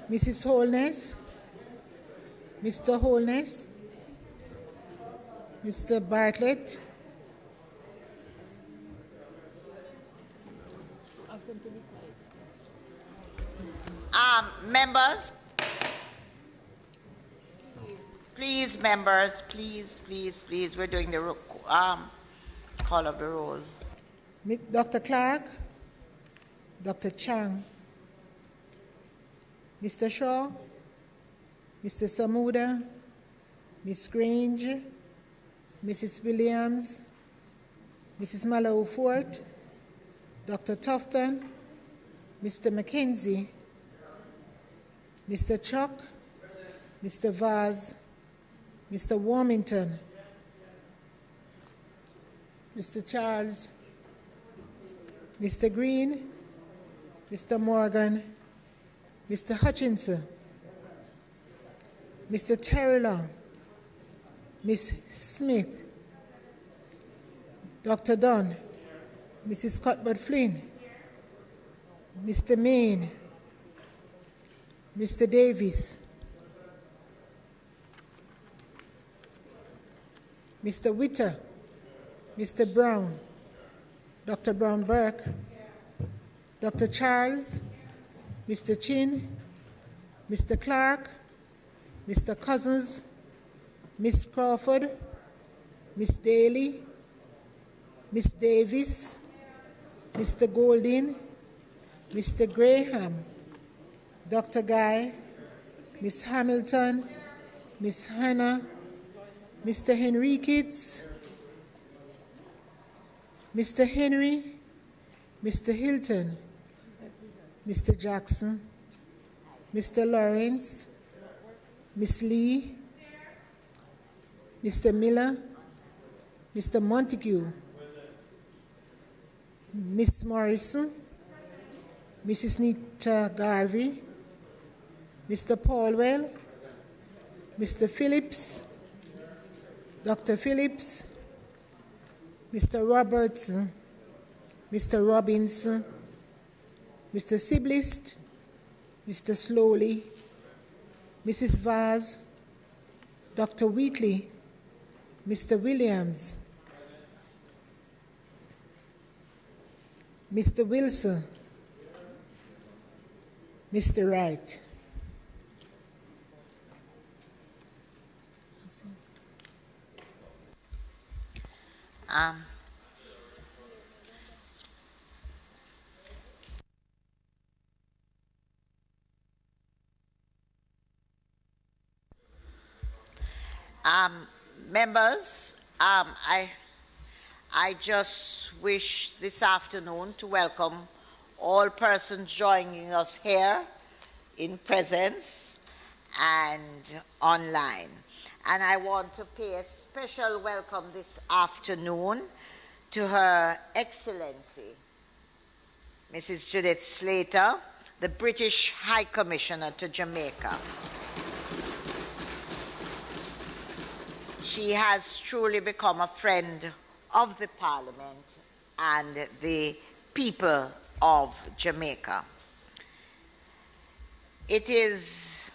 Mrs. Holness, Mr. Holness, Mr. Bartlett, members, please, members, please, we're doing the call of the roll. Dr. Clark, Dr. Chang, Mr. Shaw, Mr. Samuda, Ms. Grange, Mrs. Williams, Mrs. Mallow Fort, Dr. Tufton, Mr. McKenzie, Mr. Chuck, Mr. Vaz, Mr. Warmington, Mr. Charles, Mr. Green, Mr. Morgan, Mr. Hutchinson, Mr. Terry Long, Ms. Smith, Dr. Dunn, Mrs. Cuthbert Flynn, Mr. Main, Mr. Davis, Mr. Witter, Mr. Brown, Dr. Brown Burke, Dr. Charles, Mr. Chin, Mr. Clark, Mr. Cousins, Miss Crawford, Miss Daly, Miss Davis, Mr. Golding, Mr. Graham, Dr. Guy, Miss Hamilton, Miss Hannah, Mr. Henriquez, Mr. Henry, Mr. Hilton, Mr. Jackson, Mr. Lawrence, Miss Lee, Mr. Miller, Mr. Montague, Miss Morrison, Mrs. Nita Garvey, Mr. Paulwell, Mr. Phillips, Dr. Phillips, Mr. Robertson, Mr. Robinson, Mr. Siblist, Mr. Slowly, Mrs. Vaz, Dr. Wheatley, Mr. Williams, Mr. Wilson, Mr. Wright. Members, I just wish this afternoon to welcome all persons joining us here in presence and online. And I want to pay a special welcome this afternoon to Her Excellency, Mrs. Judith Slater, the British High Commissioner to Jamaica. She has truly become a friend of the Parliament and the people of Jamaica. It is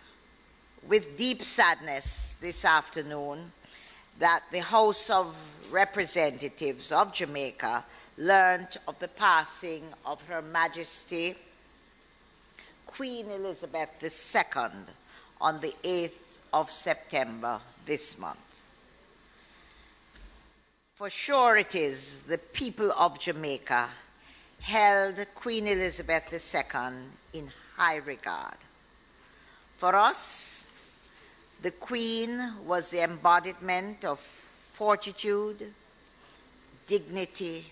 with deep sadness this afternoon that the House of Representatives of Jamaica learned of the passing of Her Majesty Queen Elizabeth II on the 8th of September this month. For sure it is the people of Jamaica held Queen Elizabeth II in high regard. For us, the Queen was the embodiment of fortitude, dignity,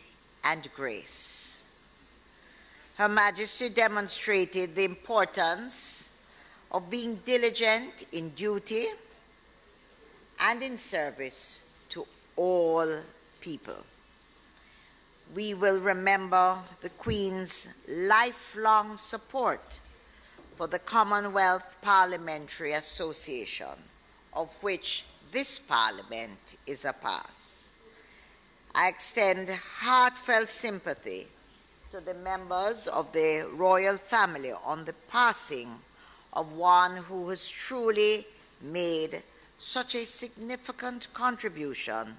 and grace. Her Majesty demonstrated the importance of being diligent in duty and in service to all people. We will remember the Queen's lifelong support for the Commonwealth Parliamentary Association, of which this Parliament is a part. I extend heartfelt sympathy to the members of the royal family on the passing of one who has truly made such a significant contribution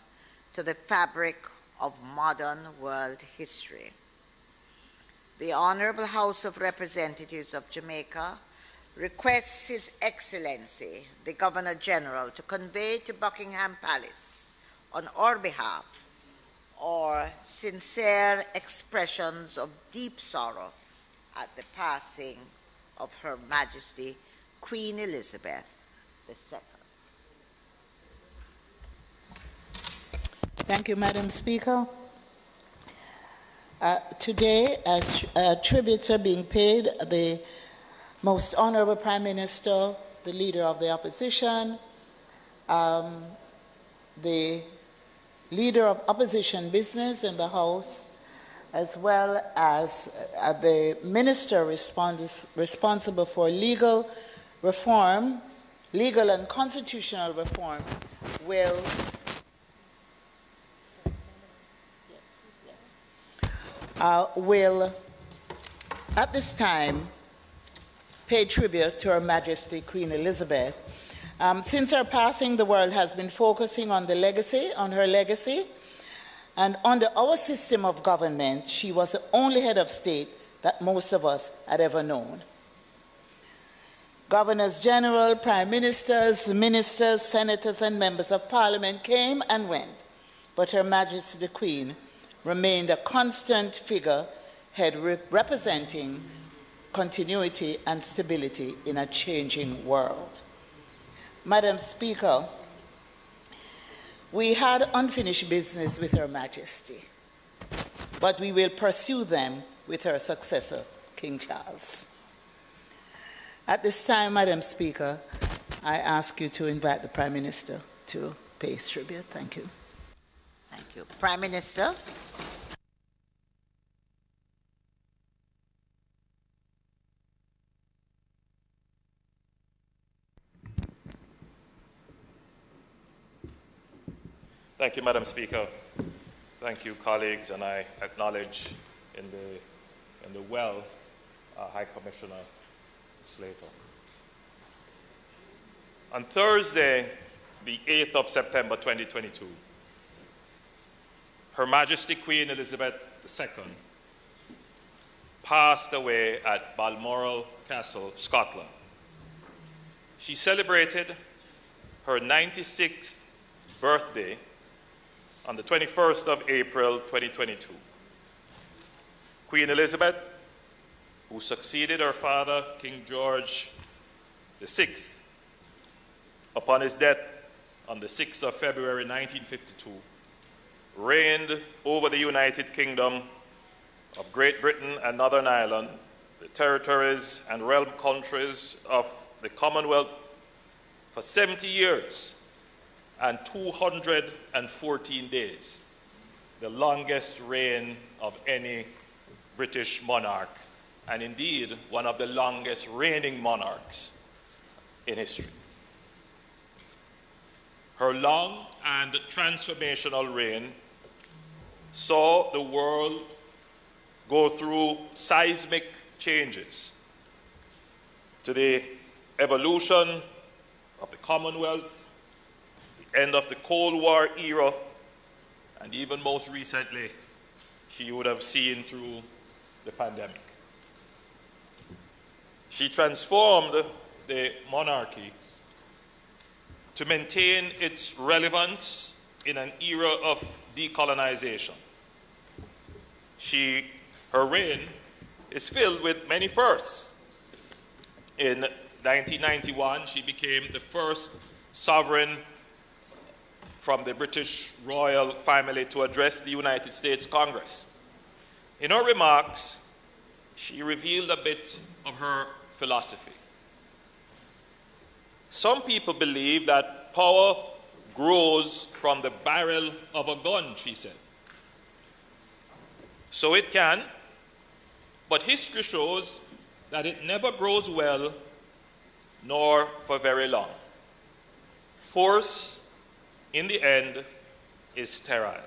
to the fabric of modern world history. The Honorable House of Representatives of Jamaica requests His Excellency, the Governor-General, to convey to Buckingham Palace, on our behalf, our sincere expressions of deep sorrow at the passing of Her Majesty Queen Elizabeth II. Thank you, Madam Speaker. Today, as tributes are being paid, the Most Honorable Prime Minister, the Leader of the Opposition, the Leader of Opposition Business in the House, as well as the Minister responsible for legal reform, legal and constitutional reform, will at this time pay tribute to Her Majesty Queen Elizabeth. Since her passing, the world has been focusing on her legacy, and under our system of government, she was the only head of state that most of us had ever known. Governors General, Prime Ministers, Ministers, Senators, and Members of Parliament came and went, but Her Majesty the Queen remained a constant figurehead representing continuity and stability in a changing world. Madam Speaker, we had unfinished business with Her Majesty, but we will pursue them with her successor, King Charles. At this time, Madam Speaker, I ask you to invite the Prime Minister to pay his tribute. Thank you. Thank you. Prime Minister. Thank you, Madam Speaker. Thank you, colleagues, and I acknowledge in the well High Commissioner Slater. On Thursday, the 8th of September 2022, Her Majesty Queen Elizabeth II passed away at Balmoral Castle, Scotland. She celebrated her 96th birthday on the 21st of April 2022. Queen Elizabeth, who succeeded her father, King George VI, upon his death on the 6th of February 1952, reigned over the United Kingdom of Great Britain and Northern Ireland, the territories and realm countries of the Commonwealth for 70 years and 214 days, the longest reign of any British monarch, and indeed one of the longest reigning monarchs in history. Her long and transformational reign saw the world go through seismic changes to the evolution of the Commonwealth, the end of the Cold War era, and even most recently, she would have seen through the pandemic. She transformed the monarchy to maintain its relevance in an era of decolonization. Her reign is filled with many firsts. In 1991, she became the first sovereign from the British royal family to address the United States Congress. In her remarks, she revealed a bit of her philosophy. Some people believe that power grows from the barrel of a gun, she said. So it can, but history shows that it never grows well, nor for very long. Force, in the end, is sterile.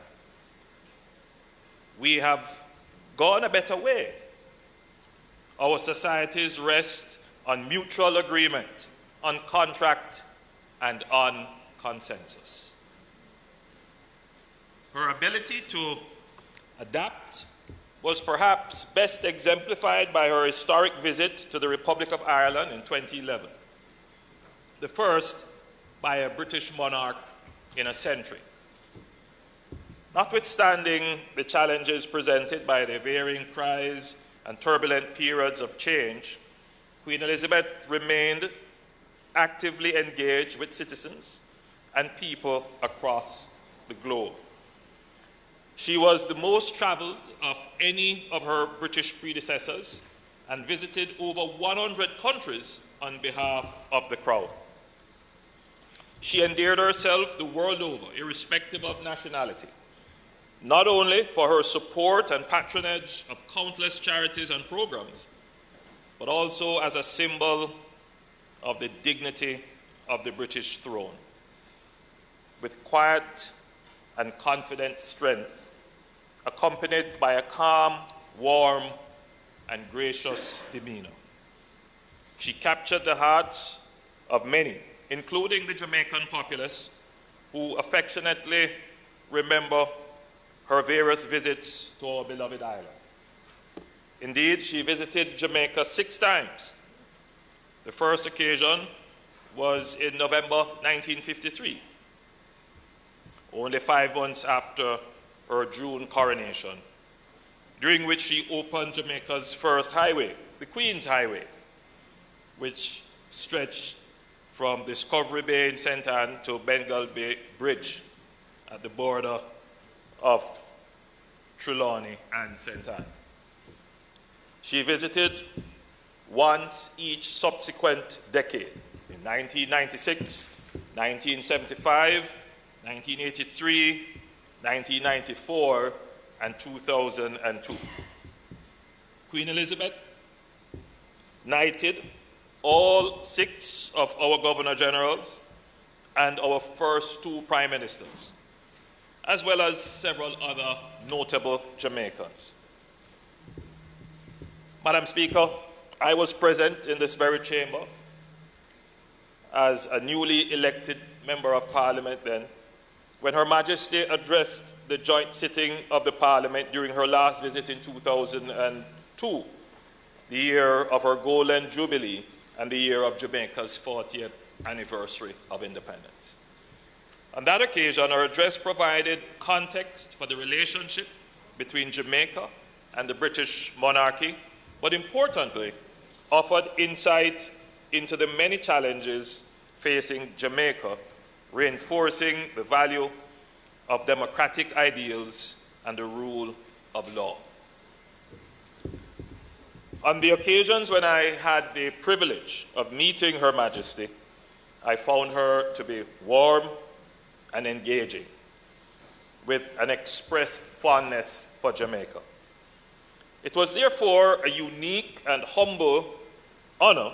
We have gone a better way. Our societies rest on mutual agreement, on contract, and on consensus. Her ability to adapt was perhaps best exemplified by her historic visit to the Republic of Ireland in 2011, the first by a British monarch in a century. Notwithstanding the challenges presented by the varying cries and turbulent periods of change, Queen Elizabeth remained actively engaged with citizens and people across the globe. She was the most traveled of any of her British predecessors and visited over 100 countries on behalf of the crown. She endeared herself the world over, irrespective of nationality, not only for her support and patronage of countless charities and programs, but also as a symbol of the dignity of the British throne. With quiet and confident strength, accompanied by a calm, warm, and gracious demeanor, she captured the hearts of many, including the Jamaican populace, who affectionately remember her various visits to our beloved island. Indeed, she visited Jamaica 6 times. The first occasion was in November 1953, only 5 months after her June coronation, during which she opened Jamaica's first highway, the Queen's Highway, which stretched from Discovery Bay in St. Anne to Bengal Bay Bridge at the border of Trelawney and St. Anne. She visited once each subsequent decade, in 1996, 1975, 1983, 1994, and 2002. Queen Elizabeth knighted all 6 of our Governor Generals and our first 2 Prime Ministers, as well as several other notable Jamaicans. Madam Speaker, I was present in this very chamber as a newly elected Member of Parliament then, when Her Majesty addressed the joint sitting of the Parliament during her last visit in 2002, the year of her Golden Jubilee and the year of Jamaica's 40th anniversary of independence. On that occasion, her address provided context for the relationship between Jamaica and the British monarchy, but importantly, offered insight into the many challenges facing Jamaica, reinforcing the value of democratic ideals and the rule of law. On the occasions when I had the privilege of meeting Her Majesty, I found her to be warm and engaging, with an expressed fondness for Jamaica. It was therefore a unique and humble honor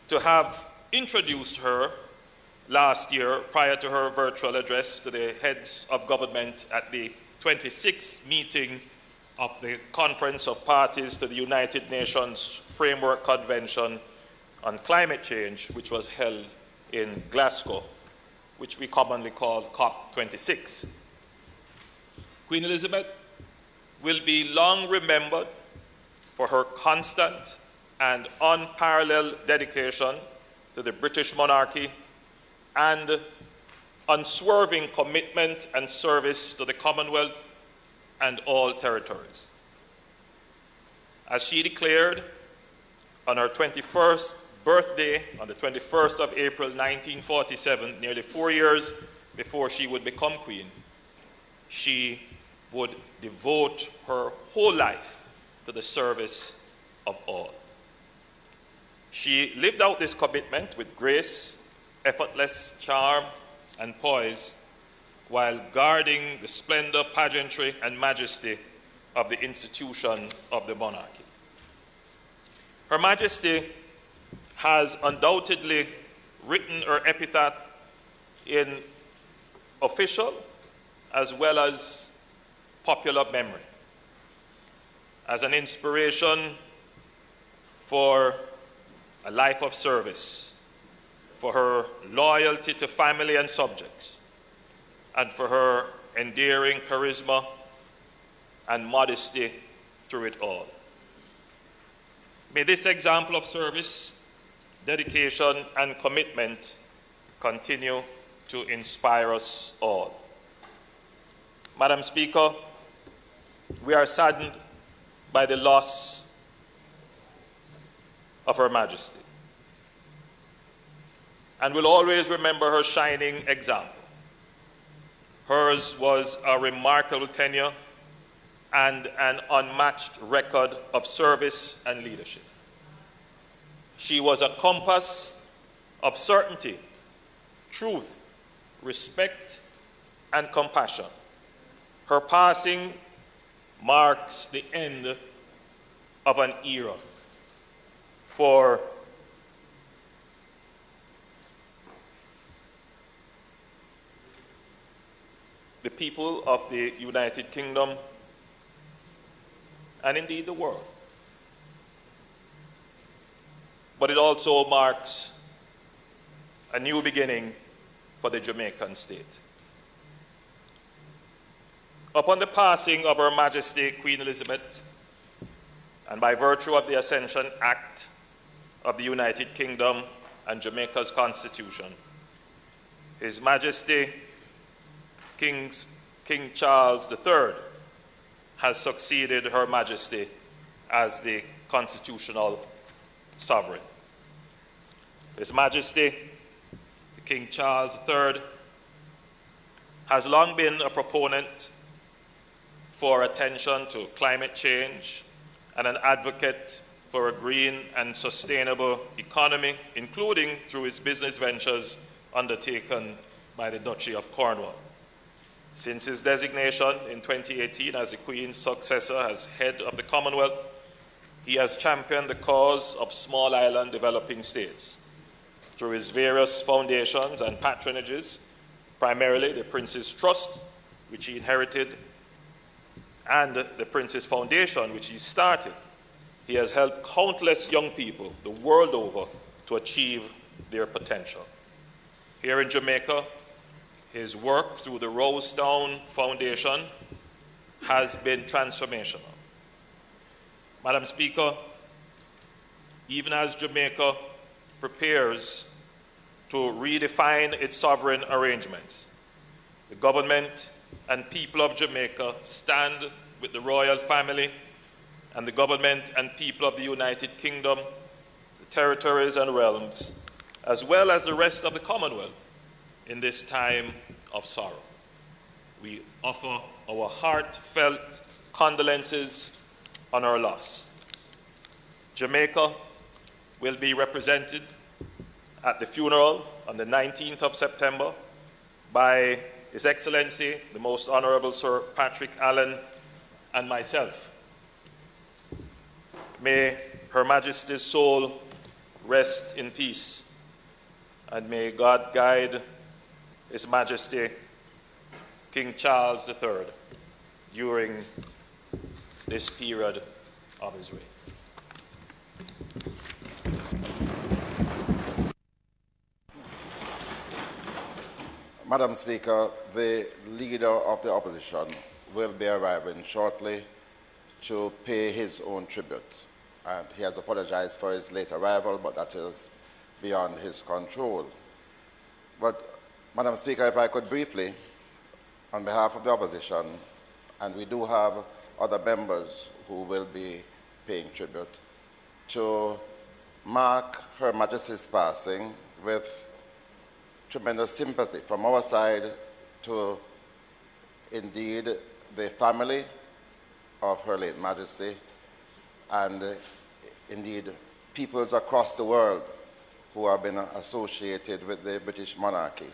to have introduced her last year prior to her virtual address to the heads of government at the 26th meeting of the Conference of Parties to the United Nations Framework Convention on Climate Change, which was held in Glasgow, which we commonly call COP26. Queen Elizabeth will be long remembered for her constant and unparalleled dedication to the British monarchy and unswerving commitment and service to the Commonwealth and all territories. As she declared on her 21st birthday, on the 21st of April 1947, nearly 4 years before she would become queen, she would devote her whole life to the service of all. She lived out this commitment with grace, effortless charm, and poise, while guarding the splendor, pageantry, and majesty of the institution of the monarchy. Her Majesty has undoubtedly written her epitaph in official as well as popular memory, as an inspiration for a life of service, for her loyalty to family and subjects, and for her endearing charisma and modesty through it all. May this example of service, dedication, and commitment continue to inspire us all. Madam Speaker, we are saddened by the loss of Her Majesty, and will always remember her shining example. Hers was a remarkable tenure and an unmatched record of service and leadership. She was a compass of certainty, truth, respect, and compassion. Her passing marks the end of an era for the people of the United Kingdom and indeed the world. But it also marks a new beginning for the Jamaican state. Upon the passing of Her Majesty Queen Elizabeth, and by virtue of the Ascension Act of the United Kingdom and Jamaica's Constitution, His Majesty King Charles III has succeeded Her Majesty as the constitutional sovereign. His Majesty King Charles III has long been a proponent for attention to climate change and an advocate for a green and sustainable economy, including through his business ventures undertaken by the Duchy of Cornwall. Since his designation in 2018 as the Queen's successor as head of the Commonwealth, he has championed the cause of small island developing states through his various foundations and patronages, primarily the Prince's Trust, which he inherited, and the Prince's Foundation, which he started. He has helped countless young people the world over to achieve their potential. Here in Jamaica, his work through the Rosetown Foundation has been transformational. Madam Speaker, even as Jamaica prepares to redefine its sovereign arrangements, the government and people of Jamaica stand with the royal family and the government and people of the United Kingdom, the territories and realms, as well as the rest of the Commonwealth in this time of sorrow. We offer our heartfelt condolences on our loss. Jamaica will be represented at the funeral on the 19th of September by His Excellency, the Most Honorable Sir Patrick Allen, and myself. May Her Majesty's soul rest in peace, and may God guide His Majesty King Charles III during this period of his reign. Madam Speaker, the Leader of the Opposition will be arriving shortly to pay his own tribute. And he has apologized for his late arrival, but that is beyond his control. But, Madam Speaker, if I could briefly, on behalf of the opposition, and we do have other members who will be paying tribute, to mark Her Majesty's passing with tremendous sympathy from our side to, indeed, the family of Her late Majesty, and indeed peoples across the world who have been associated with the British monarchy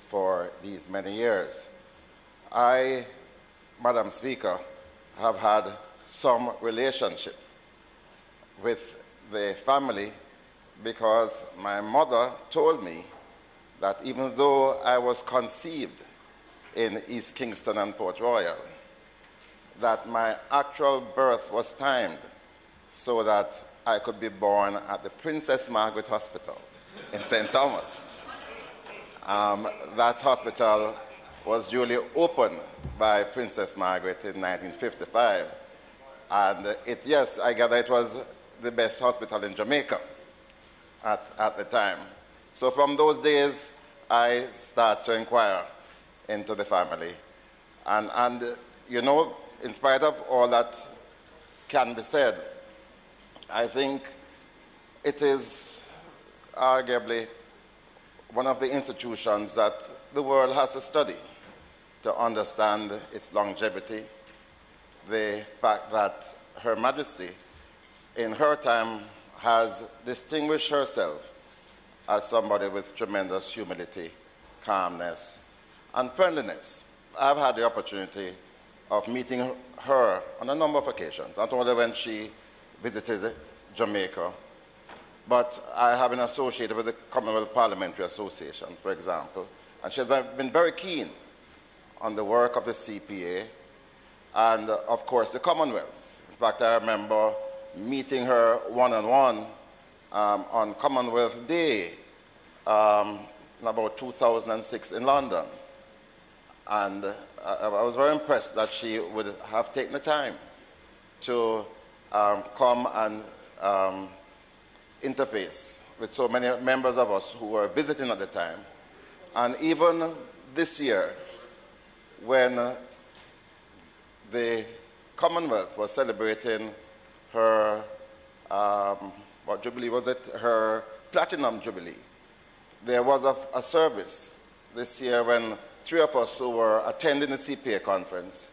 for these many years. I, Madam Speaker, have had some relationship with the family because my mother told me that even though I was conceived in East Kingston and Port Royal, that my actual birth was timed so that I could be born at the Princess Margaret Hospital in St. Thomas. That hospital was duly opened by Princess Margaret in 1955. And yes, I gather it was the best hospital in Jamaica at the time. So from those days, I start to inquire into the family. And you know, in spite of all that can be said, I think it is arguably one of the institutions that the world has to study to understand its longevity, the fact that Her Majesty, in her time, has distinguished herself as somebody with tremendous humility, calmness, and friendliness. I've had the opportunity of meeting her on a number of occasions, not only when she visited Jamaica, but I have been associated with the Commonwealth Parliamentary Association, for example, and she has been very keen on the work of the CPA and, of course, the Commonwealth. In fact, I remember meeting her one-on-one on Commonwealth Day in about 2006 in London. And I was very impressed that she would have taken the time to come and interface with so many members of us who were visiting at the time. And even this year, when the Commonwealth was celebrating her, what jubilee was it? Her Platinum Jubilee. There was a service this year when three of us who were attending the CPA conference,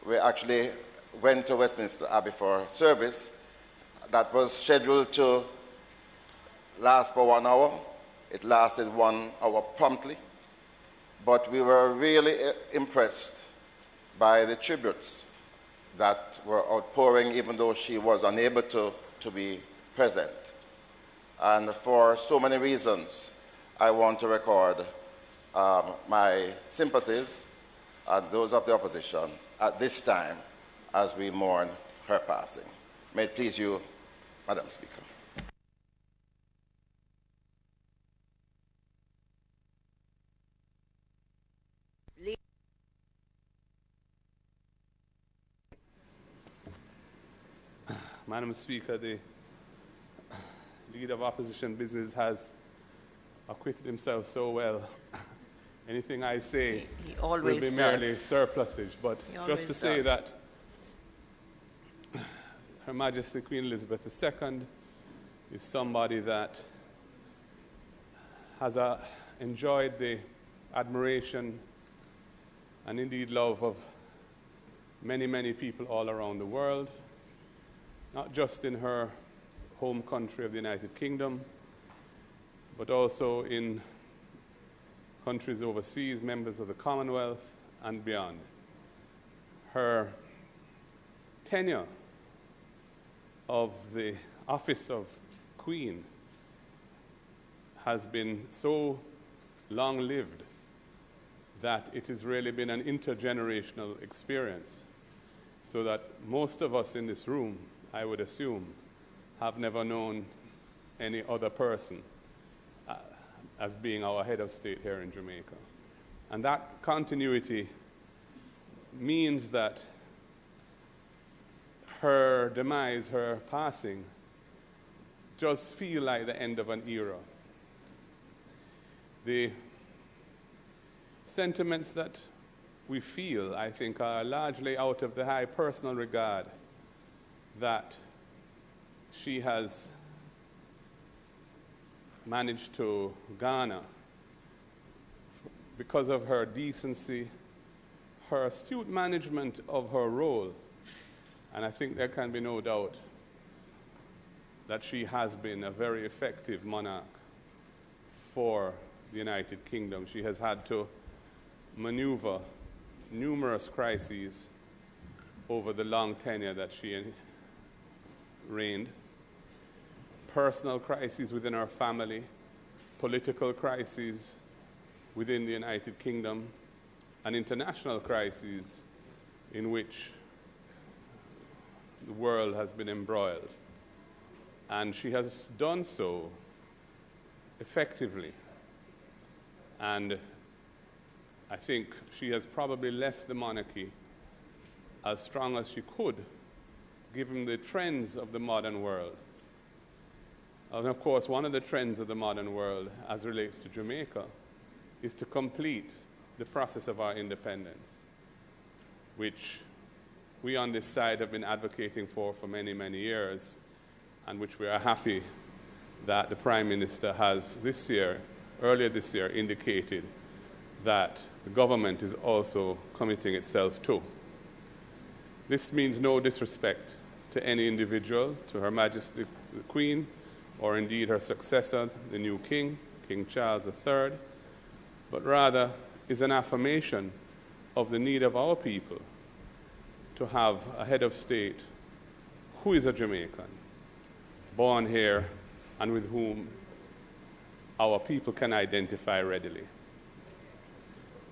we actually went to Westminster Abbey for service that was scheduled to last for 1 hour. It lasted 1 hour promptly. But we were really impressed by the tributes that were outpouring, even though she was unable to be present. And for so many reasons, I want to record my sympathies and those of the opposition at this time as we mourn her passing. May it please you, Madam Speaker. Madam Speaker, the leader of opposition business has acquitted himself so well. Anything I say will be merely surplusage, but just to say that Her Majesty Queen Elizabeth II is somebody that has enjoyed the admiration and indeed love of many, many people all around the world, not just in her home country of the United Kingdom, but also in countries overseas, members of the Commonwealth, and beyond. Her tenure of the office of Queen has been so long-lived that it has really been an intergenerational experience, so that most of us in this room, I would assume, have never known any other person as being our head of state here in Jamaica. And that continuity means that her demise, her passing, just feel like the end of an era. The sentiments that we feel, I think, are largely out of the high personal regard that she has managed to garner because of her decency, her astute management of her role. And I think there can be no doubt that she has been a very effective monarch for the United Kingdom. She has had to maneuver numerous crises over the long tenure that she reigned. Personal crises within her family, political crises within the United Kingdom, and international crises in which the world has been embroiled. And she has done so effectively. And I think she has probably left the monarchy as strong as she could, given the trends of the modern world. And of course, one of the trends of the modern world, as relates to Jamaica, is to complete the process of our independence, which we on this side have been advocating for many, many years, and which we are happy that the Prime Minister has earlier this year, indicated that the government is also committing itself to. This means no disrespect to any individual, to Her Majesty the Queen, or indeed her successor, the new King, King Charles III, but rather is an affirmation of the need of our people to have a head of state who is a Jamaican, born here, and with whom our people can identify readily.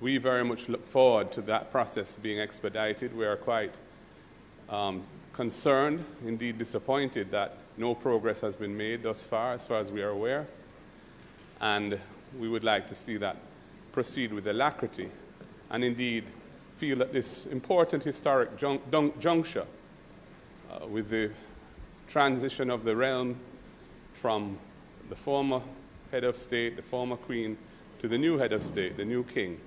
We very much look forward to that process being expedited. We are quite concerned, indeed disappointed, that no progress has been made thus far as we are aware, and we would like to see that proceed with alacrity, and indeed feel that this important historic juncture with the transition of the realm from the former head of state, the former queen, to the new head of state, the new king,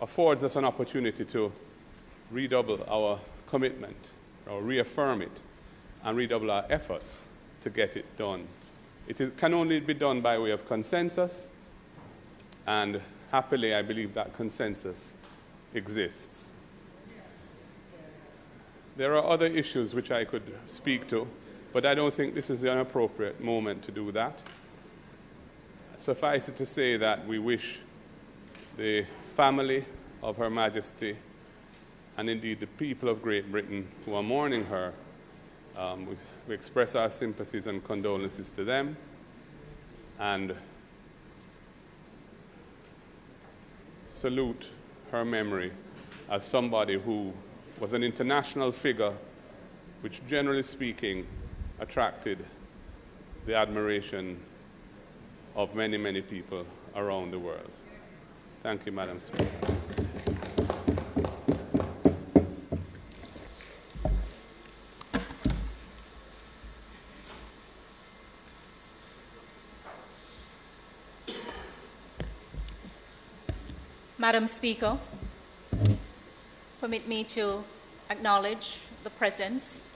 affords us an opportunity to redouble our commitment, or reaffirm it, and redouble our efforts to get it done. Can only be done by way of consensus, and happily I believe that consensus exists. There are other issues which I could speak to, but I don't think this is an appropriate moment to do that. Suffice it to say that we wish the family of Her Majesty, and indeed the people of Great Britain who are mourning her, we express our sympathies and condolences to them, and salute her memory as somebody who was an international figure, which generally speaking attracted the admiration of many, many people around the world. Thank you, Madam Speaker. Madam Speaker, permit me to acknowledge the presence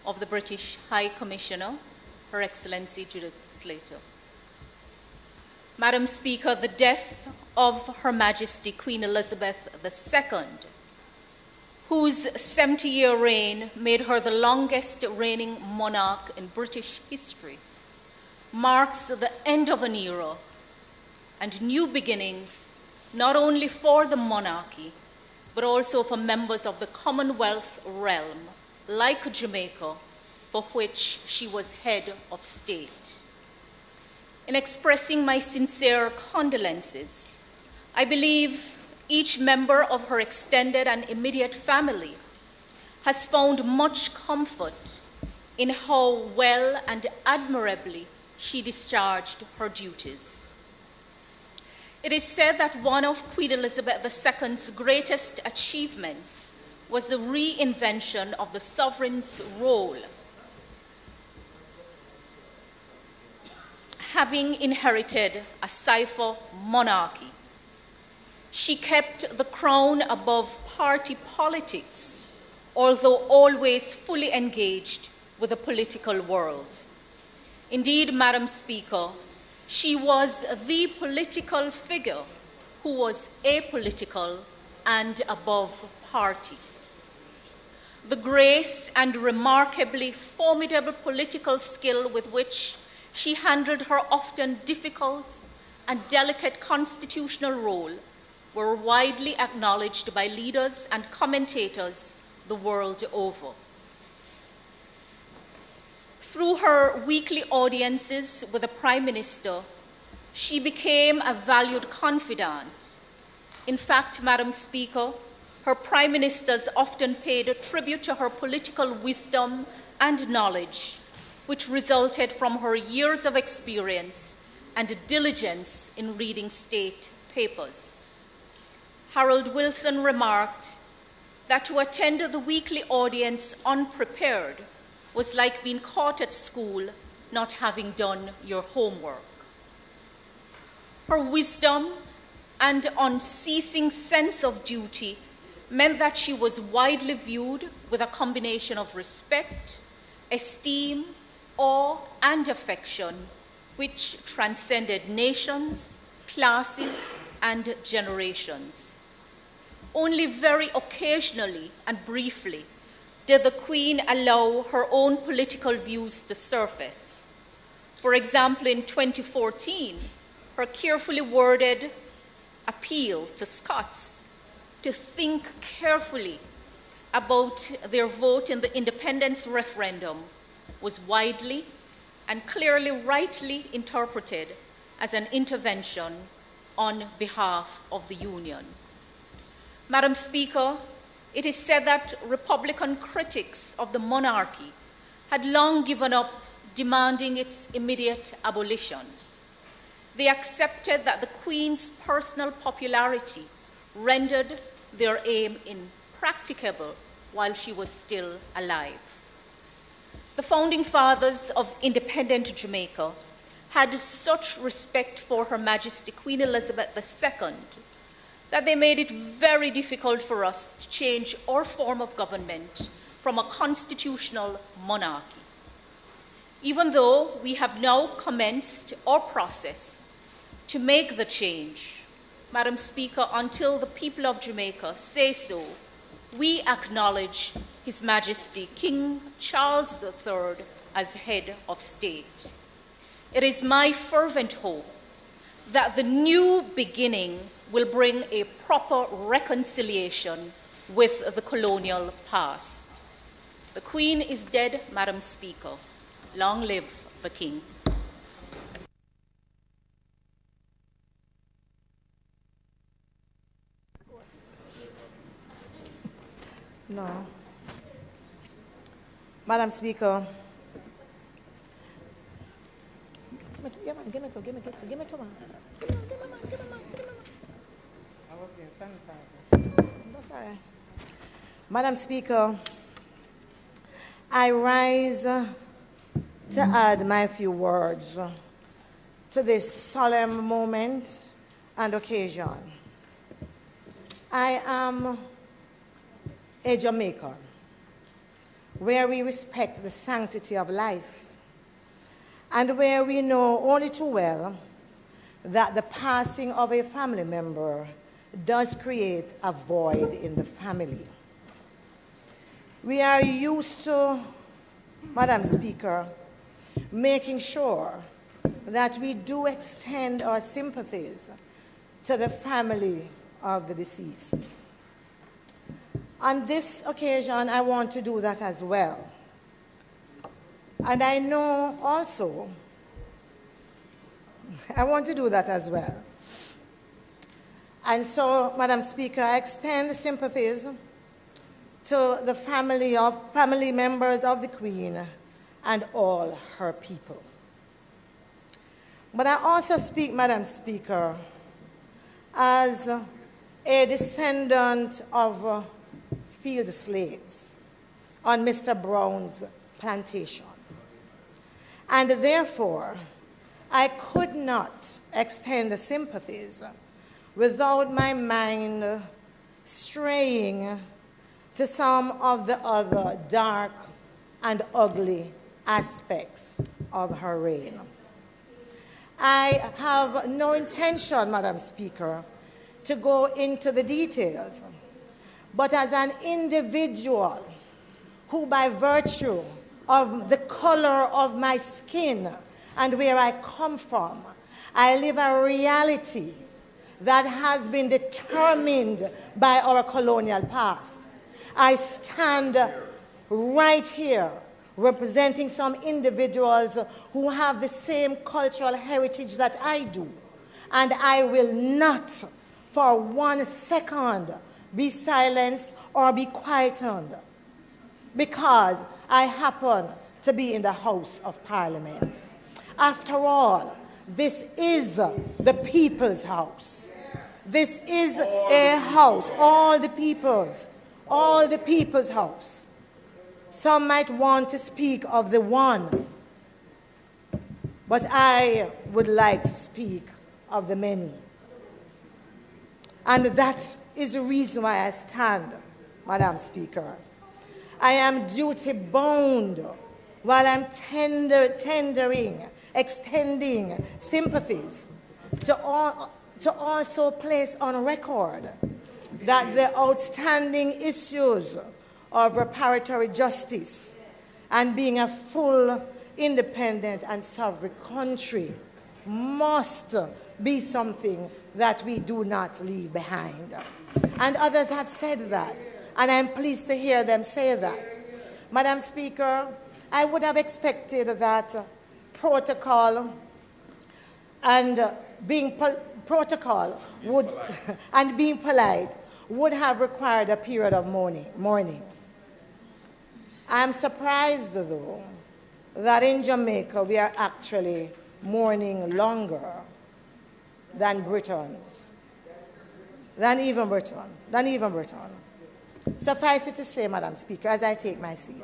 of the British High Commissioner, Her Excellency Judith Slater. Madam Speaker, the death of Her Majesty Queen Elizabeth II, whose 70-year reign made her the longest reigning monarch in British history, marks the end of an era and new beginnings, not only for the monarchy, but also for members of the Commonwealth realm, like Jamaica, for which she was head of state. In expressing my sincere condolences, I believe each member of her extended and immediate family has found much comfort in how well and admirably she discharged her duties. It is said that one of Queen Elizabeth II's greatest achievements was the reinvention of the sovereign's role. Having inherited a cipher monarchy, she kept the crown above party politics, although always fully engaged with the political world. Indeed, Madam Speaker, she was the political figure who was apolitical and above party. The grace and remarkably formidable political skill with which she handled her often difficult and delicate constitutional role were widely acknowledged by leaders and commentators the world over. Through her weekly audiences with the Prime Minister, she became a valued confidant. In fact, Madam Speaker, her Prime Ministers often paid tribute to her political wisdom and knowledge, which resulted from her years of experience and diligence in reading state papers. Harold Wilson remarked that to attend the weekly audience unprepared was like being caught at school not having done your homework. Her wisdom and unceasing sense of duty meant that she was widely viewed with a combination of respect, esteem, awe, and affection, which transcended nations, classes, and generations. Only very occasionally and briefly did the Queen allow her own political views to surface. For example, in 2014, her carefully worded appeal to Scots to think carefully about their vote in the independence referendum was widely and clearly rightly interpreted as an intervention on behalf of the Union. Madam Speaker, it is said that Republican critics of the monarchy had long given up demanding its immediate abolition. They accepted that the Queen's personal popularity rendered their aim impracticable while she was still alive. The founding fathers of independent Jamaica had such respect for Her Majesty Queen Elizabeth II that they made it very difficult for us to change our form of government from a constitutional monarchy. Even though we have now commenced our process to make the change, Madam Speaker, until the people of Jamaica say so, we acknowledge His Majesty King Charles III as head of state. It is my fervent hope that the new beginning will bring a proper reconciliation with the colonial past. The Queen is dead, Madam Speaker. Long live the King. No. Madam Speaker. Yeah, man, give me two, man. Give me, man. I was getting sanitized. That's all right. Madam Speaker, I rise to add my few words to this solemn moment and occasion. I am a Jamaican, where we respect the sanctity of life, and where we know only too well that the passing of a family member does create a void in the family. We are used to, Madam Speaker, making sure that we do extend our sympathies to the family of the deceased. On this occasion, I want to do that as well. And I know also, I want to do that as well. And so, Madam Speaker, I extend sympathies to the family members of the Queen and all her people. But I also speak, Madam Speaker, as a descendant of field slaves on Mr. Brown's plantation. And therefore, I could not extend the sympathies without my mind straying to some of the other dark and ugly aspects of her reign. I have no intention, Madam Speaker, to go into the details, but as an individual who, by virtue of the color of my skin and where I come from, I live a reality that has been determined by our colonial past. I stand right here representing some individuals who have the same cultural heritage that I do, and I will not for 1 second be silenced or be quietened. because I happen to be in the House of Parliament. After all, this is the people's house. This is a house, all the people's house. Some might want to speak of the one, but I would like to speak of the many. And that is the reason why I stand, Madam Speaker. I am duty-bound while I'm extending sympathies to also place on record that the outstanding issues of reparatory justice and being a full, independent and sovereign country must be something that we do not leave behind. And others have said that, and I'm pleased to hear them say that. Madam Speaker, I would have expected that protocol and being polite would have required a period of mourning. I'm surprised, though, that in Jamaica we are actually mourning longer than Britons, than even Britain. Suffice it to say, Madam Speaker, as I take my seat,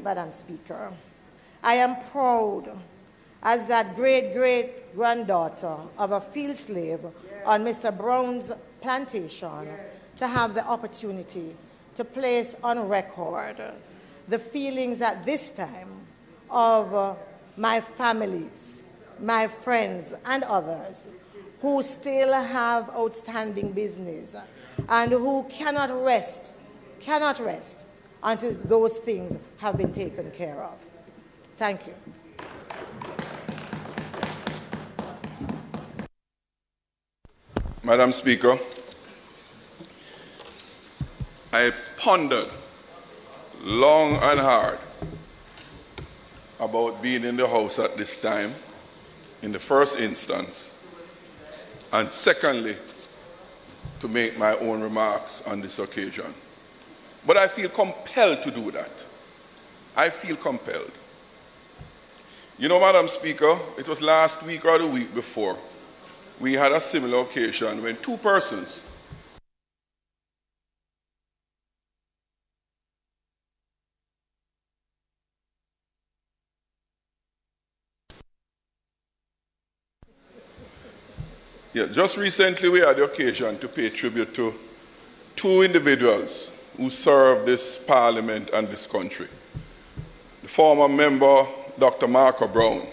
Madam Speaker, I am proud as that great-great-granddaughter of a field slave on Mr. Brown's plantation to have the opportunity to place on record the feelings at this time of my families, my friends, and others who still have outstanding business and who cannot rest until those things have been taken care of. Thank you. Madam Speaker, I pondered long and hard about being in the House at this time, in the first instance, and secondly, to make my own remarks on this occasion. But I feel compelled to do that. I feel compelled. You know, Madam Speaker, it was last week or the week before, we had a similar occasion when two persons just recently we had the occasion to pay tribute to two individuals who served this Parliament and this country. The former member, Dr. Marco Brown,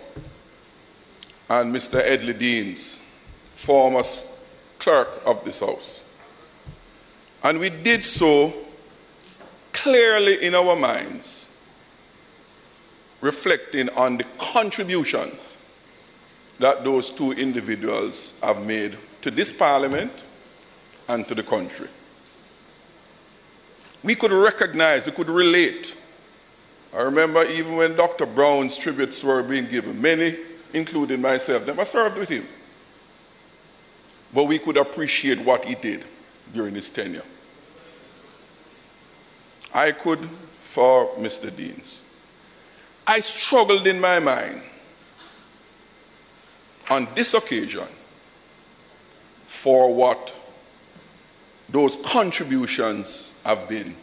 and Mr. Edley Deans, former clerk of this House. And we did so clearly in our minds, reflecting on the contributions that those two individuals have made to this Parliament and to the country. We could recognize, we could relate. I remember even when Dr. Brown's tributes were being given, many, including myself, never served with him. But we could appreciate what he did during his tenure. I could for Mr. Deans. I struggled in my mind on this occasion for what those contributions have been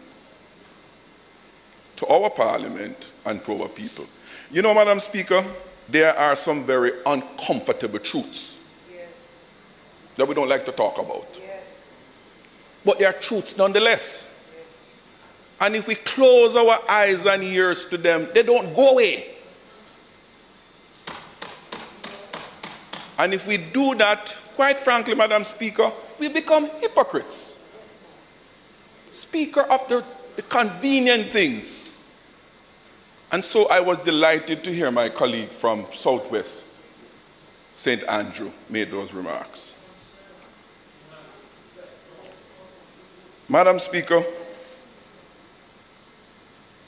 to our Parliament and to our people. You know, Madam Speaker, there are some very uncomfortable truths that we don't like to talk about. But they are truths nonetheless. And if we close our eyes and ears to them, they don't go away. And if we do that, quite frankly, Madam Speaker, we become hypocrites. Speaker of the convenient things. And so I was delighted to hear my colleague from Southwest St. Andrew made those remarks. Madam Speaker,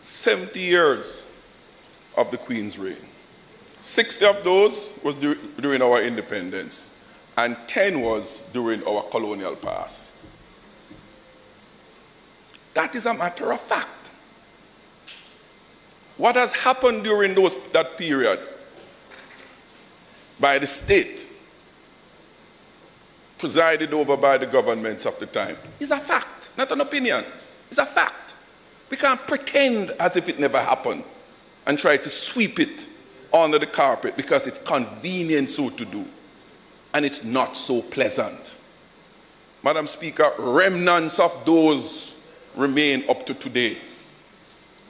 70 years of the Queen's reign. 60 of those was during our independence, and 10 was during our colonial past. That is a matter of fact. What has happened during that period by the state, presided over by the governments of the time, is a fact, not an opinion. It's a fact. We can't pretend as if it never happened and try to sweep it under the carpet because it's convenient so to do. And it's not so pleasant. Madam Speaker, remnants of those remain up to today.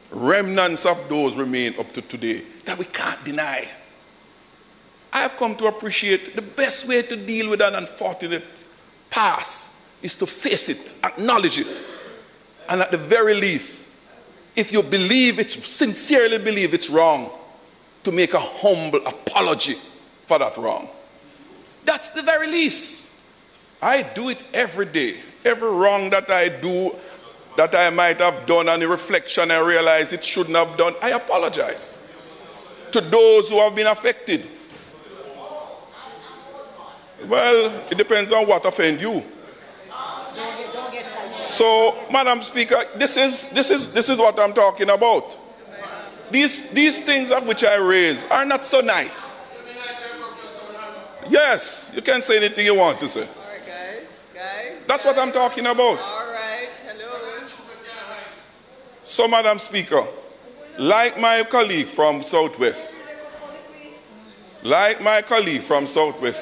Remnants of those remain up to today that we can't deny. I have come to appreciate the best way to deal with an unfortunate past is to face it, acknowledge it, and at the very least, if you sincerely believe it's wrong, to make a humble apology for that wrong. That's the very least. I do it every day. Every wrong that I do, that I might have done, and in reflection I realize it shouldn't have done, I apologize to those who have been affected. Well, it depends on what offends you. So, Madam Speaker, this is what I'm talking about. These things of which I raise are not so nice. Yes, you can say anything you want to say. All right, guys. That's what I'm talking about. All right, hello. So, Madam Speaker, like my colleague from Southwest,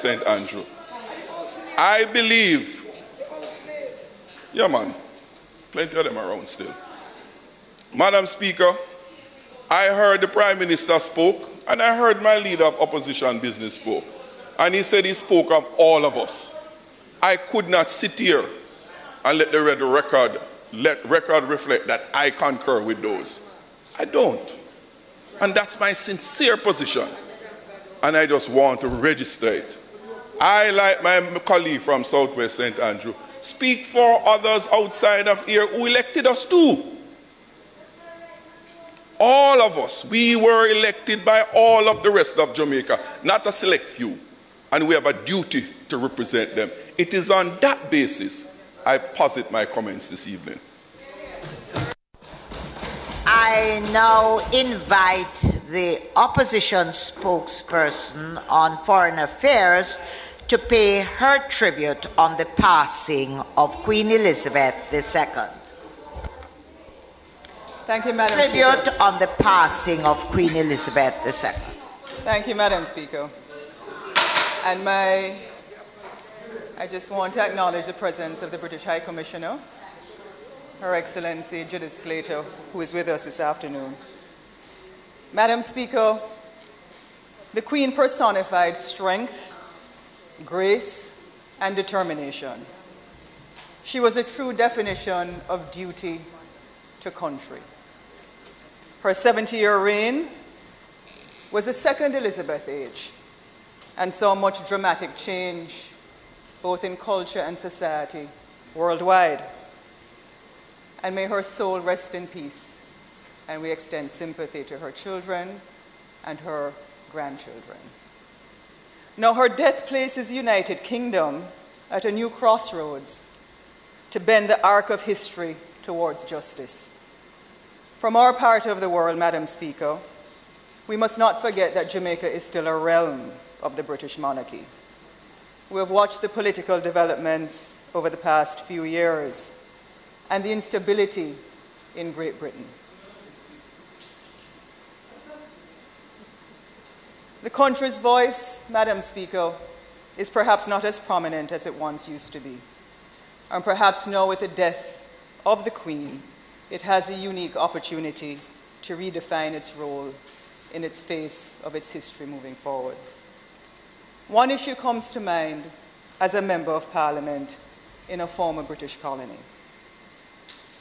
St. Andrew, I believe, yeah man, plenty of them around still. Madam Speaker, I heard the Prime Minister spoke, and I heard my leader of opposition business spoke. And he said he spoke of all of us. I could not sit here and let the record reflect that I concur with those. I don't. And that's my sincere position. And I just want to register it. I, like my colleague from Southwest St. Andrew, speak for others outside of here who elected us too. All of us, we were elected by all of the rest of Jamaica, not a select few. And we have a duty to represent them. It is on that basis I posit my comments this evening. I now invite the opposition spokesperson on foreign affairs to pay her tribute on the passing of Queen Elizabeth II. Thank you, Madam Tribute Speaker. on the passing of Queen Elizabeth II. Thank you, Madam Speaker. And I just want to acknowledge the presence of the British High Commissioner, Her Excellency Judith Slater, who is with us this afternoon. Madam Speaker, the Queen personified strength, grace, and determination. She was a true definition of duty to country. Her 70-year reign was the second Elizabeth age and saw much dramatic change both in culture and society worldwide. And may her soul rest in peace, and we extend sympathy to her children and her grandchildren. Now her death places the United Kingdom at a new crossroads to bend the arc of history towards justice. From our part of the world, Madam Speaker, we must not forget that Jamaica is still a realm of the British monarchy. We have watched the political developments over the past few years and the instability in Great Britain. The country's voice, Madam Speaker, is perhaps not as prominent as it once used to be. And perhaps now with the death of the Queen, it has a unique opportunity to redefine its role in its face of its history moving forward. One issue comes to mind as a member of Parliament in a former British colony.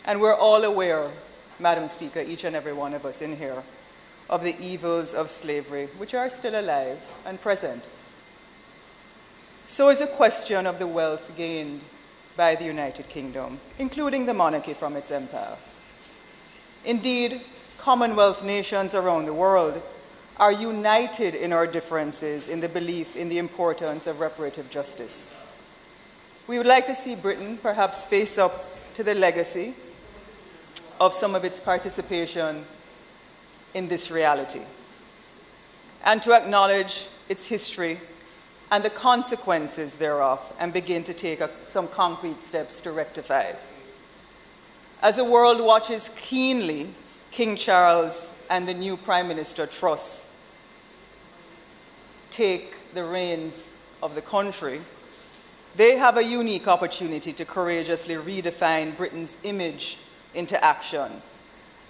And we're all aware, Madam Speaker, each and every one of us in here, of the evils of slavery, which are still alive and present. So is a question of the wealth gained by the United Kingdom, including the monarchy from its empire. Indeed, Commonwealth nations around the world are united in our differences in the belief in the importance of reparative justice. We would like to see Britain perhaps face up to the legacy of some of its participation in this reality, and to acknowledge its history and the consequences thereof, and begin to take some concrete steps to rectify it. As the world watches keenly King Charles and the new Prime Minister Truss take the reins of the country, they have a unique opportunity to courageously redefine Britain's image into action,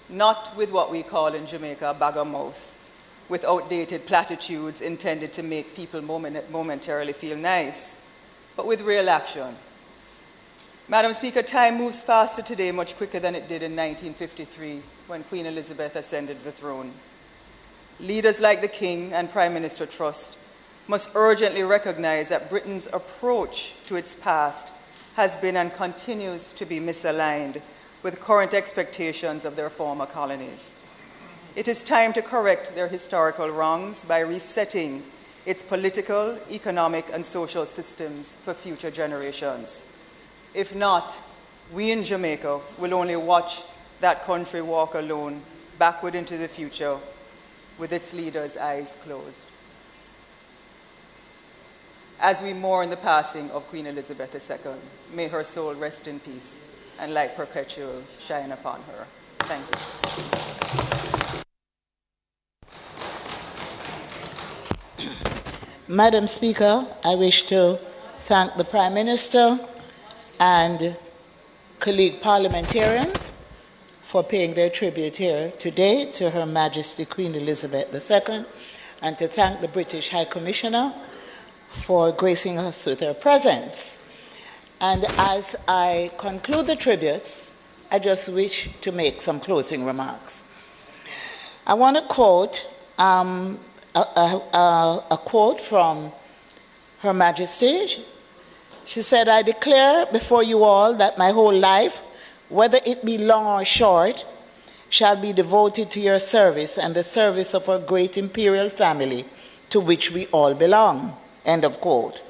not with what we call in Jamaica a bag of mouth, with outdated platitudes intended to make people momentarily feel nice, but with real action. Madam Speaker, time moves faster today, much quicker than it did in 1953 when Queen Elizabeth ascended the throne. Leaders like the King and Prime Minister Truss must urgently recognize that Britain's approach to its past has been and continues to be misaligned with current expectations of their former colonies. It is time to correct their historical wrongs by resetting its political, economic, and social systems for future generations. If not, we in Jamaica will only watch that country walk alone backward into the future with its leaders' eyes closed. As we mourn the passing of Queen Elizabeth II, may her soul rest in peace and light perpetual shine upon her. Thank you. Madam Speaker, I wish to thank the Prime Minister and colleague parliamentarians for paying their tribute here today to Her Majesty Queen Elizabeth II, and to thank the British High Commissioner for gracing us with her presence. And as I conclude the tributes, I just wish to make some closing remarks. I want to quote a quote from Her Majesty. She said, "I declare before you all that my whole life, whether it be long or short, shall be devoted to your service and the service of our great imperial family to which we all belong." End of quote.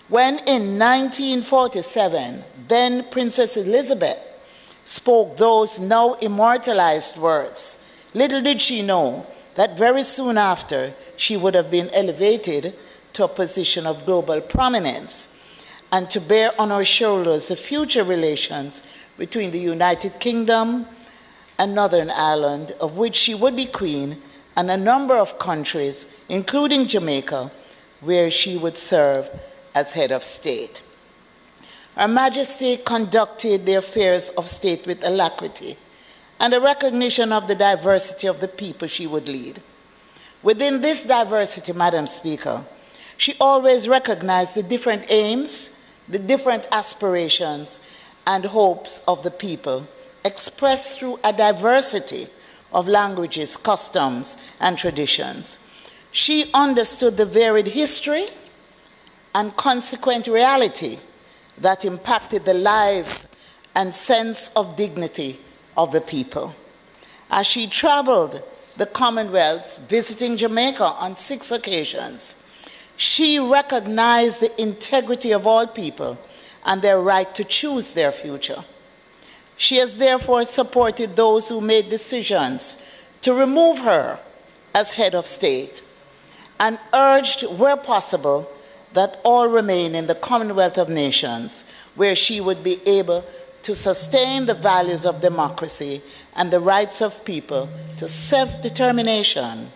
When in 1947, then Princess Elizabeth spoke those now immortalized words, little did she know that very soon after she would have been elevated to a position of global prominence and to bear on her shoulders the future relations between the United Kingdom and Northern Ireland, of which she would be queen, and a number of countries, including Jamaica, where she would serve as head of state. Her Majesty conducted the affairs of state with alacrity and a recognition of the diversity of the people she would lead. Within this diversity, Madam Speaker, she always recognized the different aims, the different aspirations and hopes of the people, expressed through a diversity of languages, customs, and traditions. She understood the varied history and consequent reality that impacted the lives and sense of dignity of the people. As she traveled the Commonwealth, visiting Jamaica on 6 occasions, she recognized the integrity of all people and their right to choose their future. She has therefore supported those who made decisions to remove her as head of state, and urged, where possible, that all remain in the Commonwealth of Nations, where she would be able to sustain the values of democracy and the rights of people to self-determination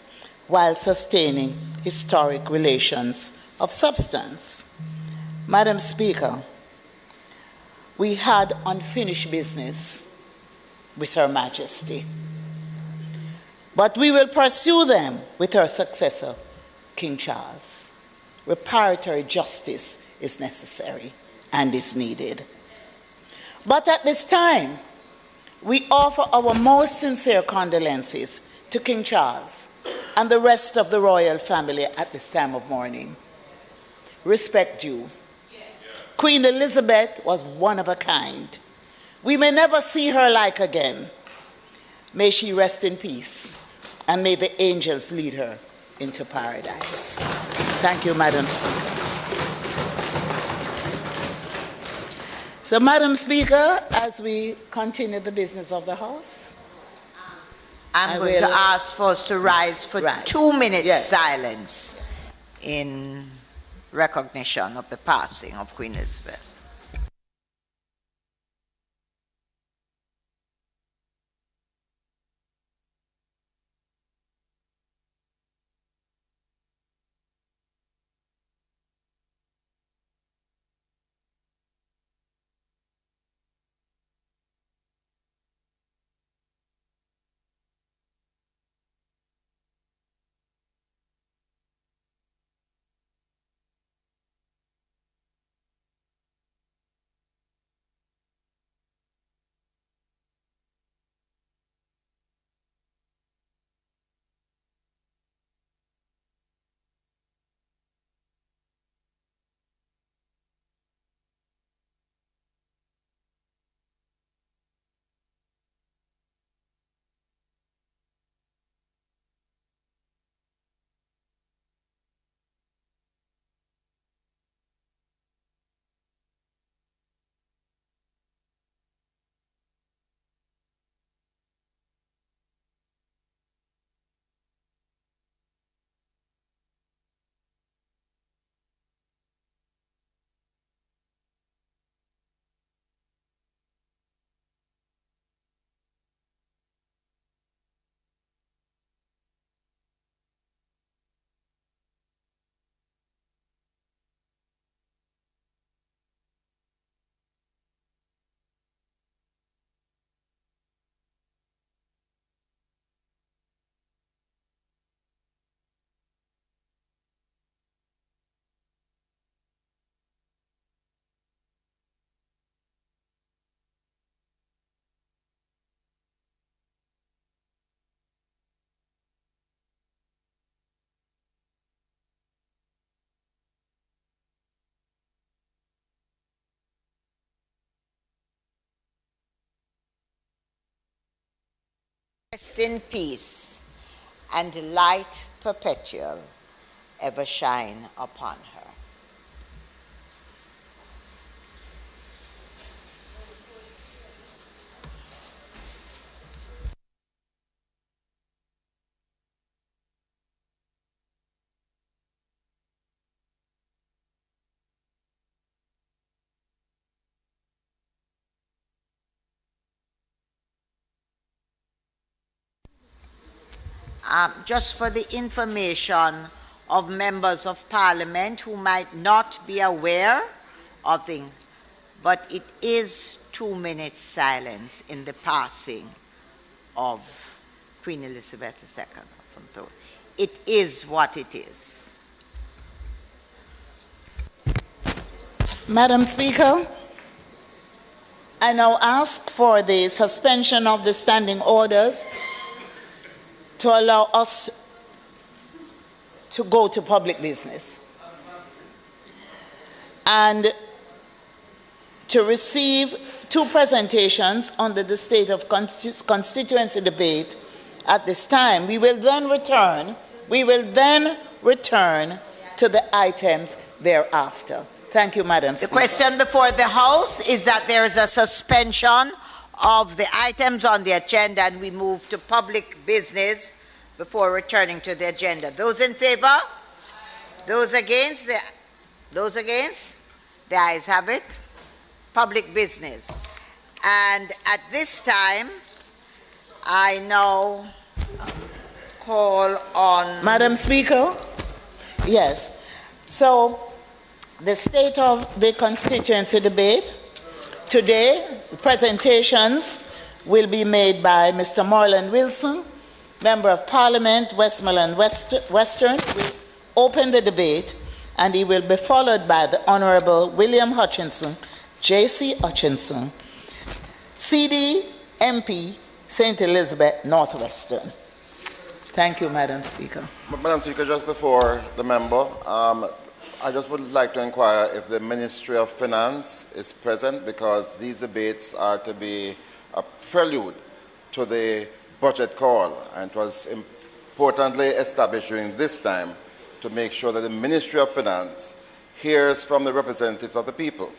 while sustaining historic relations of substance. Madam Speaker, we had unfinished business with Her Majesty, but we will pursue them with her successor, King Charles. Reparatory justice is necessary and is needed. But at this time, we offer our most sincere condolences to King Charles and the rest of the royal family at this time of mourning. Respect due. Queen Elizabeth was one of a kind. We may never see her like again. May she rest in peace, and may the angels lead her into paradise. Thank you, Madam Speaker. So, Madam Speaker, as we continue the business of the House, I'm going to ask for us to rise for 2 minutes silence in recognition of the passing of Queen Elizabeth. Rest in peace, and the light perpetual ever shine upon her. Just for the information of members of Parliament who might not be aware of the, but it is 2 minutes silence in the passing of Queen Elizabeth II from the throne. It is what it is. Madam Speaker, I now ask for the suspension of the standing orders to allow us to go to public business and to receive 2 presentations under the state of constituency debate at this time. We will then return to the items thereafter. Thank you, Madam Speaker. The question before the House is that there is a suspension of the items on the agenda and we move to public business before returning to the agenda. Those in favor? Those against? Those against? The ayes have it. Public business. And at this time, I now call on... Madam Speaker? Yes. So, the state of the constituency debate. Today, the presentations will be made by Mr. Morland Wilson, Member of Parliament, Westmoreland Western. Will open the debate, and he will be followed by the Honourable William Hutchinson, J.C. Hutchinson, CD, MP, St. Elizabeth, Northwestern. Thank you, Madam Speaker. Madam Speaker, just before the member, I just would like to inquire if the Ministry of Finance is present, because these debates are to be a prelude to the budget call, and it was importantly established during this time to make sure that the Ministry of Finance hears from the representatives of the people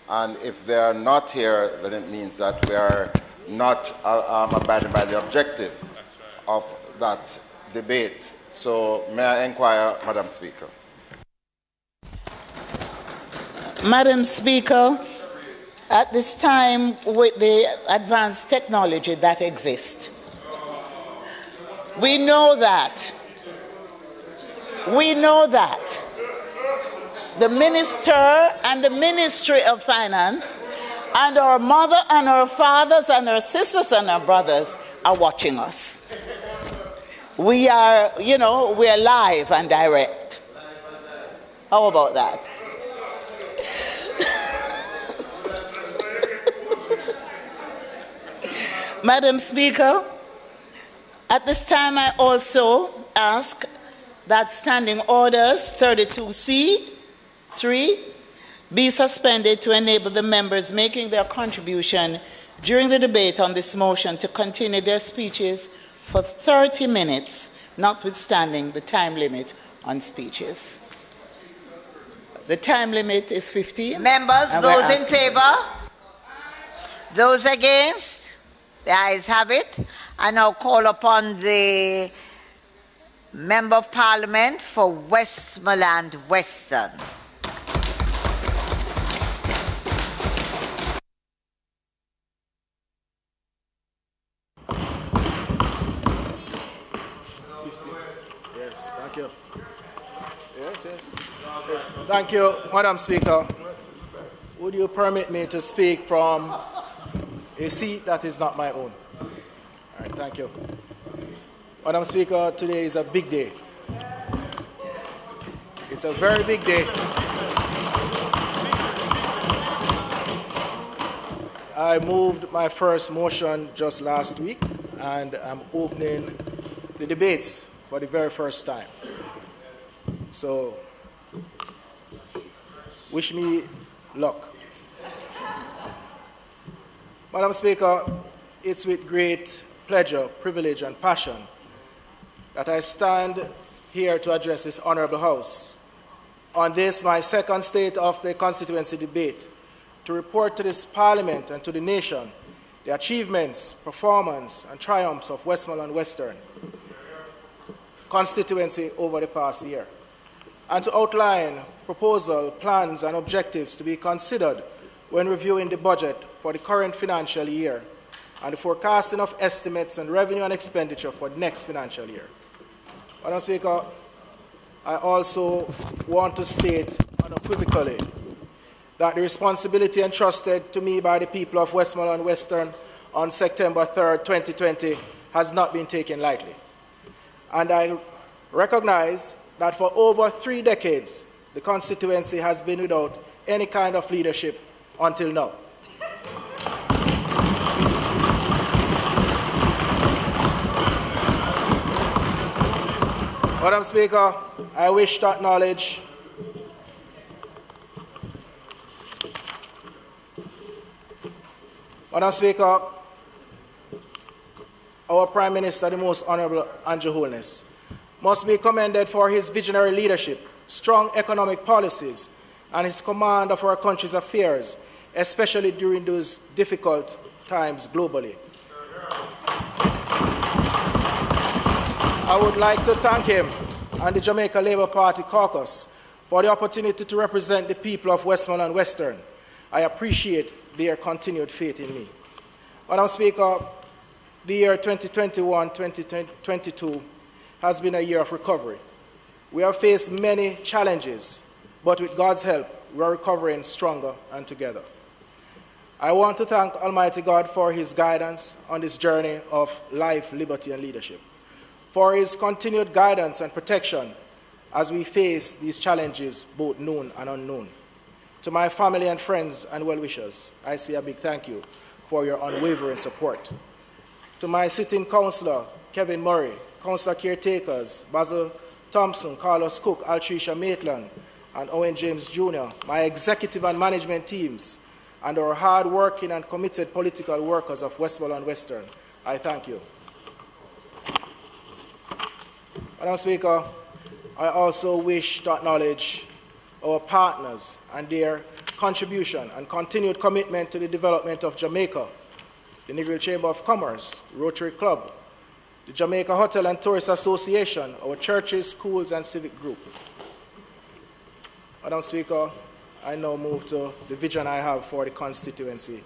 And if they are not here, then it means that we are not abiding by the objective of that debate. So may I inquire, Madam Speaker? Madam Speaker, at this time, with the advanced technology that exists, we know that the Minister and the Ministry of Finance and our mother and our fathers and our sisters and our brothers are watching us. We are, we are live and direct. How about that? Madam Speaker, at this time I also ask that Standing Orders 32C(3) be suspended to enable the members making their contribution during the debate on this motion to continue their speeches for 30 minutes, notwithstanding the time limit on speeches. The time limit is 15. Members, those in favor? Those against? The ayes have it. I now call upon the Member of Parliament for Westmoreland Western. Yes, thank you. Yes. Thank you, Madam Speaker. Would you permit me to speak from a seat that is not my own? All right, thank you. Madam Speaker, today is a big day. It's a very big day. I moved my first motion just last week, and I'm opening the debates for the very first time. So, wish me luck. Madam Speaker, it's with great pleasure, privilege, and passion that I stand here to address this honorable House on this, my second State of the Constituency debate, to report to this Parliament and to the nation the achievements, performance, and triumphs of Westmoreland Western constituency over the past year, and to outline proposals, plans, and objectives to be considered when reviewing the budget for the current financial year and the forecasting of estimates and revenue and expenditure for the next financial year. Madam Speaker, I also want to state unequivocally that the responsibility entrusted to me by the people of Westmoreland Western on September 3rd, 2020 has not been taken lightly. And I recognize that for over 3 decades, the constituency has been without any kind of leadership until now. Madam Speaker, I wish to acknowledge Madam Speaker, our Prime Minister, the Most Honorable Andrew Holness, must be commended for his visionary leadership, strong economic policies, and his command of our country's affairs, especially during those difficult times globally. I would like to thank him and the Jamaica Labour Party caucus for the opportunity to represent the people of Westmoreland Western. I appreciate their continued faith in me. Madam Speaker, the year 2021-2022 has been a year of recovery. We have faced many challenges, but with God's help, we are recovering stronger and together. I want to thank Almighty God for his guidance on this journey of life, liberty, and leadership, for his continued guidance and protection as we face these challenges, both known and unknown. To my family and friends and well-wishers, I say a big thank you for your unwavering support. To my sitting councillor, Kevin Murray, councillor caretakers, Basil Thompson, Carlos Cook, Altricia Maitland, and Owen James Jr., my executive and management teams, and our hard-working and committed political workers of Westmoreland Western, I thank you. Madam Speaker, I also wish to acknowledge our partners and their contribution and continued commitment to the development of Jamaica, the Negril Chamber of Commerce, Rotary Club, the Jamaica Hotel and Tourist Association, our churches, schools, and civic group. Madam Speaker, I now move to the vision I have for the constituency.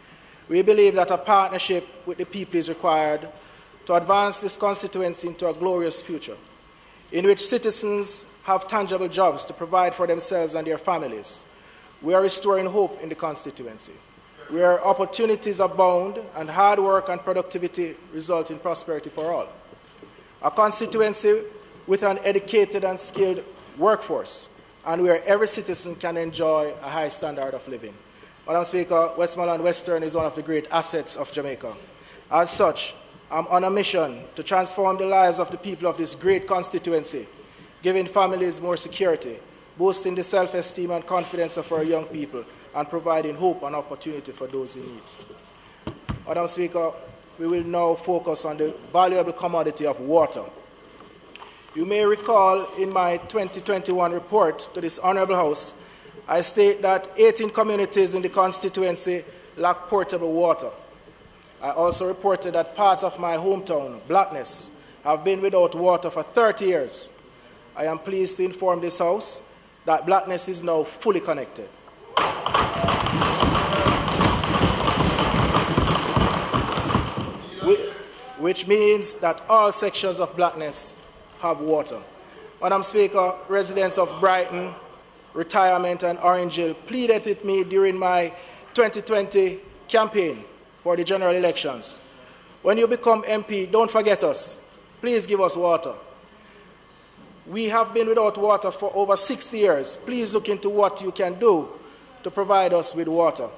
We believe that a partnership with the people is required to advance this constituency into a glorious future, in which citizens have tangible jobs to provide for themselves and their families. We are restoring hope in the constituency, where opportunities abound and hard work and productivity result in prosperity for all. A constituency with an educated and skilled workforce, and where every citizen can enjoy a high standard of living. Madam Speaker, Westmoreland Western is one of the great assets of Jamaica. As such, I'm on a mission to transform the lives of the people of this great constituency, giving families more security, boosting the self-esteem and confidence of our young people, and providing hope and opportunity for those in need. Madam Speaker, we will now focus on the valuable commodity of water. You may recall in my 2021 report to this Honourable House, I state that 18 communities in the constituency lack portable water. I also reported that parts of my hometown, Blackness, have been without water for 30 years. I am pleased to inform this House that Blackness is now fully connected. Which means that all sections of Blackness have water. Madam Speaker, residents of Brighton, Retirement, and Orange Hill pleaded with me during my 2020 campaign for the general elections. When you become MP, don't forget us. Please give us water. We have been without water for over 60 years. Please look into what you can do to provide us with water.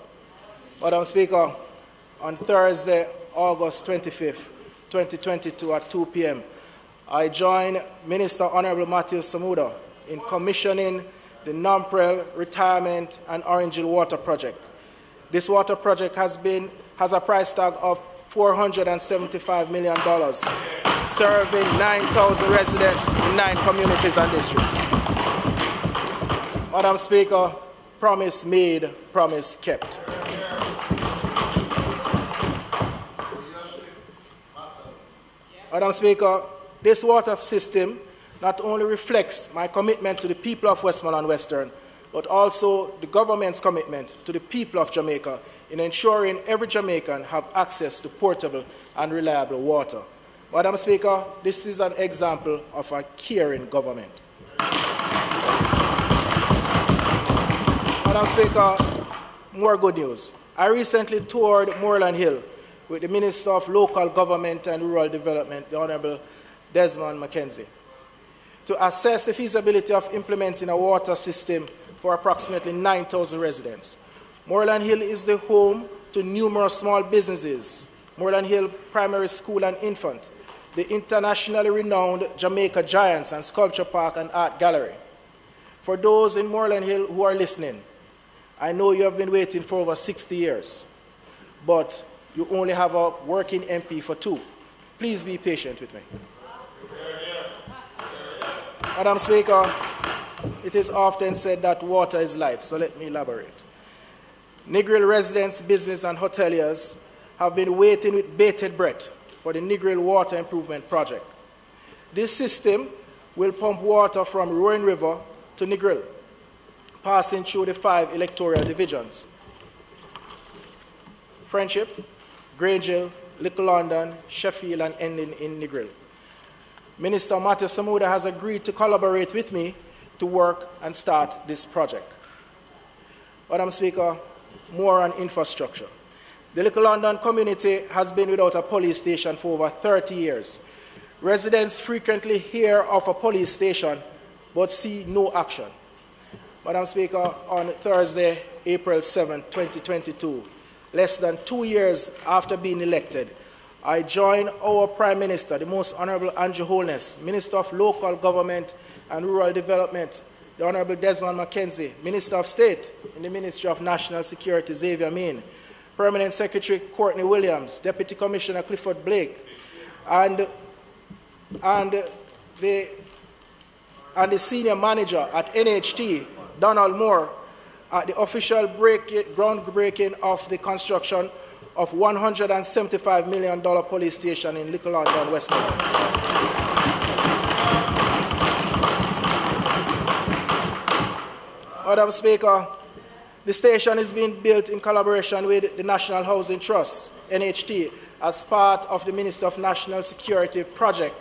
Madam Speaker, on Thursday, August 25th, 2022 at 2 p.m., I joined Minister Honourable Matthew Samuda in commissioning the Nomprel Retirement and Orange Hill Water Project. This water project has a price tag of $475 million, serving 9,000 residents in 9 communities and districts. Madam Speaker, promise made, promise kept. Madam Speaker, this water system not only reflects my commitment to the people of Westmoreland Western, but also the government's commitment to the people of Jamaica in ensuring every Jamaican have access to portable and reliable water. Madam Speaker, this is an example of a caring government. Madam Speaker, more good news. I recently toured Mourland Hill with the Minister of Local Government and Rural Development, the Honourable Desmond McKenzie, to assess the feasibility of implementing a water system for approximately 9,000 residents. Mourland Hill is the home to numerous small businesses, Mourland Hill Primary School and Infant, the internationally renowned Jamaica Giants and Sculpture Park and Art Gallery. For those in Mourland Hill who are listening, I know you have been waiting for over 60 years, but you only have a working MP for 2. Please be patient with me. Madam Speaker, it is often said that water is life, so let me elaborate. Negril residents, business, and hoteliers have been waiting with bated breath for the Negril Water Improvement Project. This system will pump water from Rowan River to Negril, passing through the 5 electoral divisions: Friendship, Grange Hill, Little London, Sheffield, and ending in Negril. Minister Matthew Samuda has agreed to collaborate with me to work and start this project. Madam Speaker, more on infrastructure. The Little London community has been without a police station for over 30 years. Residents frequently hear of a police station but see no action. Madam Speaker, on Thursday, April 7, 2022, less than 2 years after being elected, I joined our Prime Minister, the Most Honourable Andrew Holness, Minister of Local Government and Rural Development, the Honourable Desmond McKenzie, Minister of State in the Ministry of National Security, Xavier Main, Permanent Secretary Courtney Williams, Deputy Commissioner Clifford Blake, and the Senior Manager at NHT, Donald Moore, at the official groundbreaking of the construction of $175 million police station in Little London, Westmoreland. Madam Speaker, the station is being built in collaboration with the National Housing Trust, NHT, as part of the Minister of National Security project,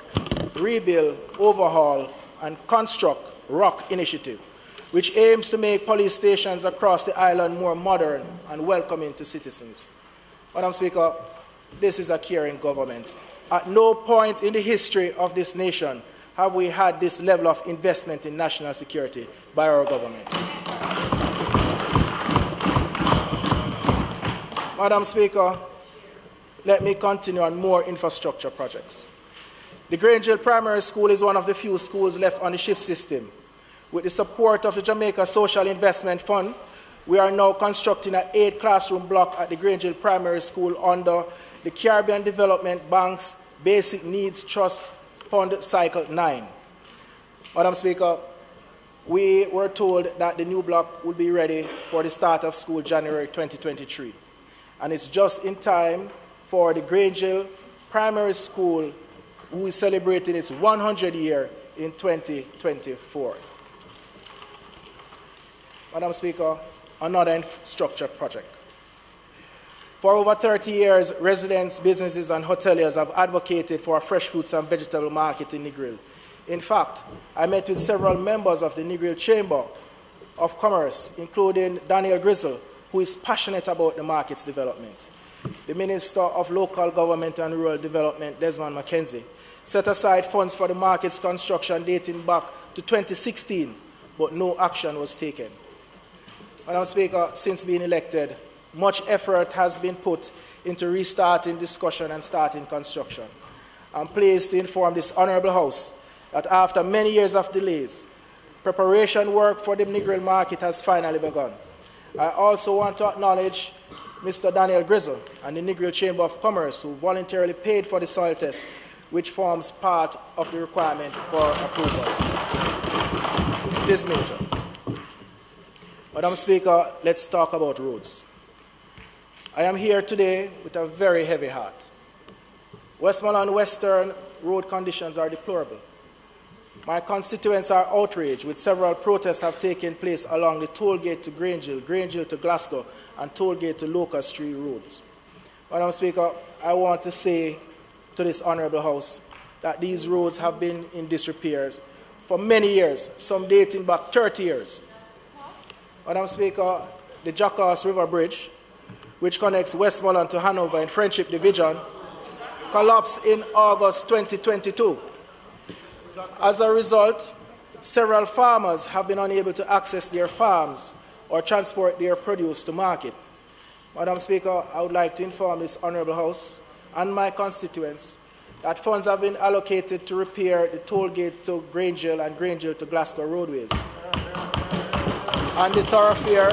Rebuild, Overhaul, and Construct ROC initiative, which aims to make police stations across the island more modern and welcoming to citizens. Madam Speaker, this is a caring government. At no point in the history of this nation have we had this level of investment in national security by our government. Madam Speaker, let me continue on more infrastructure projects. The Grange Primary School is one of the few schools left on the shift system. With the support of the Jamaica Social Investment Fund, we are now constructing an 8-classroom block at the Grange Primary School under the Caribbean Development Bank's Basic Needs Trust Fund Cycle 9. Madam Speaker, we were told that the new block will be ready for the start of school January 2023. And it's just in time for the Grange Primary School, who is celebrating its 100th year in 2024. Madam Speaker, another infrastructure project. For over 30 years, residents, businesses, and hoteliers have advocated for a fresh fruits and vegetable market in Negril. In fact, I met with several members of the Negril Chamber of Commerce, including Daniel Grizzle, who is passionate about the market's development. The Minister of Local Government and Rural Development, Desmond McKenzie, set aside funds for the market's construction dating back to 2016, but no action was taken. Madam Speaker, since being elected, much effort has been put into restarting discussion and starting construction. I'm pleased to inform this Honourable House that after many years of delays, preparation work for the Negril market has finally begun. I also want to acknowledge Mr. Daniel Grizzle and the Negril Chamber of Commerce, who voluntarily paid for the soil test, which forms part of the requirement for approvals. This major. Madam Speaker, let's talk about roads. I am here today with a very heavy heart. Westmoreland Western road conditions are deplorable. My constituents are outraged, with several protests have taken place along the toll gate to Grange to Glasgow, and toll gate to Locust Street roads. Madam Speaker, I want to say to this Honourable House that these roads have been in disrepair for many years, some dating back 30 years. Madam Speaker, the Jackass River Bridge, which connects Westmoreland to Hanover in Friendship Division, collapsed in August 2022. As a result, several farmers have been unable to access their farms or transport their produce to market. Madam Speaker, I would like to inform this Honourable House and my constituents that funds have been allocated to repair the toll gate to Grange and Grange to Glasgow roadways. And the thoroughfare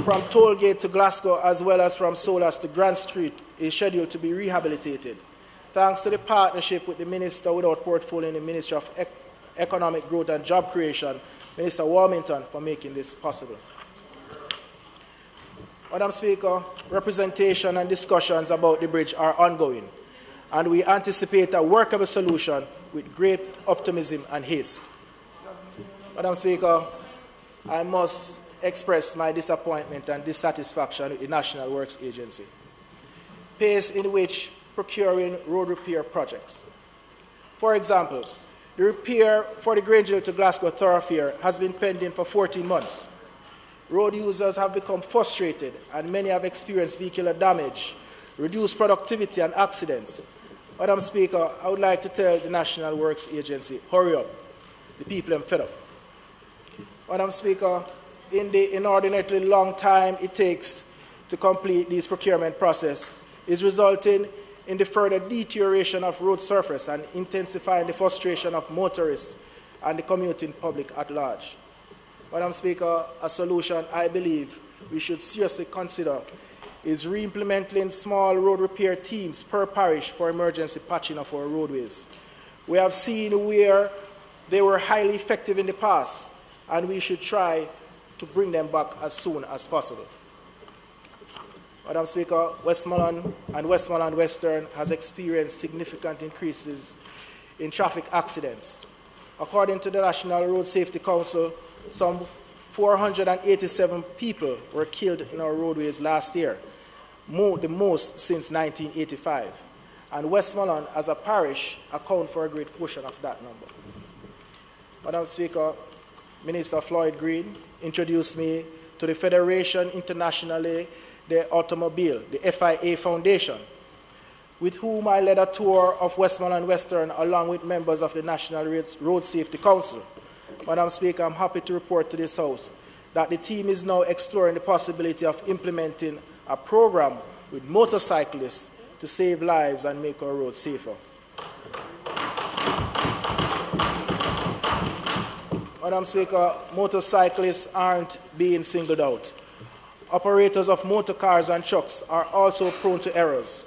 from toll gate to Glasgow, as well as from Solas to Grand Street, is scheduled to be rehabilitated, thanks to the partnership with the Minister without portfolio in the Ministry of Economic Growth and Job Creation, Minister Warmington, for making this possible. Madam Speaker, representation and discussions about the bridge are ongoing, and we anticipate a workable solution with great optimism and haste. Madam Speaker, I must express my disappointment and dissatisfaction with the National Works Agency. Pace in which procuring road repair projects. For example, the repair for the Grange to Glasgow thoroughfare has been pending for 14 months. Road users have become frustrated, and many have experienced vehicular damage, reduced productivity, and accidents. Madam Speaker, I would like to tell the National Works Agency, hurry up. The people are fed up. Madam Speaker, in the inordinately long time it takes to complete this procurement process is resulting in the further deterioration of road surface and intensifying the frustration of motorists and the commuting public at large. Madam Speaker, a solution I believe we should seriously consider is re-implementing small road repair teams per parish for emergency patching of our roadways. We have seen where they were highly effective in the past, and we should try to bring them back as soon as possible. Madam Speaker, Westmoreland and Westmoreland Western has experienced significant increases in traffic accidents. According to the National Road Safety Council, some 487 people were killed in our roadways last year, the most since 1985. And Westmoreland, as a parish, account for a great portion of that number. Madam Speaker, Minister Floyd Green introduced me to the Federation Internationale de Automobile, the FIA Foundation, with whom I led a tour of Westmoreland Western along with members of the National Road Safety Council. Madam Speaker, I'm happy to report to this House that the team is now exploring the possibility of implementing a program with motorcyclists to save lives and make our roads safer. Madam Speaker, motorcyclists aren't being singled out. Operators of motor cars and trucks are also prone to errors.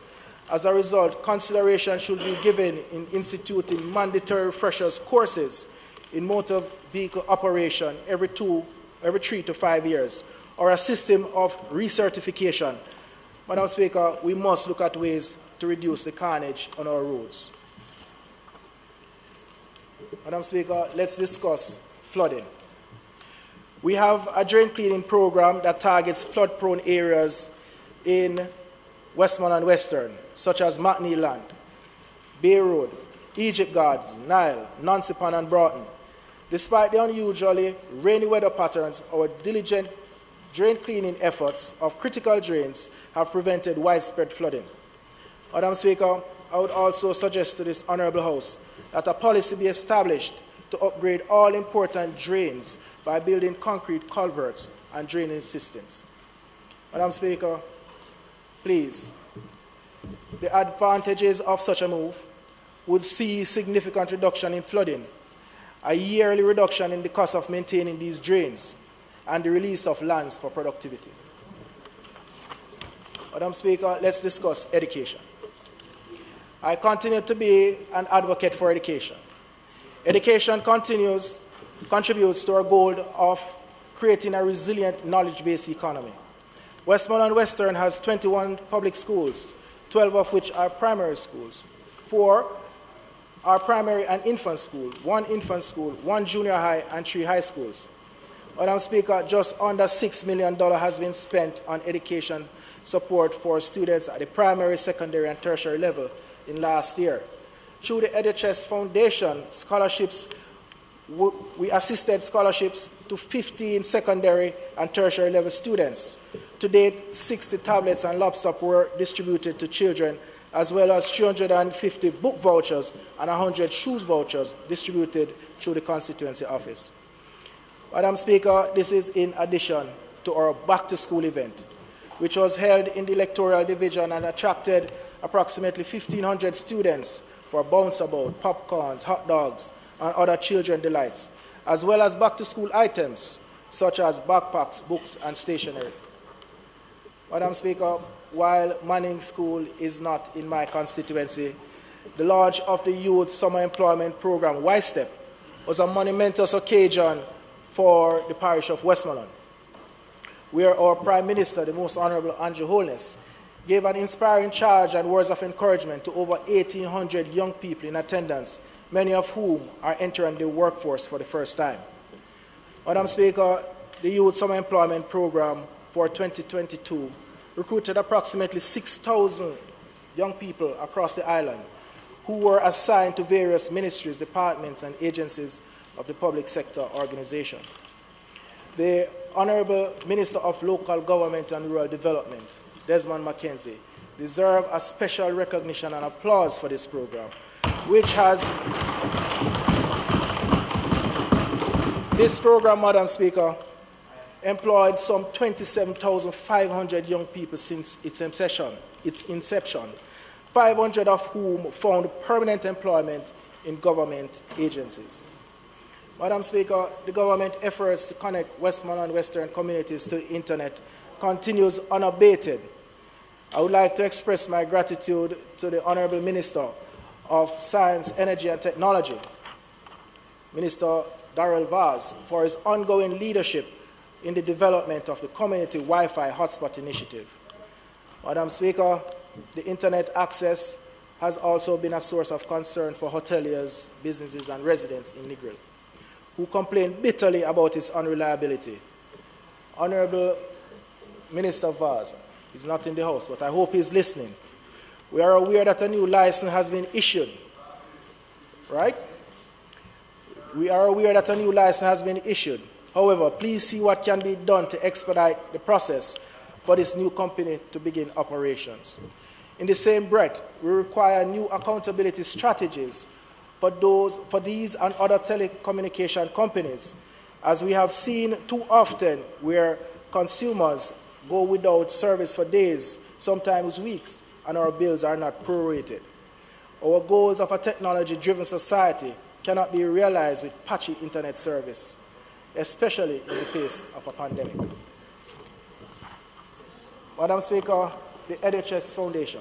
As a result, consideration should be given in instituting mandatory refreshers courses in motor vehicle operation every 3 to 5 years, or a system of recertification. Madam Speaker, we must look at ways to reduce the carnage on our roads. Madam Speaker, let's discuss flooding. We have a drain cleaning program that targets flood-prone areas in Westmoreland Western, such as McNeil Land, Bay Road, Egypt Gardens, Nile, Nancypan, and Broughton. Despite the unusually rainy weather patterns, our diligent drain cleaning efforts of critical drains have prevented widespread flooding. Madam Speaker, I would also suggest to this Honourable House that a policy be established to upgrade all important drains by building concrete culverts and drainage systems. Madam Speaker, please, the advantages of such a move would see significant reduction in flooding, a yearly reduction in the cost of maintaining these drains, and the release of lands for productivity. Madam Speaker, let's discuss education. I continue to be an advocate for education. Education contributes to our goal of creating a resilient knowledge-based economy. Westmoreland Western has 21 public schools, 12 of which are primary schools. 4 are primary and infant school, 1 infant school, 1 junior high, and 3 high schools. Madam Speaker, just under $6 million has been spent on education support for students at the primary, secondary, and tertiary level in last year. Through the EduChess Foundation, scholarships, we assisted scholarships to 15 secondary and tertiary level students. To date, 60 tablets and laptops were distributed to children, as well as 350 book vouchers and 100 shoes vouchers distributed through the Constituency office. Madam Speaker, this is in addition to our back-to-school event, which was held in the electoral division and attracted approximately 1,500 students for bounce-about, popcorns, hot dogs, and other children delights, as well as back-to-school items such as backpacks, books, and stationery. Madam Speaker, while Mourning School is not in my constituency, the launch of the Youth Summer Employment Program, YSTEP, was a monumentous occasion for the parish of Westmoreland, where our Prime Minister, the Most Honourable Holness, gave an inspiring charge and words of encouragement to over 1,800 young people in attendance, many of whom are entering the workforce for the first time. Madam Speaker, the Youth Summer Employment Program for 2022 recruited approximately 6,000 young people across the island who were assigned to various ministries, departments, and agencies of the public sector organization. The Honourable Minister of Local Government and Rural Development, Desmond McKenzie, deserves a special recognition and applause for this program, which has, this program, Madam Speaker, employed some 27,500 young people since its inception, 500 of whom found permanent employment in government agencies. Madam Speaker, the government efforts to connect Westmoreland Western communities to the internet continues unabated. I would like to express my gratitude to the Honourable Minister of Science, Energy and Technology, Minister Darrell Vaz, for his ongoing leadership in the development of the Community Wi-Fi Hotspot Initiative. Madam Speaker, the internet access has also been a source of concern for hoteliers, businesses, and residents in Negril, who complain bitterly about its unreliability. Honorable Minister Vaz is not in the House, but I hope he's listening. We are aware that a new license has been issued, right? We are aware that a new license has been issued. However, please see what can be done to expedite the process for this new company to begin operations. In the same breath, we require new accountability strategies for these and other telecommunication companies, as we have seen too often where consumers go without service for days, sometimes weeks, and our bills are not prorated. Our goals of a technology-driven society cannot be realized with patchy internet service, especially in the face of a pandemic. Madam Speaker, the EduChess Foundation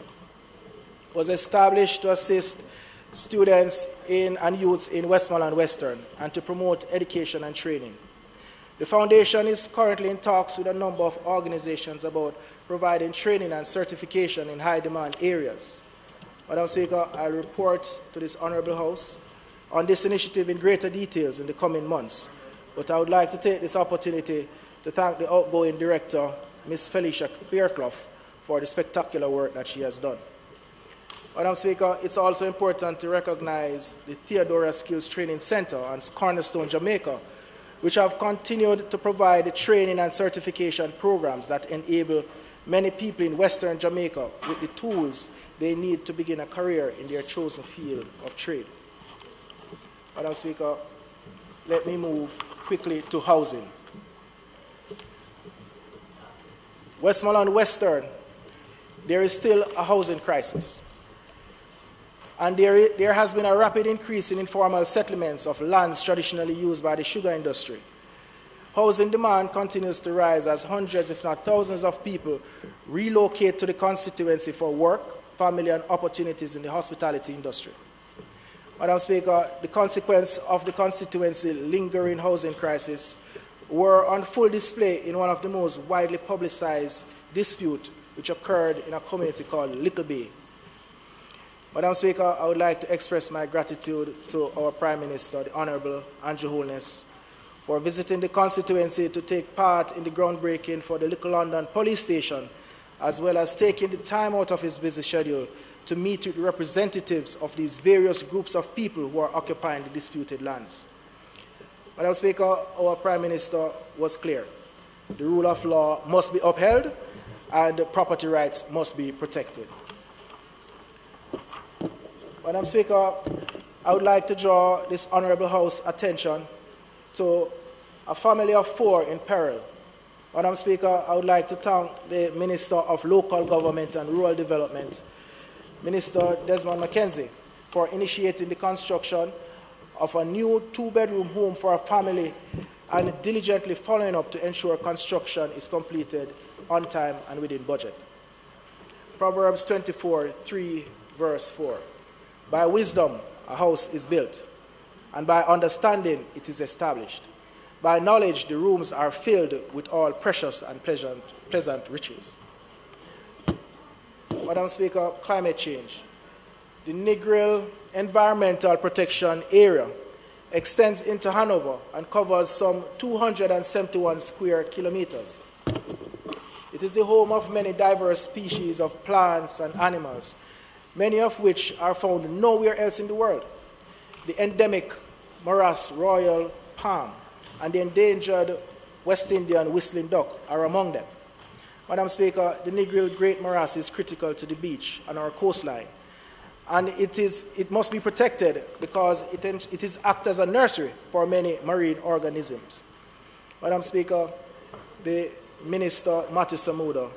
was established to assist students and youths in Westmoreland Western and to promote education and training. The foundation is currently in talks with a number of organizations about providing training and certification in high-demand areas. Madam Speaker, I'll report to this Honourable House on this initiative in greater details in the coming months, but I would like to take this opportunity to thank the outgoing director, Ms. Felicia Fairclough, for the spectacular work that she has done. Madam Speaker, it's also important to recognize the Theodora Skills Training Center and Cornerstone, Jamaica, which have continued to provide the training and certification programs that enable many people in Western Jamaica with the tools they need to begin a career in their chosen field of trade. Madam Speaker, let me move quickly to housing. Westmoreland Western, there is still a housing crisis. And there has been a rapid increase in informal settlements of lands traditionally used by the sugar industry. Housing demand continues to rise as hundreds, if not thousands, of people relocate to the constituency for work, family, and opportunities in the hospitality industry. Madam Speaker, the consequence of the constituency lingering housing crisis were on full display in one of the most widely publicized disputes which occurred in a community called Little Bay. Madam Speaker, I would like to express my gratitude to our Prime Minister, the Honourable Andrew Holness, for visiting the constituency to take part in the groundbreaking for the Little London Police Station, as well as taking the time out of his busy schedule to meet with representatives of these various groups of people who are occupying the disputed lands. Madam Speaker, our Prime Minister was clear. The rule of law must be upheld and property rights must be protected. Madam Speaker, I would like to draw this Honourable House attention to a family of 4 in peril. Madam Speaker, I would like to thank the Minister of Local Government and Rural Development, Minister Desmond McKenzie, for initiating the construction of a new 2-bedroom home for a family and diligently following up to ensure construction is completed on time and within budget. Proverbs 24:3, verse 4. By wisdom, a house is built, and by understanding, it is established. By knowledge, the rooms are filled with all precious and pleasant riches. Madam Speaker, climate change. The Negril Environmental Protection Area extends into Hanover and covers some 271 square kilometers. It is the home of many diverse species of plants and animals, many of which are found nowhere else in the world. The endemic morass royal palm and the endangered West Indian whistling duck are among them. Madam Speaker, the Negril Great Morass is critical to the beach and our coastline, and it must be protected because it is act as a nursery for many marine organisms. Madam Speaker, the Minister Matthew Samuda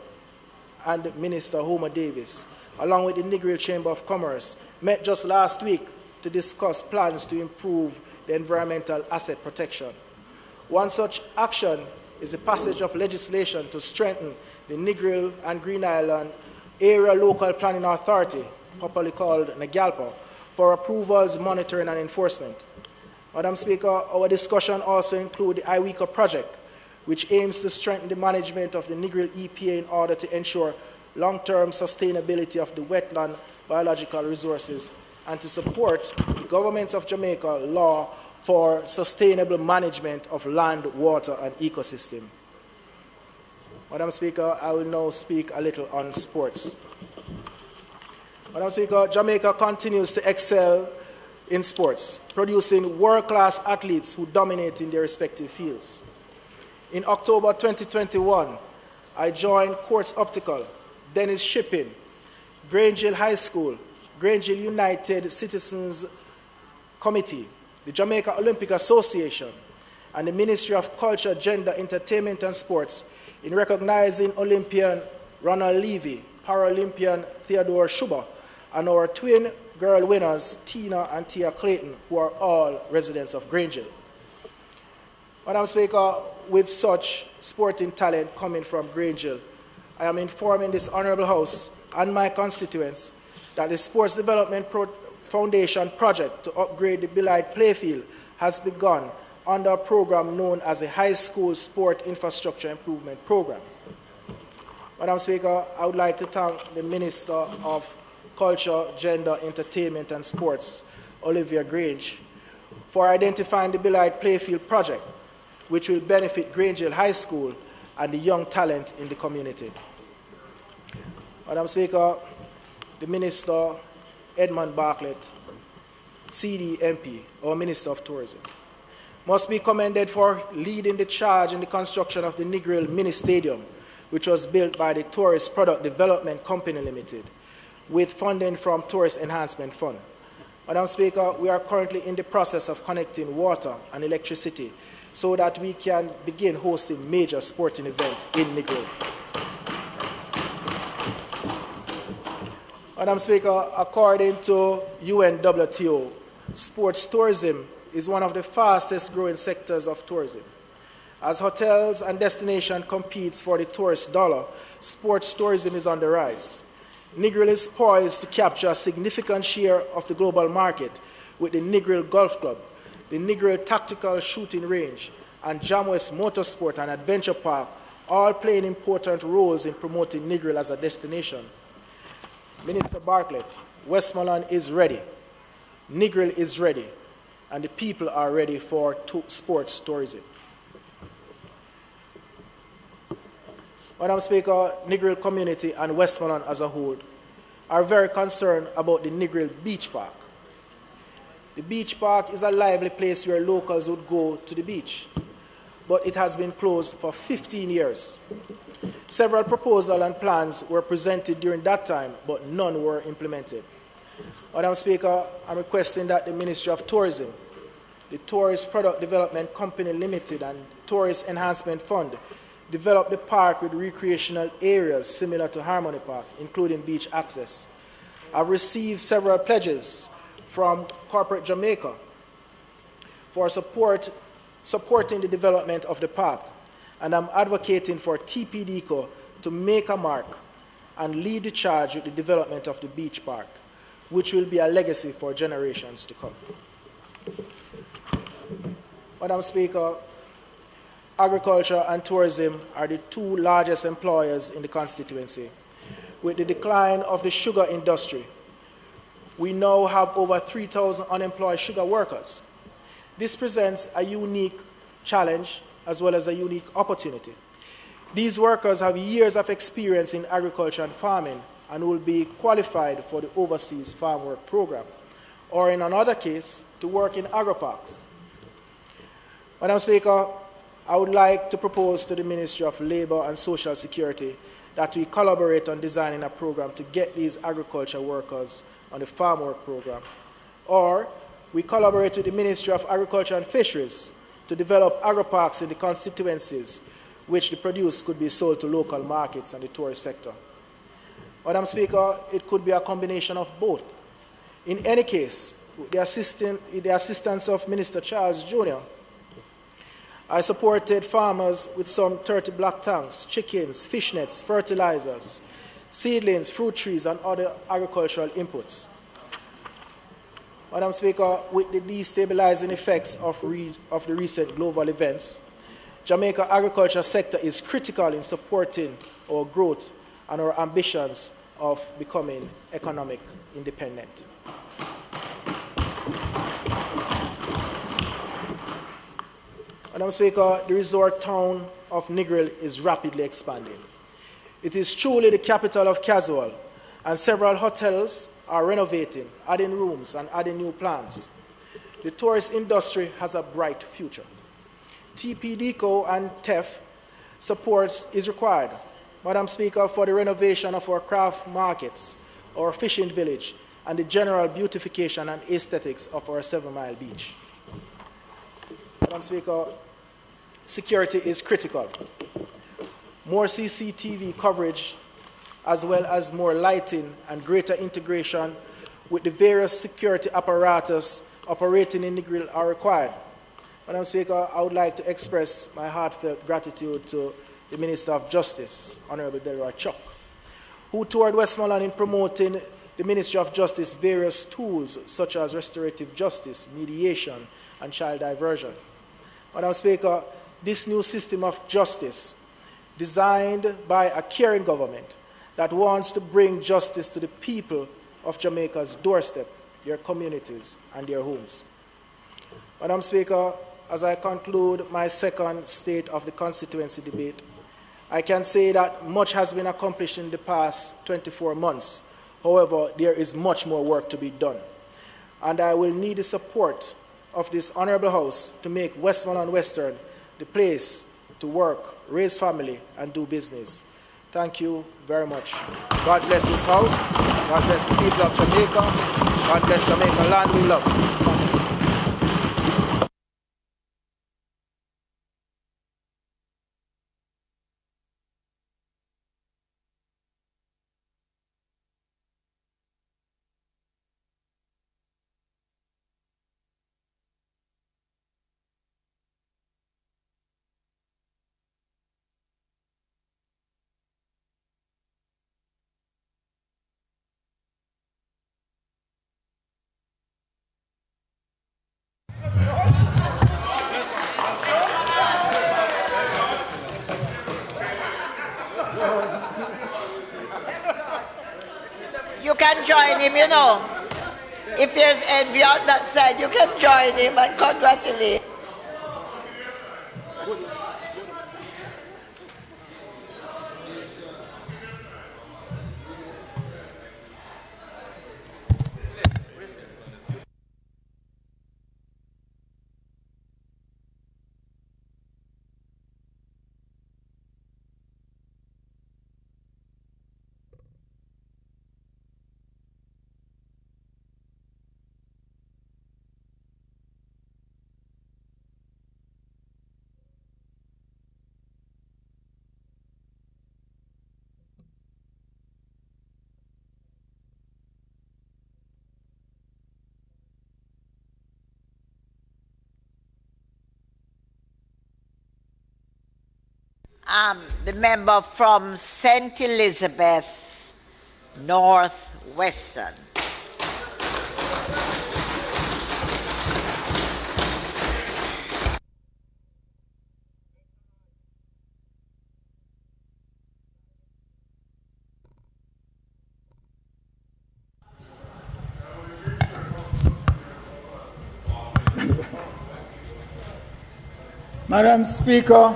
and Minister Homer Davis, along with the Negril Chamber of Commerce, met just last week to discuss plans to improve the environmental asset protection. One such action is the passage of legislation to strengthen the Negril and Green Island Area Local Planning Authority, popularly called NEGALPA, for approvals, monitoring, and enforcement. Madam Speaker, our discussion also includes the IWECA project, which aims to strengthen the management of the Negril EPA in order to ensure long-term sustainability of the wetland biological resources and to support the government of Jamaica law for sustainable management of land, water, and ecosystem. Madam Speaker, I will now speak a little on sports. Madam Speaker, Jamaica continues to excel in sports, producing world-class athletes who dominate in their respective fields. In October 2021, I joined Quartz Optical, Dennis Shipping, Grange Hill High School, Grange Hill United Citizens Committee, the Jamaica Olympic Association, and the Ministry of Culture, Gender, Entertainment and Sports in recognizing Olympian Ronald Levy, Paralympian Theodore Schuber, and our twin girl winners, Tina and Tia Clayton, who are all residents of Grange Hill. Madam Speaker, with such sporting talent coming from Grange Hill, I am informing this Honourable House and my constituents that the Sports Development Foundation project to upgrade the Billite Playfield has begun under a program known as the High School Sport Infrastructure Improvement Program. Madam Speaker, I would like to thank the Minister of Culture, Gender, Entertainment and Sports, Olivia Grange, for identifying the Billite Playfield project, which will benefit Grange Hill High School and the young talent in the community. Madam Speaker, the Minister, Edmund Bartlett, CD MP, or Minister of Tourism, must be commended for leading the charge in the construction of the Negril Mini Stadium, which was built by the Tourist Product Development Company Limited, with funding from Tourist Enhancement Fund. Madam Speaker, we are currently in the process of connecting water and electricity so that we can begin hosting major sporting events in Negril. Madam Speaker, according to UNWTO, sports tourism is one of the fastest growing sectors of tourism. As hotels and destinations compete for the tourist dollar, sports tourism is on the rise. Negril is poised to capture a significant share of the global market with the Negril Golf Club, the Negril Tactical Shooting Range, and Jamwest Motorsport and Adventure Park, all playing important roles in promoting Negril as a destination. Minister Bartlett, Westmoreland is ready, Negril is ready, and the people are ready for sports tourism. Madam Speaker, Negril community and Westmoreland as a whole are very concerned about the Negril Beach Park. The beach park is a lively place where locals would go to the beach, but it has been closed for 15 years. Several proposals and plans were presented during that time, but none were implemented. Madam Speaker, I'm requesting that the Ministry of Tourism, the Tourist Product Development Company Limited, and Tourist Enhancement Fund develop the park with recreational areas similar to Harmony Park, including beach access. I've received several pledges from corporate Jamaica for supporting the development of the park, and I'm advocating for TPDCO to make a mark and lead the charge with the development of the beach park, which will be a legacy for generations to come. Madam Speaker, agriculture and tourism are the two largest employers in the constituency. With the decline of the sugar industry, we now have over 3,000 unemployed sugar workers. This presents a unique challenge as well as a unique opportunity. These workers have years of experience in agriculture and farming and will be qualified for the Overseas Farm Work Program, or in another case, to work in agri-parks. Madam Speaker, I would like to propose to the Ministry of Labour and Social Security that we collaborate on designing a program to get these agriculture workers on the Farm Work Program, or we collaborate with the Ministry of Agriculture and Fisheries to develop agri-parks in the constituencies which the produce could be sold to local markets and the tourist sector. Madam Speaker, it could be a combination of both. In any case, with the assistance of Minister Charles Jr., I supported farmers with some 30 black tanks, chickens, fish nets, fertilizers, seedlings, fruit trees, and other agricultural inputs. Madam Speaker, with the destabilizing effects of the recent global events, Jamaica agriculture sector is critical in supporting our growth and our ambitions of becoming economic independent. Madam Speaker, the resort town of Negril is rapidly expanding. It is truly the capital of casual, and several hotels are renovating, adding rooms and adding new plants. The tourist industry has a bright future. TPDCO and TEF support is required, Madam Speaker, for the renovation of our craft markets, our fishing village, and the general beautification and aesthetics of our 7 Mile Beach. Madam Speaker, security is critical. More CCTV coverage, as well as more lighting and greater integration with the various security apparatus operating in Negril are required. Madam Speaker, I would like to express my heartfelt gratitude to the Minister of Justice, Honorable Delroy Chuck, who toured Westmoreland in promoting the Ministry of Justice various tools such as restorative justice, mediation, and child diversion. Madam Speaker, this new system of justice, designed by a caring government that wants to bring justice to the people of Jamaica's doorstep, their communities, and their homes. Madam Speaker, as I conclude my second State of the Constituency debate, I can say that much has been accomplished in the past 24 months. However, there is much more work to be done. And I will need the support of this Honourable House to make Westmoreland Western the place to work, raise family, and do business. Thank you very much. God bless this House. God bless the people of Jamaica. God bless Jamaica land we love. You can join him, you know. If there's envy on that side, you can join him and congratulate. The member from St. Elizabeth, North Western. Madam Speaker,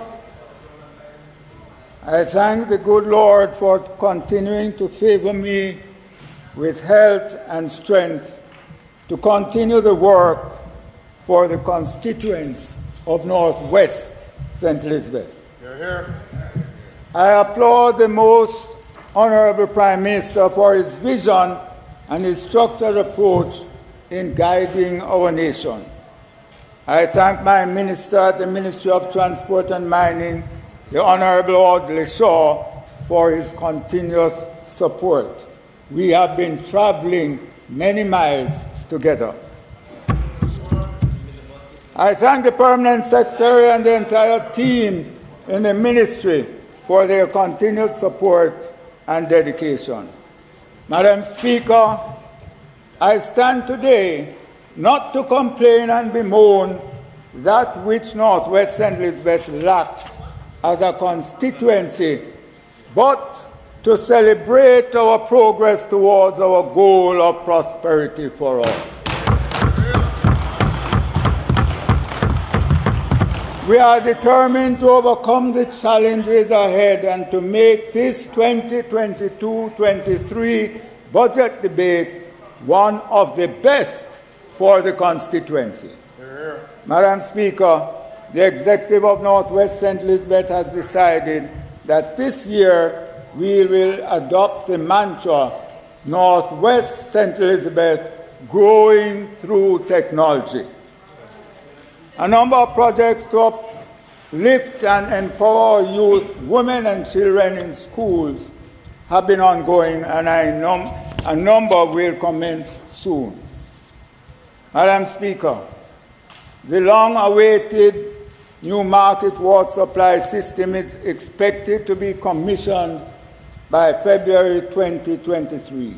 I thank the good Lord for continuing to favor me with health and strength to continue the work for the constituents of Northwest St. Elizabeth. You're here. I applaud the Most Honourable Prime Minister for his vision and his structured approach in guiding our nation. I thank my Minister at the Ministry of Transport and Mining, the Honourable Audley Shaw, for his continuous support. We have been travelling many miles together. I thank the Permanent Secretary and the entire team in the Ministry for their continued support and dedication. Madam Speaker, I stand today not to complain and bemoan, that which Northwest St. Elizabeth lacks as a constituency, but to celebrate our progress towards our goal of prosperity for all. We are determined to overcome the challenges ahead and to make this 2022-23 budget debate one of the best for the constituency. Madam Speaker, the executive of Northwest St. Elizabeth has decided that this year we will adopt the mantra, Northwest St. Elizabeth, growing through technology. A number of projects to uplift and empower youth, women and children in schools have been ongoing, and a number will commence soon. Madam Speaker, the long-awaited new market water supply system is expected to be commissioned by February 2023.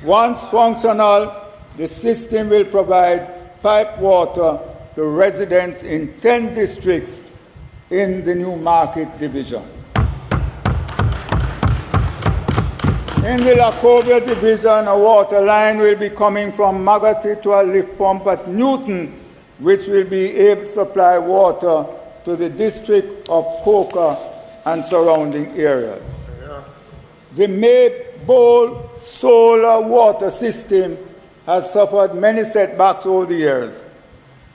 Once functional, the system will provide pipe water to residents in 10 districts in the new market division. In the Lacobia division, a water line will be coming from Magati to a lift pump at Newton, which will be able to supply water to the district of Coca and surrounding areas. The Maybole solar water system has suffered many setbacks over the years,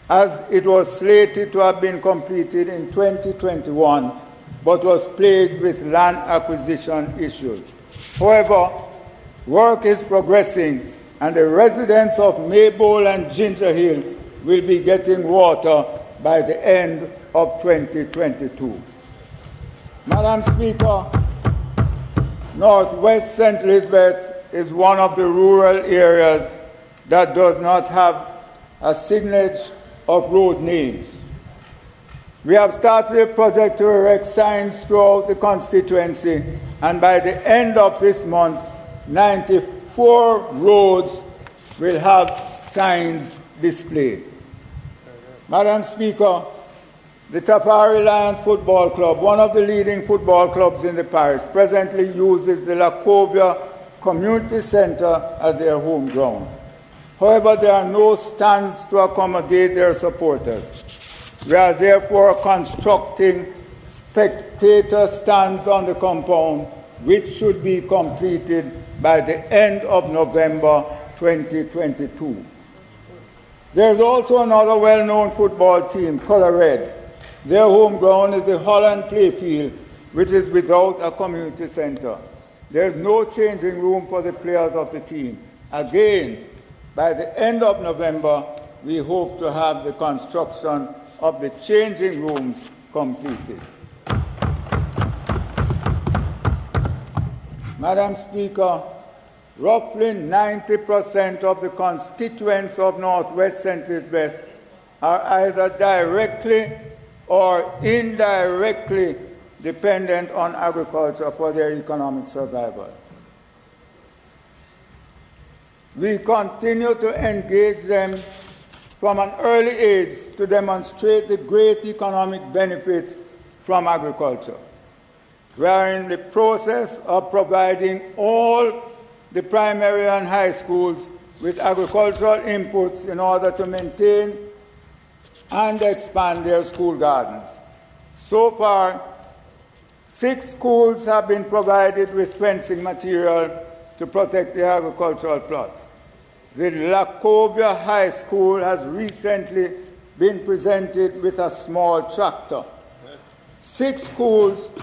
as it was slated to have been completed in 2021, but was plagued with land acquisition issues. However, work is progressing, and the residents of Maybole and Ginger Hill will be getting water by the end of 2022. Madam Speaker, Northwest St. Elizabeth is one of the rural areas that does not have a signage of road names. We have started a project to erect signs throughout the constituency, and by the end of this month, 94 roads will have signs displayed. Madam Speaker, the Tafari Lions Football Club, one of the leading football clubs in the parish, presently uses the Lacobia Community Center as their home ground. However, there are no stands to accommodate their supporters. We are therefore constructing spectator stands on the compound, which should be completed by the end of November 2022. There is also another well-known football team, Colour Red. Their home ground is the Holland Playfield, which is without a community center. There is no changing room for the players of the team. Again, by the end of November, we hope to have the construction of the changing rooms completed. Madam Speaker, roughly 90% of the constituents of Northwest St. Elizabeth are either directly or indirectly dependent on agriculture for their economic survival. We continue to engage them from an early age to demonstrate the great economic benefits from agriculture. We are in the process of providing all the primary and high schools with agricultural inputs in order to maintain and expand their school gardens. So far, 6 schools have been provided with fencing material to protect the agricultural plots. The Lacobia High School has recently been presented with a small tractor. 6 schools,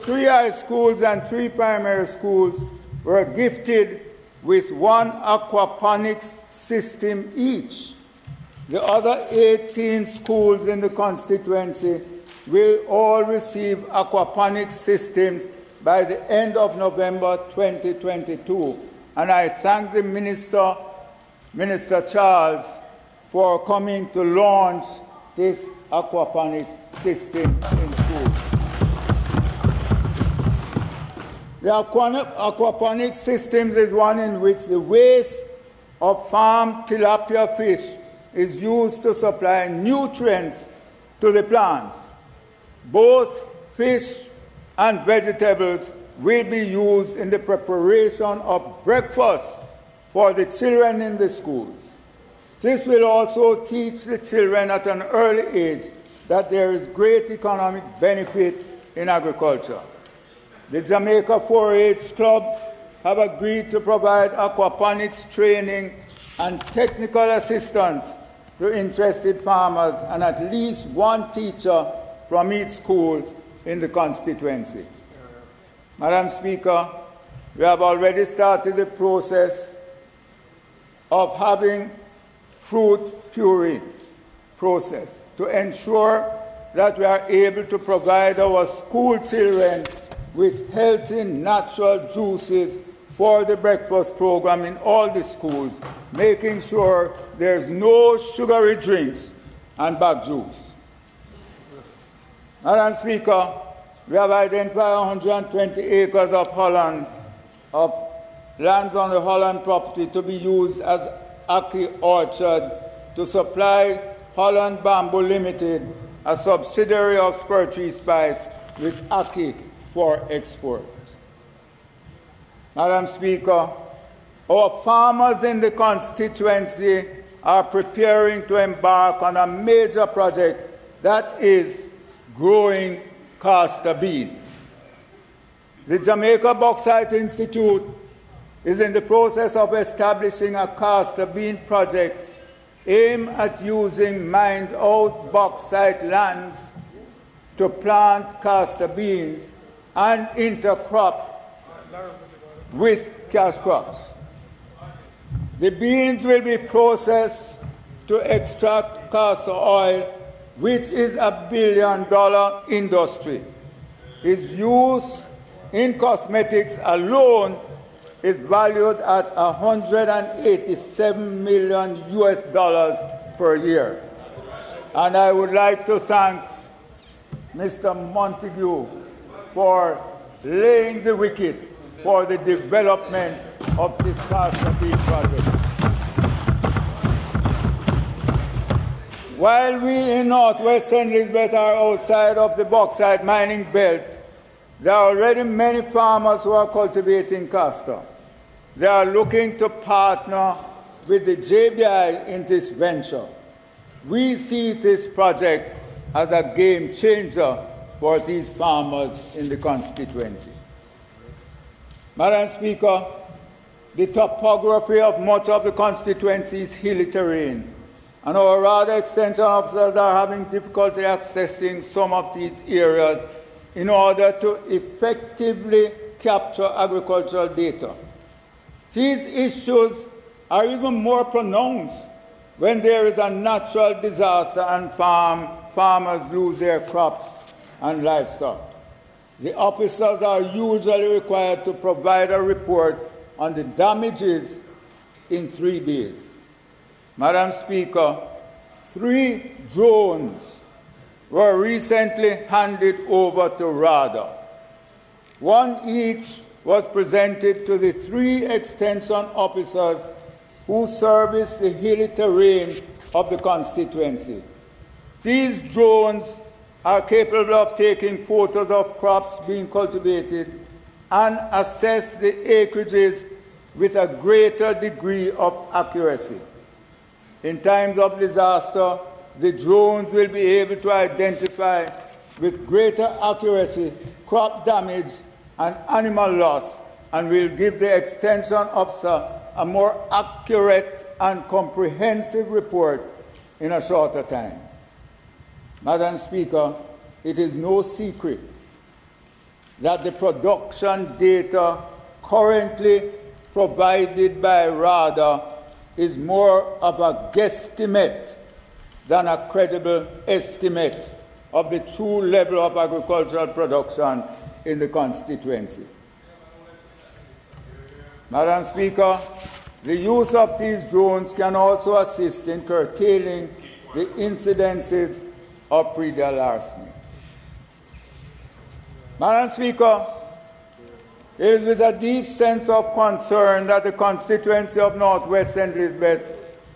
3 high schools and 3 primary schools were gifted with 1 aquaponics system each. The other 18 schools in the constituency will all receive aquaponics systems by the end of November 2022. And I thank the Minister, Minister Charles, for coming to launch this aquaponic system in schools. The aquaponic systems is one in which the waste of farmed tilapia fish is used to supply nutrients to the plants. Both fish and vegetables will be used in the preparation of breakfast for the children in the schools. This will also teach the children at an early age that there is great economic benefit in agriculture. The Jamaica 4-H clubs have agreed to provide aquaponics training and technical assistance to interested farmers and at least one teacher from each school in the constituency. Madam Speaker, we have already started the process of having fruit puree process to ensure that we are able to provide our school children with healthy natural juices for the breakfast program in all the schools, making sure there's no sugary drinks and bag juice. Madam Speaker, we have identified 120 acres of Holland, of lands on the Holland property to be used as Aki orchard to supply Holland Bamboo Limited, a subsidiary of Spur Tree Spice, with Aki for export. Madam Speaker, our farmers in the constituency are preparing to embark on a major project that is growing castor bean. The Jamaica Bauxite Institute is in the process of establishing a castor bean project aimed at using mined-out bauxite lands to plant castor bean and intercrop with cash crops. The beans will be processed to extract castor oil, which is a billion-dollar industry. Its use in cosmetics alone is valued at $187 million per year. And I would like to thank Mr. Montague for laying the wicket for the development of this castor bean project. While we in northwestern Elizabeth are outside of the bauxite mining belt, there are already many farmers who are cultivating castor. They are looking to partner with the JBI in this venture. We see this project as a game changer for these farmers in the constituency. Madam Speaker, the topography of much of the constituency is hilly terrain, and our radar extension officers are having difficulty accessing some of these areas in order to effectively capture agricultural data. These issues are even more pronounced when there is a natural disaster and farmers lose their crops and livestock. The officers are usually required to provide a report on the damages in 3 days. Madam Speaker, 3 drones were recently handed over to RADA. 1 each was presented to the 3 extension officers who service the hilly terrain of the constituency. These drones are capable of taking photos of crops being cultivated and assess the acreages with a greater degree of accuracy. In times of disaster, the drones will be able to identify with greater accuracy crop damage and animal loss, and will give the extension officer a more accurate and comprehensive report in a shorter time. Madam Speaker, it is no secret that the production data currently provided by RADA is more of a guesstimate than a credible estimate of the true level of agricultural production in the constituency. Madam Speaker, the use of these drones can also assist in curtailing the incidences of predator larceny. Madam Speaker, It is with a deep sense of concern that the constituency of Northwest St. Elizabeth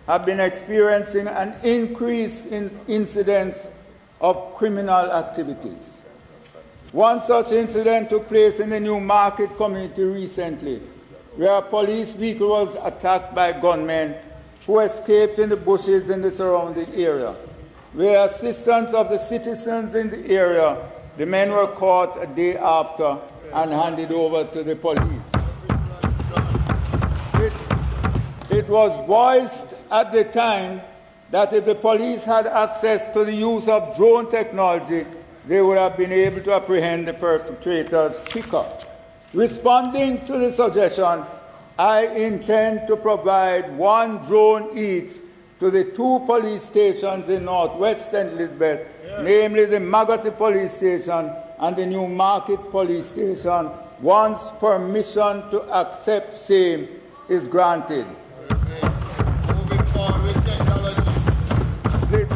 have been experiencing an increase in incidents of criminal activities. One such incident took place in the Newmarket community recently, where a police vehicle was attacked by gunmen who escaped in the bushes in the surrounding area. With assistance of the citizens in the area, the men were caught a day after and handed over to the police. It was voiced at the time that if the police had access to the use of drone technology, they would have been able to apprehend the perpetrators quicker. Responding to the suggestion, I intend to provide one drone each to the 2 police stations in Northwest St. Elizabeth, namely the Majesty Police Station and the Newmarket Police Station, once permission to accept same is granted. Moving forward with technology. The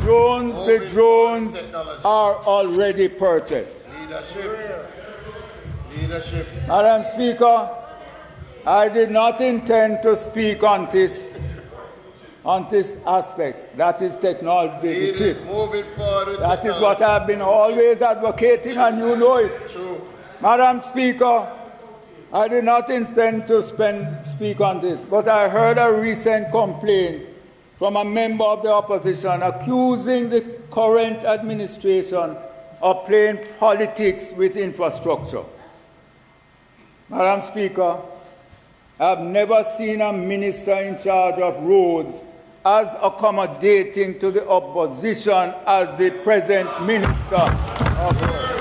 drones are already purchased. Leadership. Madam Speaker, I did not intend to speak on this aspect. That is technology, the chip. Moving forward. That is what I've been always advocating, and you know it. True. Madam Speaker, I did not intend to speak on this, but I heard a recent complaint from a member of the opposition accusing the current administration of playing politics with infrastructure. Madam Speaker, I have never seen a minister in charge of roads as accommodating to the opposition as the present minister of roads.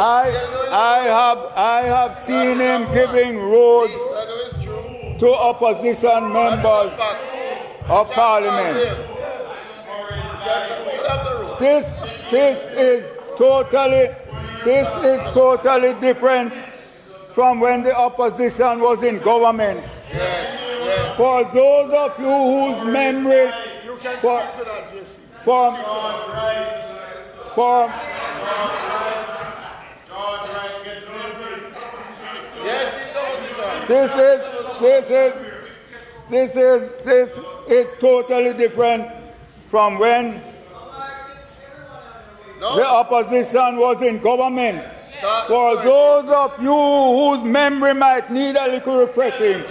I have seen him giving roads to opposition members of Parliament. This is totally different from when the opposition was in government. Yes. For those of you whose memory this is totally different from when the opposition was in government. For those of you whose memory might need a little refreshing,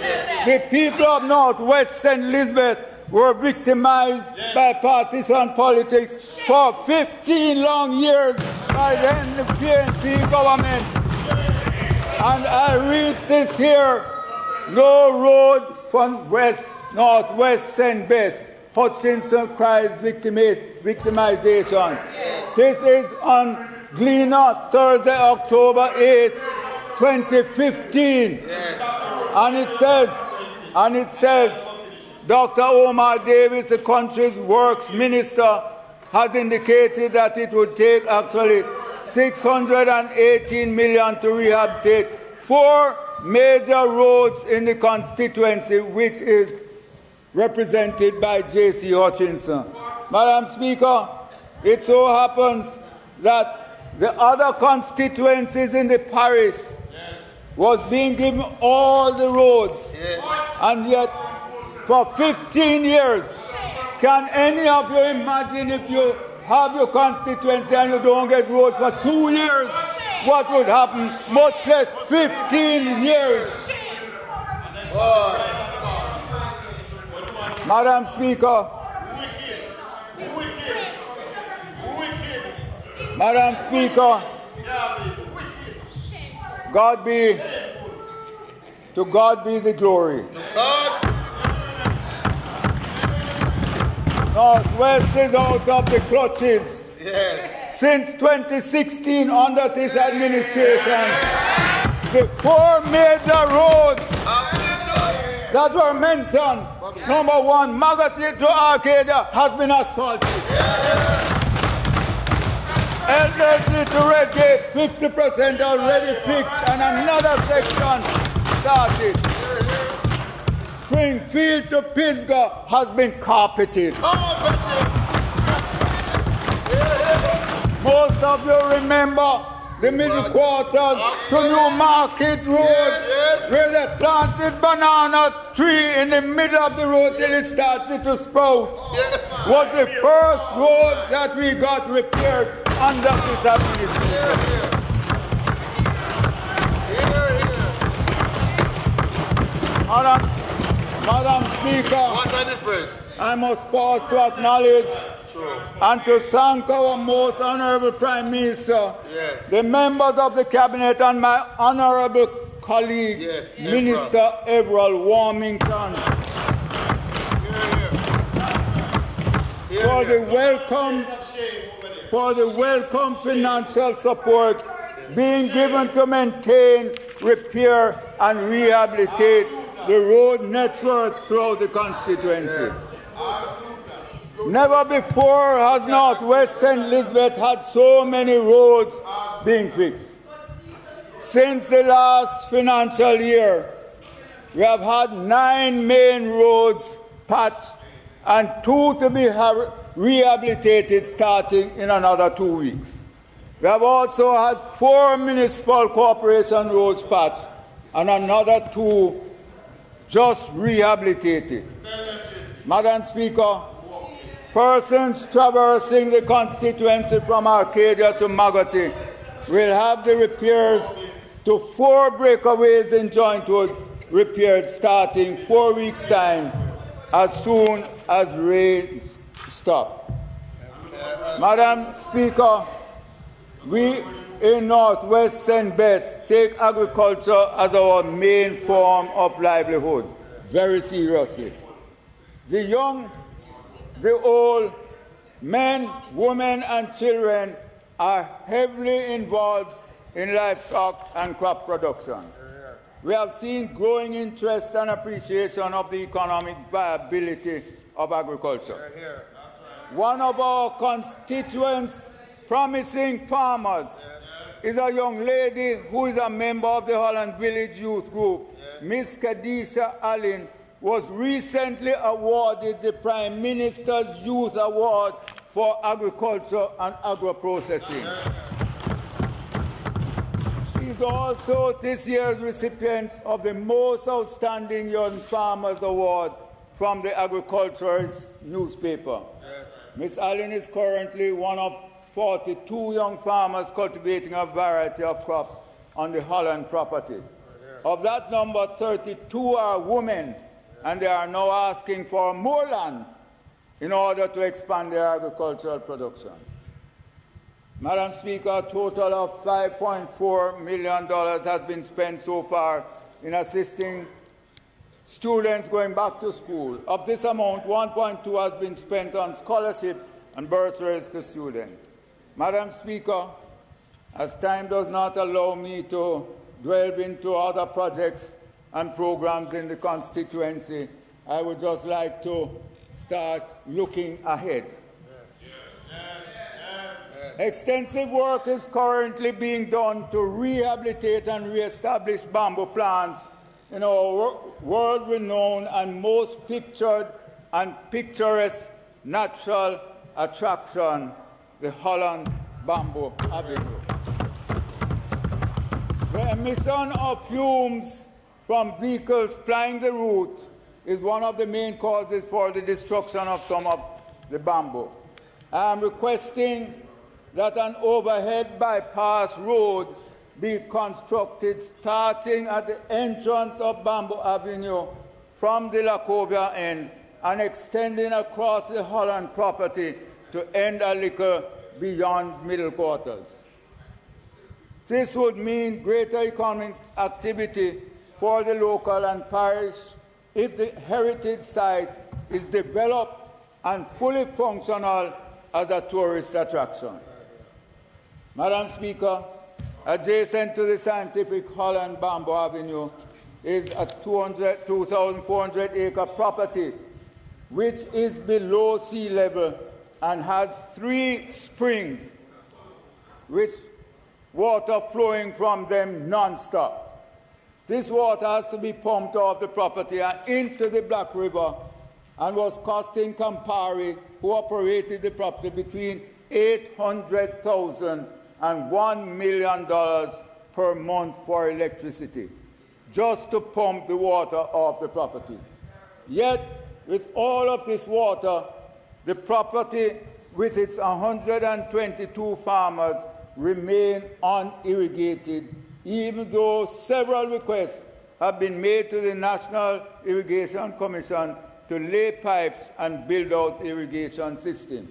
the people of Northwest St. Elizabeth were victimized by partisan politics for 15 long years by then the PNP government. And I read this here: no road from Northwest St. Bess. Hutchinson cries victimization. This is on Gleaner, Thursday, October 8th, 2015. And it says, Dr. Omar Davis, the country's works minister, has indicated that it would take actually $618 million to rehabilitate 4 major roads in the constituency, which is represented by J.C. Hutchinson. Madam Speaker, it so happens that the other constituencies in the parish was being given all the roads, and yet for 15 years, can any of you imagine if you have your constituency and you don't get roads for 2 years, what would happen? Much less 15 years. Madam Speaker, to God be the glory. Northwest is out of the clutches. Since 2016, under this administration, the 4 major roads that were mentioned, number 1, Majesty to Arcadia, has been asphalted. Eldersley to Redgate, 50% already fixed, and another section started. Springfield to Pisgah has been carpeted. Most of you remember the middle quarters to New Market Road, where they planted banana tree in the middle of the road till it started to sprout. Was the first road that we got repaired under this administration. Madam Speaker, what a difference. I must pause to acknowledge and to thank our most honorable Prime Minister, the members of the Cabinet, and my honorable colleague, Minister Everald Warmington, for the welcome financial support being given to maintain, repair, and rehabilitate the road network throughout the constituency. Never before has Northwest St. Elizabeth had so many roads being fixed. Since the last financial year, we have had 9 main roads patched and 2 to be rehabilitated starting in another 2 weeks. We have also had 4 municipal corporation roads patched and another 2 just rehabilitated. Madam Speaker, persons traversing the constituency from Arcadia to Magotty will have the repairs to 4 breakaways in Jointwood repaired starting 4 weeks' time as soon as rains stop. Madam Speaker, we in Northwest St. Bess take agriculture as our main form of livelihood very seriously. The young, the old, men, women, and children are heavily involved in livestock and crop production. We have seen growing interest and appreciation of the economic viability of agriculture. One of our constituents' promising farmers is a young lady who is a member of the Holland Village Youth Group. Miss Khadisha Allen was recently awarded the Prime Minister's Youth Award for Agriculture and Agro-Processing. She is also this year's recipient of the Most Outstanding Young Farmers Award from the Agriculturist newspaper. Ms. Allen is currently one of 42 young farmers cultivating a variety of crops on the Holland property. Of that number, 32 are women, and they are now asking for more land in order to expand their agricultural production. Madam Speaker, a total of $5.4 million has been spent so far in assisting students going back to school. Of this amount, 1.2 has been spent on scholarship and bursaries to students. Madam Speaker, as time does not allow me to delve into other projects and programs in the constituency, I would just like to start looking ahead. Extensive work is currently being done to rehabilitate and re-establish bamboo plants in our world-renowned and most pictured and picturesque natural attraction, the Holland Bamboo Avenue. The emission of fumes from vehicles plying the route is one of the main causes for the destruction of some of the bamboo. I am requesting that an overhead bypass road be constructed starting at the entrance of Bamboo Avenue from the Lacovia end and extending across the Holland property to end a little beyond middle quarters. This would mean greater economic activity for the local and parish if the heritage site is developed and fully functional as a tourist attraction. Madam Speaker, adjacent to the scientific Holland Bamboo Avenue is a 2,400-acre property which is below sea level and has 3 springs with water flowing from them non-stop. This water has to be pumped off the property and into the Black River and was costing Campari, who operated the property, between $800,000 and $1 million per month for electricity, just to pump the water off the property. Yet, with all of this water, the property with its 122 farmers remain unirrigated, even though several requests have been made to the National Irrigation Commission to lay pipes and build out irrigation system.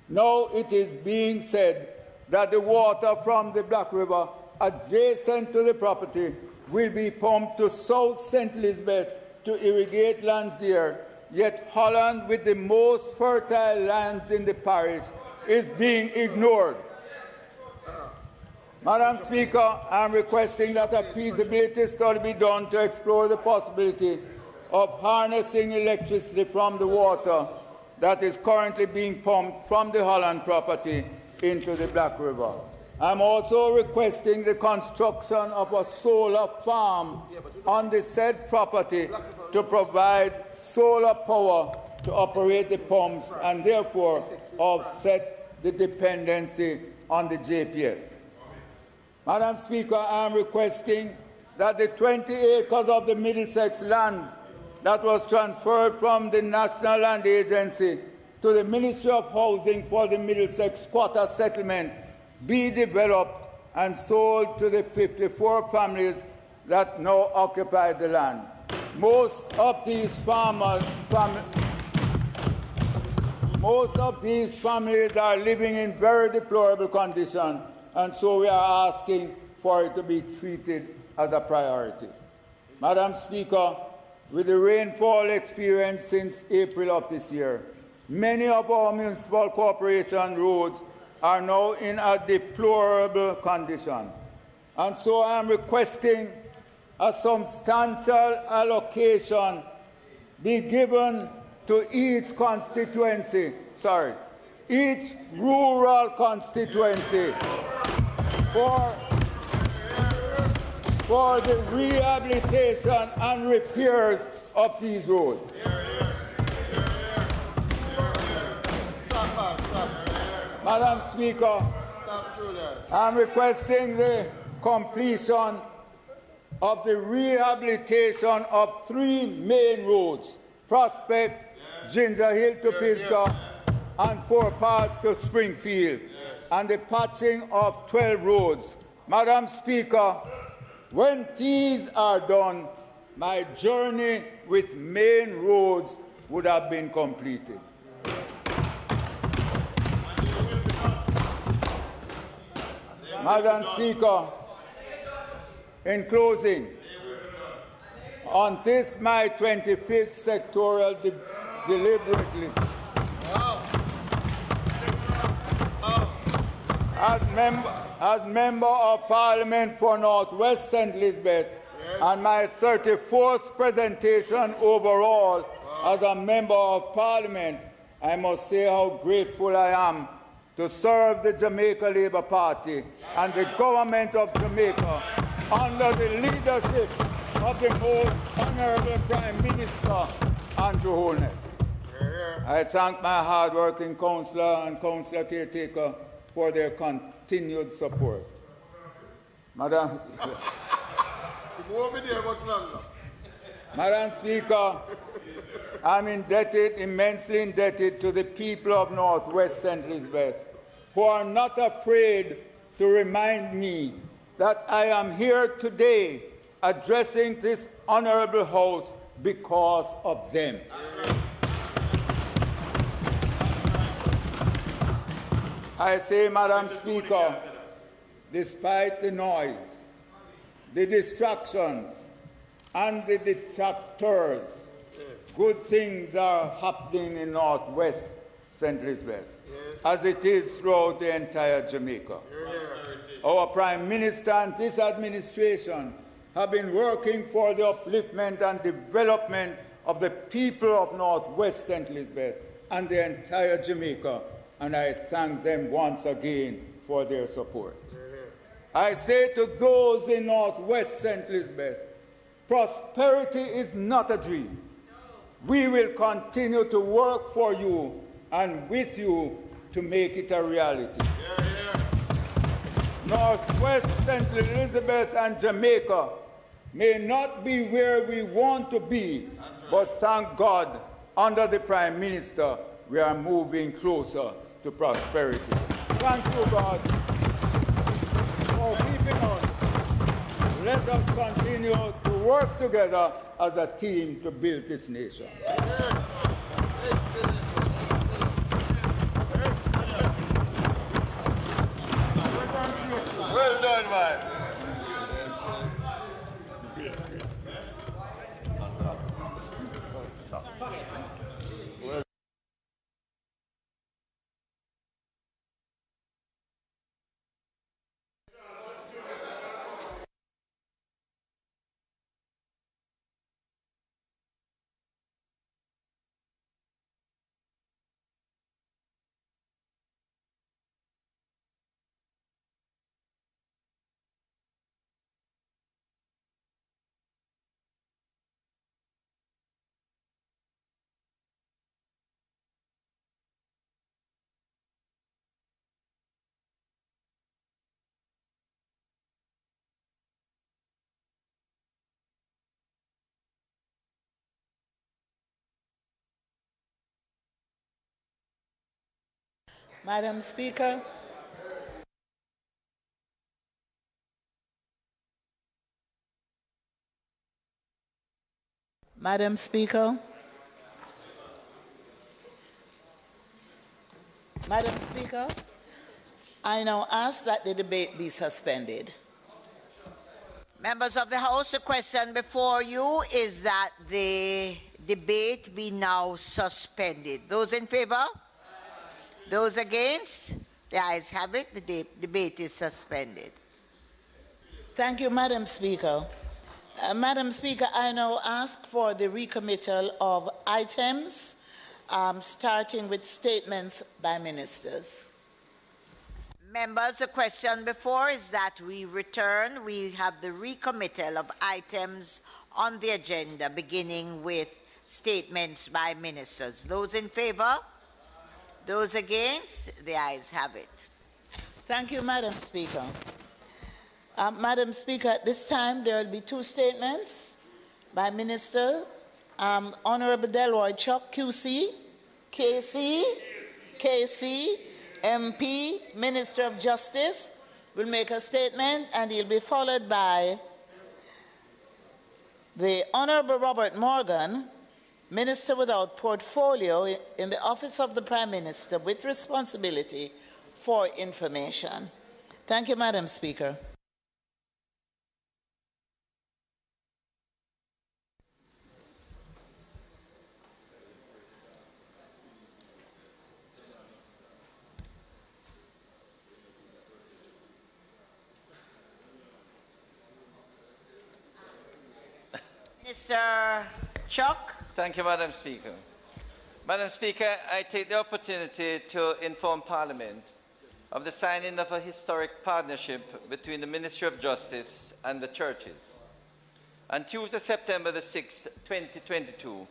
Now it is being said that the water from the Black River adjacent to the property will be pumped to South St. Elizabeth to irrigate lands there, yet Holland, with the most fertile lands in the parish, is being ignored. Madam Speaker, I am requesting that a feasibility study be done to explore the possibility of harnessing electricity from the water that is currently being pumped from the Holland property into the Black River. I am also requesting the construction of a solar farm on the said property to provide solar power to operate the pumps and therefore offset the dependency on the JPS. Madam Speaker, I am requesting that the 20 acres of the Middlesex land that was transferred from the National Land Agency to the Ministry of Housing for the Middlesex squatter settlement be developed and sold to the 54 families that now occupy the land. Most of these families are living in very deplorable condition, and so we are asking for it to be treated as a priority. Madam Speaker, with the rainfall experienced since April of this year, many of our municipal corporation roads are now in a deplorable condition. And so I am requesting a substantial allocation be given to each constituency, each rural constituency for the rehabilitation and repairs of these roads. Madam Speaker, I am requesting the completion of the rehabilitation of 3 main roads, Prospect, Ginger Hill to Pisgah, and 4 parts to Springfield, and the patching of 12 roads. Madam Speaker, when these are done, my journey with main roads would have been completed. Madam Speaker, in closing, on this my 25th sectorial deliberately, as member of Parliament for North West St. Elizabeth, and my 34th presentation overall as a member of Parliament, I must say how grateful I am to serve the Jamaica Labour Party and the government of Jamaica under the leadership of the Most Honourable Prime Minister, Andrew Holness. I thank my hard-working councillor and councillor caretaker for their continued support. Madam Speaker, I'm immensely indebted to the people of North West St. Elizabeth, who are not afraid to remind me that I am here today addressing this honourable House because of them. I say, Madam Speaker, despite the noise, the distractions, and the detractors, good things are happening in North West St. Elizabeth, as it is throughout the entire Jamaica. Our Prime Minister and this administration have been working for the upliftment and development of the people of North West St. Elizabeth and the entire Jamaica, and I thank them once again for their support. I say to those in North West St. Elizabeth, prosperity is not a dream. We will continue to work for you and with you to make it a reality. Northwest, St. Elizabeth, and Jamaica may not be where we want to be, but thank God, under the Prime Minister, we are moving closer to prosperity. Thank you, God, for keeping us. Let us continue to work together as a team to build this nation. Well done, man. Madam Speaker. Madam Speaker. Madam Speaker, I now ask that the debate be suspended. Members of the House, the question before you is that the debate be now suspended. Those in favor? Those against? The ayes have it. The debate is suspended. Thank you, Madam Speaker. Madam Speaker, I now ask for the recommittal of items, starting with statements by ministers. Members, the question before is that we return. We have the recommittal of items on the agenda, beginning with statements by ministers. Those in favor? Those against? The ayes have it. Thank you, Madam Speaker. Madam Speaker, at this time there will be two statements by ministers. Honorable Delroy Chuck, QC, KC, MP, Minister of Justice, will make a statement, and he'll be followed by the Honorable Robert Morgan, Minister without portfolio in the Office of the Prime Minister with responsibility for information. Thank you, Madam Speaker. Mr. Chuck. Thank you, Madam Speaker. Madam Speaker, I take the opportunity to inform Parliament of the signing of a historic partnership between the Ministry of Justice and the churches. On Tuesday, September the 6th, 2022,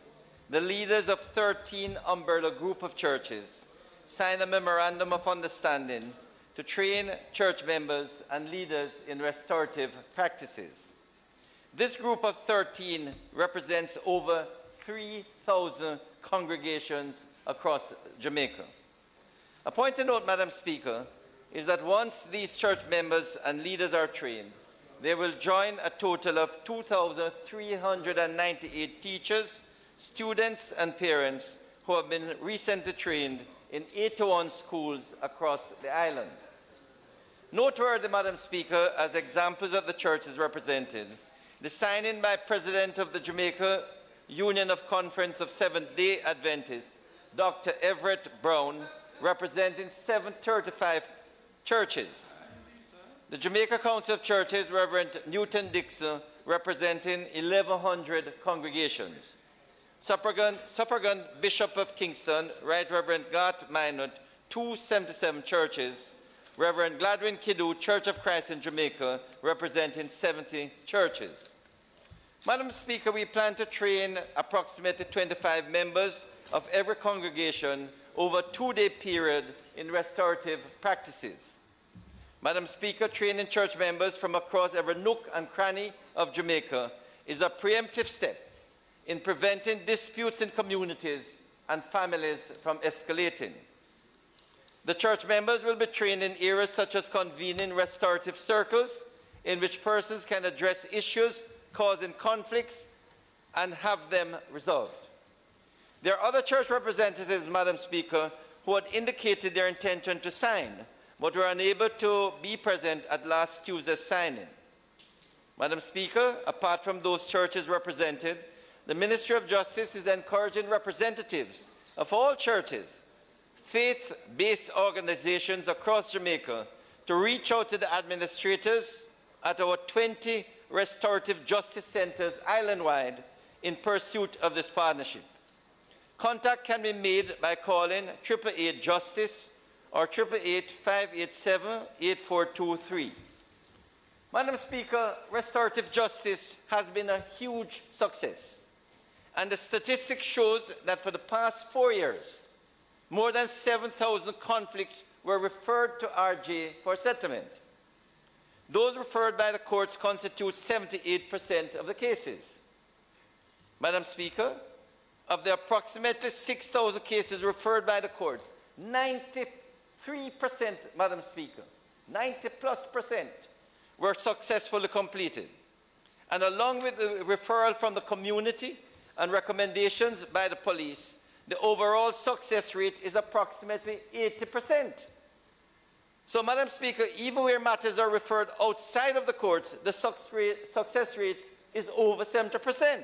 the leaders of 13 umbrella group of churches signed a memorandum of understanding to train church members and leaders in restorative practices. This group of 13 represents over 3,000 congregations across Jamaica. A point to note, Madam Speaker, is that once these church members and leaders are trained, they will join a total of 2,398 teachers, students, and parents who have been recently trained in 81 schools across the island. Noteworthy, Madam Speaker, as examples of the churches represented, the signing by President of the Jamaica Union of Conference of Seventh-day Adventists, Dr. Everett Brown, representing 735 churches. The Jamaica Council of Churches, Reverend Newton Dixon, representing 1,100 congregations. Suffragan Bishop of Kingston, Right Reverend Garth Minot, 277 churches. Reverend Gladwin Kidu, Church of Christ in Jamaica, representing 70 churches. Madam Speaker, we plan to train approximately 25 members of every congregation over a 2-day period in restorative practices. Madam Speaker, training church members from across every nook and cranny of Jamaica is a preemptive step in preventing disputes in communities and families from escalating. The church members will be trained in areas such as convening restorative circles in which persons can address issues causing conflicts and have them resolved. There are other church representatives, Madam Speaker, who had indicated their intention to sign, but were unable to be present at last Tuesday's signing. Madam Speaker, apart from those churches represented, the Ministry of Justice is encouraging representatives of all churches, faith-based organizations across Jamaica to reach out to the administrators at our 20 restorative justice centers island-wide in pursuit of this partnership. Contact can be made by calling 888 Justice or 888-587-8423. Madam Speaker, restorative justice has been a huge success, and the statistics shows that for the past 4 years, more than 7,000 conflicts were referred to RJ for settlement. Those referred by the courts constitute 78% of the cases. Madam Speaker, of the approximately 6,000 cases referred by the courts, 93%, Madam Speaker, 90+% were successfully completed. And along with the referral from the community and recommendations by the police, the overall success rate is approximately 80%. So, Madam Speaker, even where matters are referred outside of the courts, the success rate is over 70%.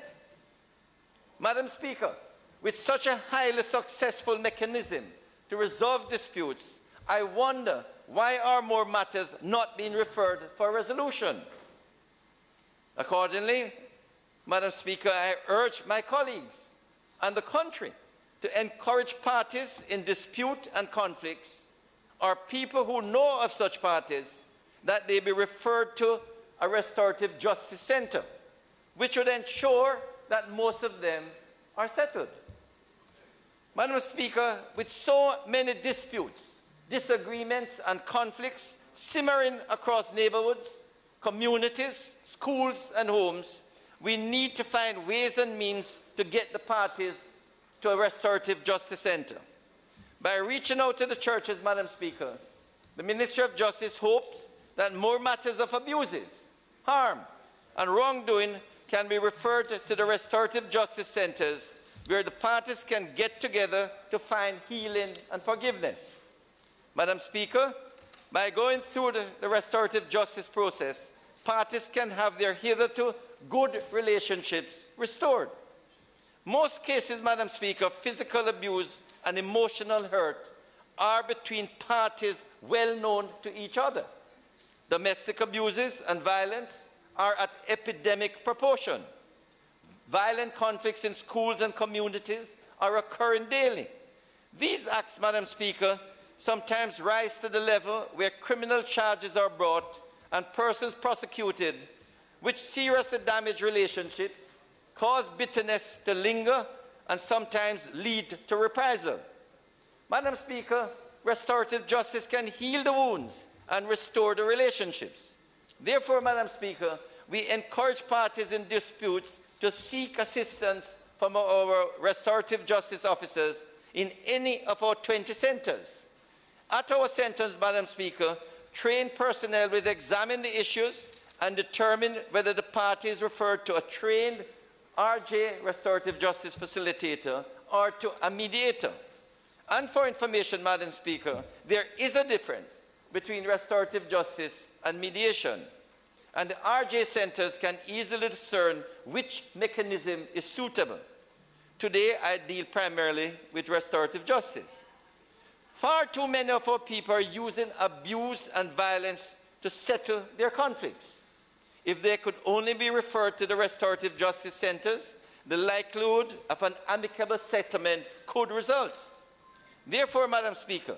Madam Speaker, with such a highly successful mechanism to resolve disputes, I wonder why are more matters not being referred for resolution? Accordingly, Madam Speaker, I urge my colleagues and the country to encourage parties in dispute and conflicts, or people who know of such parties, that they be referred to a restorative justice center, which would ensure that most of them are settled. Madam Speaker, with so many disputes, disagreements and conflicts simmering across neighborhoods, communities, schools and homes, we need to find ways and means to get the parties to a restorative justice center. By reaching out to the churches, Madam Speaker, the Ministry of Justice hopes that more matters of abuses, harm, and wrongdoing can be referred to the restorative justice centers where the parties can get together to find healing and forgiveness. Madam Speaker, by going through the restorative justice process, parties can have their hitherto good relationships restored. Most cases, Madam Speaker, physical abuse and emotional hurt are between parties well known to each other. Domestic abuses and violence are at epidemic proportion. Violent conflicts in schools and communities are occurring daily. These acts, Madam Speaker, sometimes rise to the level where criminal charges are brought and persons prosecuted, which seriously damage relationships, cause bitterness to linger, and sometimes lead to reprisal. Madam Speaker, restorative justice can heal the wounds and restore the relationships. Therefore, Madam Speaker, we encourage parties in disputes to seek assistance from our restorative justice officers in any of our 20 centers. At our centers, Madam Speaker, trained personnel will examine the issues and determine whether the party is referred to a trained RJ restorative justice facilitator or to a mediator. And for information, Madam Speaker, there is a difference between restorative justice and mediation, and the RJ centers can easily discern which mechanism is suitable. Today, I deal primarily with restorative justice. Far too many of our people are using abuse and violence to settle their conflicts. If they could only be referred to the restorative justice centers, the likelihood of an amicable settlement could result. Therefore, Madam Speaker,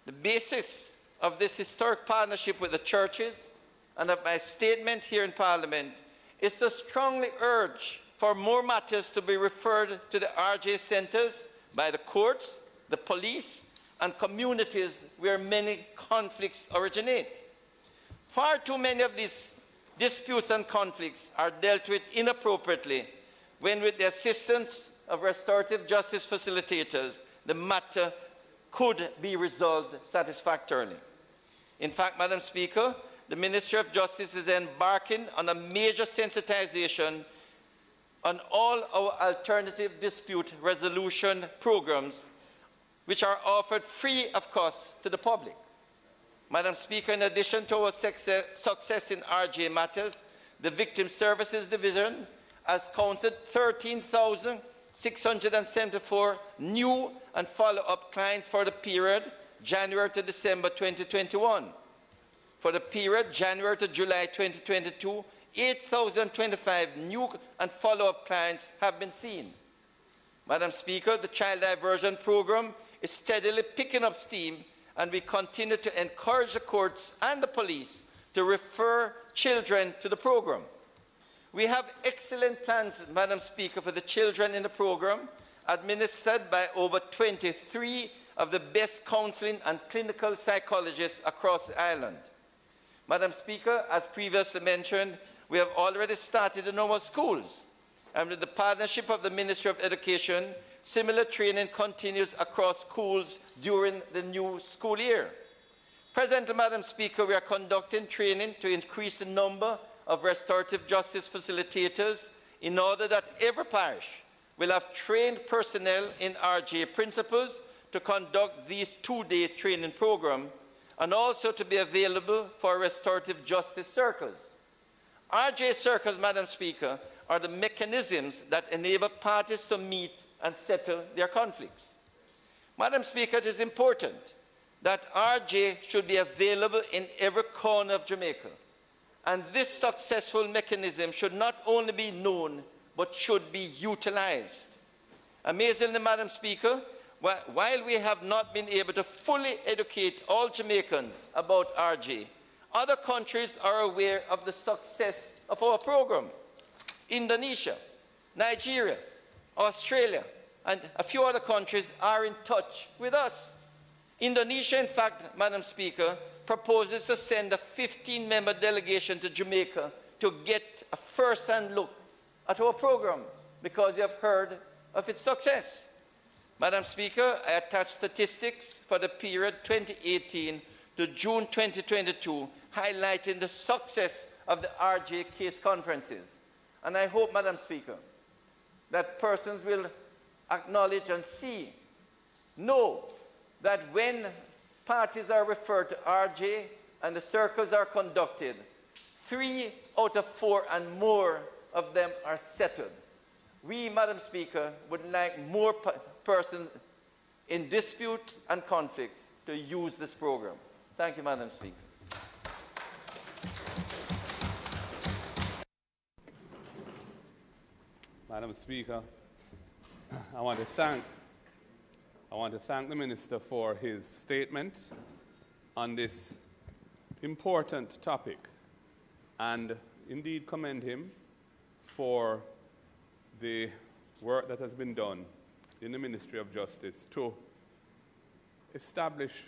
the basis of this historic partnership with the churches and of my statement here in Parliament is to strongly urge for more matters to be referred to the RJ centers by the courts the police, and communities where many conflicts originate. Far too many of these disputes and conflicts are dealt with inappropriately when, with the assistance of restorative justice facilitators, the matter could be resolved satisfactorily. In fact, Madam Speaker, the Ministry of Justice is embarking on a major sensitization on all our alternative dispute resolution programs, which are offered free of cost to the public. Madam Speaker, in addition to our success in RJ matters, the Victim Services Division has counted 13,674 new and follow-up clients for the period January to December 2021. For the period January to July 2022, 8,025 new and follow-up clients have been seen. Madam Speaker, the child diversion program is steadily picking up steam, and we continue to encourage the courts and the police to refer children to the program. We have excellent plans, Madam Speaker, for the children in the program, administered by over 23 of the best counseling and clinical psychologists across the island. Madam Speaker, as previously mentioned, we have already started in our schools, and with the partnership of the Ministry of Education, similar training continues across schools during the new school year. Presently, Madam Speaker, we are conducting training to increase the number of restorative justice facilitators in order that every parish will have trained personnel in RJ principles to conduct these two-day training programs, and also to be available for restorative justice circles. RJ circles, Madam Speaker, are the mechanisms that enable parties to meet and settle their conflicts. Madam Speaker, it is important that RJ should be available in every corner of Jamaica. And this successful mechanism should not only be known, but should be utilized. Amazingly, Madam Speaker, while we have not been able to fully educate all Jamaicans about RJ, other countries are aware of the success of our program. Indonesia, Nigeria, Australia, and a few other countries are in touch with us. Indonesia, in fact, Madam Speaker, proposes to send a 15-member delegation to Jamaica to get a first-hand look at our program because they have heard of its success. Madam Speaker, I attach statistics for the period 2018 to June 2022, highlighting the success of the RJ case conferences. And I hope, Madam Speaker, that persons will acknowledge and know that when parties are referred to RJ and the circles are conducted, 3 out of 4 and more of them are settled. We, Madam Speaker, would like more persons in dispute and conflicts to use this program. Thank you, Madam Speaker. Madam Speaker, I want to thank the Minister for his statement on this important topic, and indeed commend him for the work that has been done in the Ministry of Justice to establish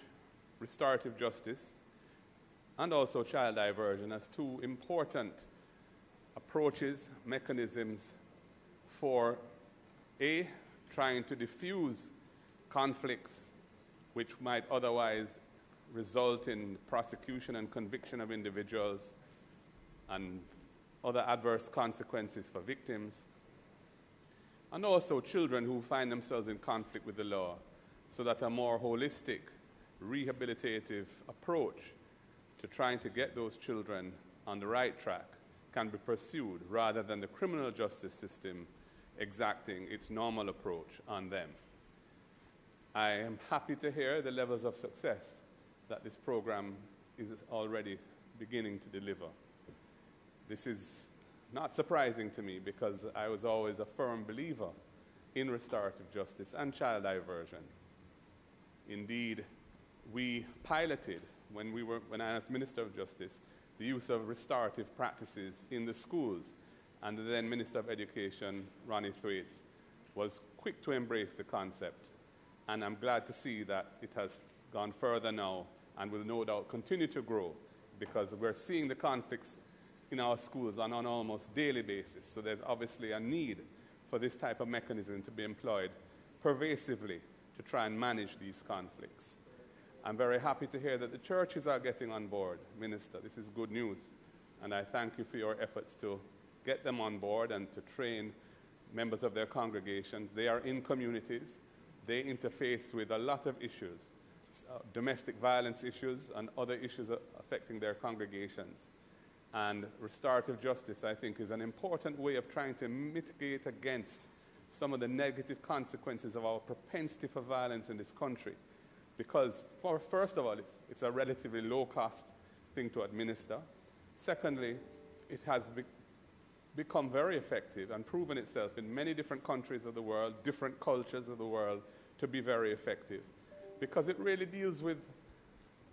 restorative justice and also child diversion as two important approaches, mechanisms for trying to diffuse conflicts which might otherwise result in prosecution and conviction of individuals and other adverse consequences for victims, and also children who find themselves in conflict with the law, so that a more holistic, rehabilitative approach to trying to get those children on the right track can be pursued, rather than the criminal justice system exacting its normal approach on them. I am happy to hear the levels of success that this program is already beginning to deliver. This is not surprising to me, because I was always a firm believer in restorative justice and child diversion. Indeed, we piloted, when I was Minister of Justice, the use of restorative practices in the schools, and the then Minister of Education, Ronnie Thwaites, was quick to embrace the concept And I'm glad to see that it has gone further now and will no doubt continue to grow, because we're seeing the conflicts in our schools on an almost daily basis. So there's obviously a need for this type of mechanism to be employed pervasively to try and manage these conflicts. I'm very happy to hear that the churches are getting on board. Minister, this is good news. And I thank you for your efforts to get them on board and to train members of their congregations. They are in communities. They interface with a lot of issues, domestic violence issues and other issues affecting their congregations. And restorative justice, I think, is an important way of trying to mitigate against some of the negative consequences of our propensity for violence in this country. Because, first of all, it's a relatively low-cost thing to administer. Secondly, it has become very effective and proven itself in many different countries of the world, different cultures of the world, to be very effective. Because it really deals with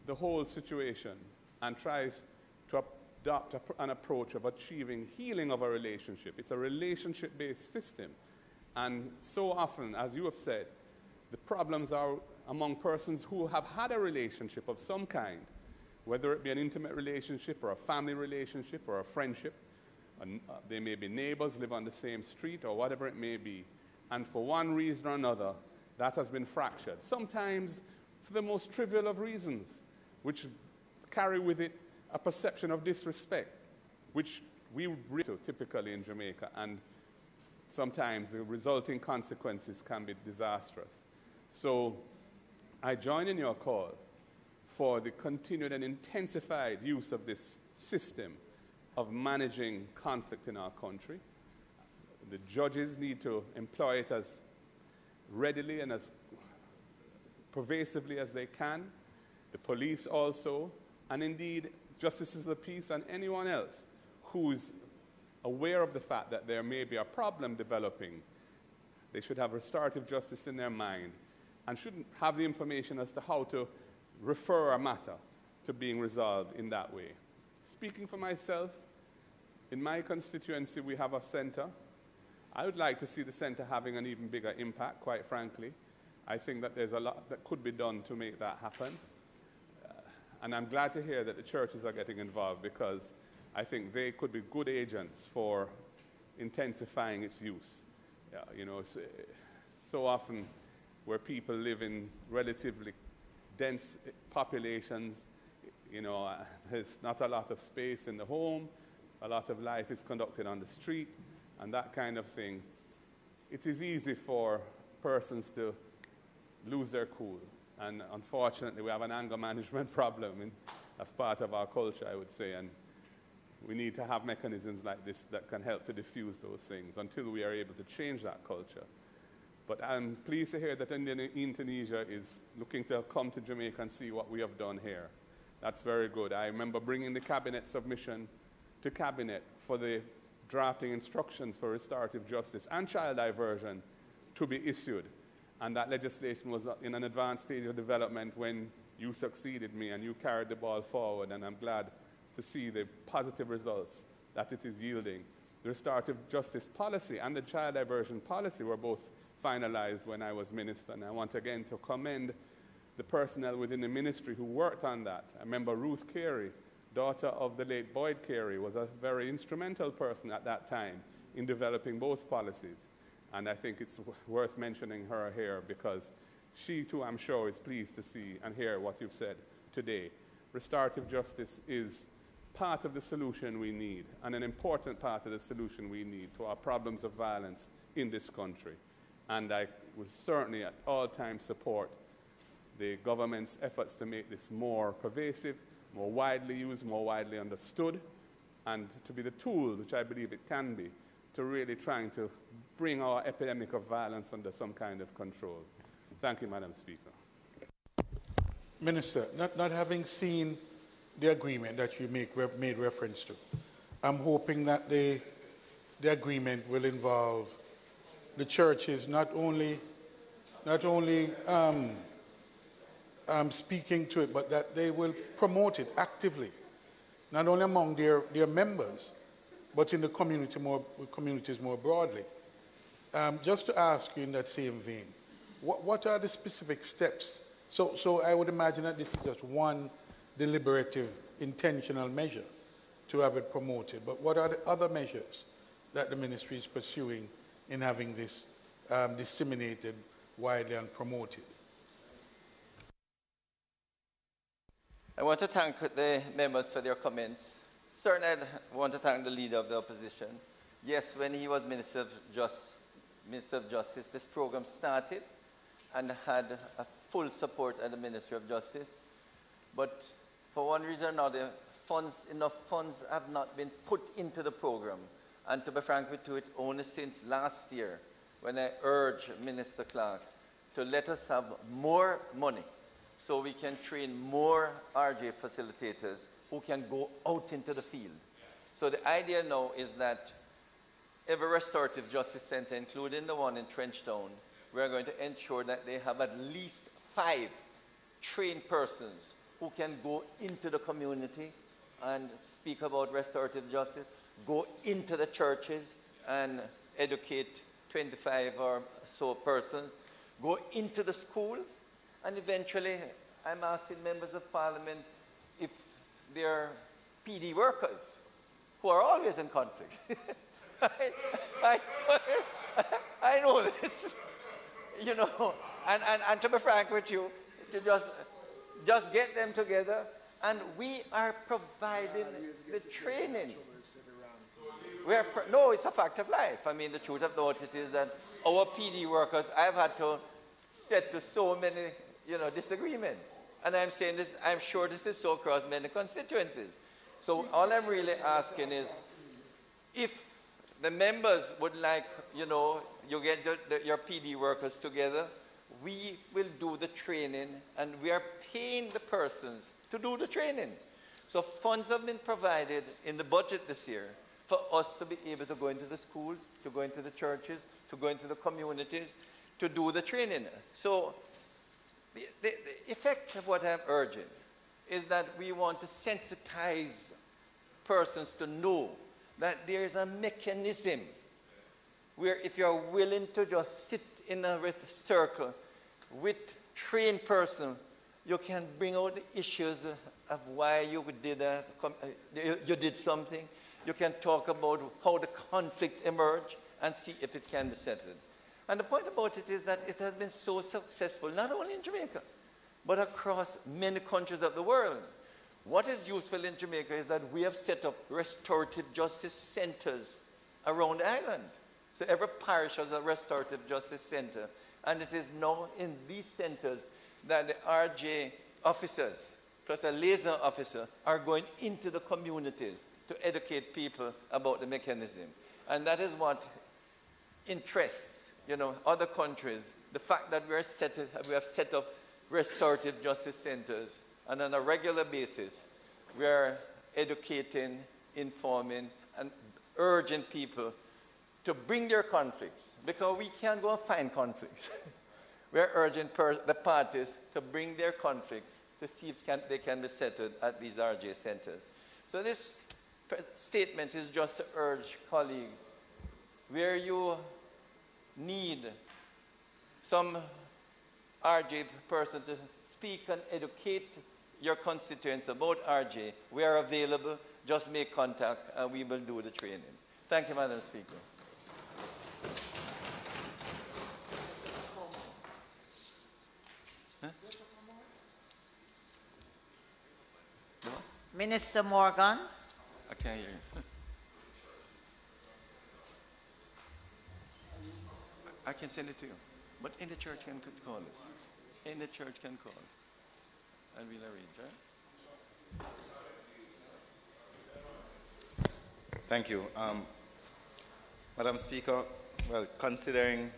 the whole situation and tries to adopt an approach of achieving healing of a relationship. It's a relationship-based system. And so often, as you have said, the problems are among persons who have had a relationship of some kind, whether it be an intimate relationship or a family relationship or a friendship. They may be neighbors, live on the same street, or whatever it may be. And for one reason or another, that has been fractured. Sometimes for the most trivial of reasons, which carry with it a perception of disrespect, which we do typically in Jamaica, and sometimes the resulting consequences can be disastrous. So I join in your call for the continued and intensified use of this system of managing conflict in our country. The judges need to employ it as readily and as pervasively as they can. The police also, and indeed justices of the peace and anyone else who's aware of the fact that there may be a problem developing. They should have restorative justice in their mind and shouldn't have the information as to how to refer a matter to being resolved in that way. Speaking for myself, in my constituency we have a center. I would like to see the center having an even bigger impact, quite frankly. I think that there's a lot that could be done to make that happen. And I'm glad to hear that the churches are getting involved, because I think they could be good agents for intensifying its use. You know, so often where people live in relatively dense populations, you know, there's not a lot of space in the home, a lot of life is conducted on the street, and that kind of thing. It is easy for persons to lose their cool. And unfortunately, we have an anger management problem as part of our culture, I would say. And we need to have mechanisms like this that can help to diffuse those things until we are able to change that culture. But I'm pleased to hear that Indonesia is looking to come to Jamaica and see what we have done here. That's very good. I remember bringing the cabinet submission to cabinet for the drafting instructions for restorative justice and child diversion to be issued. And that legislation was in an advanced stage of development when you succeeded me and you carried the ball forward, and I'm glad to see the positive results that it is yielding. The restorative justice policy and the child diversion policy were both finalized when I was minister, and I want again to commend the personnel within the ministry who worked on that. I remember Ruth Carey, daughter of the late Boyd Carey, was a very instrumental person at that time in developing both policies. And I think it's worth mentioning her here, because she too, I'm sure, is pleased to see and hear what you've said today. Restorative justice is part of the solution we need, and an important part of the solution we need to our problems of violence in this country. And I will certainly at all times support the government's efforts to make this more pervasive, more widely used, more widely understood, and to be the tool, which I believe it can be, to really trying to bring our epidemic of violence under some kind of control. Thank you, Madam Speaker. Minister, not having seen the agreement that you made reference to, I'm hoping that the agreement will involve the churches not only speaking to it, but that they will promote it actively, not only among their members, but in the communities more broadly. Just to ask you in that same vein, what are the specific steps? So I would imagine that this is just one deliberative, intentional measure to have it promoted. But what are the other measures that the ministry is pursuing in having this disseminated widely and promoted? I want to thank the members for their comments. Certainly, I want to thank the leader of the opposition. Yes, when he was Minister of Justice, this program started and had a full support at the Ministry of Justice. But for one reason or another, enough funds have not been put into the program. And to be frank with you, only since last year, when I urged Minister Clark to let us have more money so we can train more RJ facilitators who can go out into the field. So the idea now is that every restorative justice center, including the one in Trenchtown, we are going to ensure that they have at least 5 trained persons who can go into the community and speak about restorative justice, go into the churches and educate 25 or so persons, go into the schools, and eventually I'm asking members of parliament if they're PD workers who are always in conflict. I know this, you know, and to be frank with you, to just get them together, and we are providing the training. No, it's a fact of life. I mean, the truth of the matter is that our PD workers, I've had to set to so many, disagreements. And I'm saying this, I'm sure this is so across many constituencies. So all I'm really asking is, if the members would like, you get your PD workers together, we will do the training, and we are paying the persons to do the training. So funds have been provided in the budget this year for us to be able to go into the schools, to go into the churches, to go into the communities, to do the training. So the effect of what I'm urging is that we want to sensitize persons to know that there is a mechanism where if you're willing to just sit in a circle with trained person, you can bring out the issues of why you did something. You can talk about how the conflict emerged and see if it can be settled. And the point about it is that it has been so successful, not only in Jamaica, but across many countries of the world. What is useful in Jamaica is that we have set up restorative justice centers around the island. So every parish has a restorative justice center. And it is now in these centers that the RJ officers, plus a liaison officer, are going into the communities to educate people about the mechanism. And that is what interests, other countries, the fact that we have set up restorative justice centers, and on a regular basis, we are educating, informing, and urging people to bring their conflicts, because we can't go and find conflicts. We are urging the parties to bring their conflicts to see if they can be settled at these RJ centers. So this statement is just to urge colleagues, where you need some RJ person to speak and educate your constituents about RJ, we are available. Just make contact and we will do the training. Thank you, Madam Speaker. Minister Morgan. I can't hear you. I can send it to you. But in the church can call us. In the church can call. And we'll arrange, right? Thank you. Madam Speaker, well, considering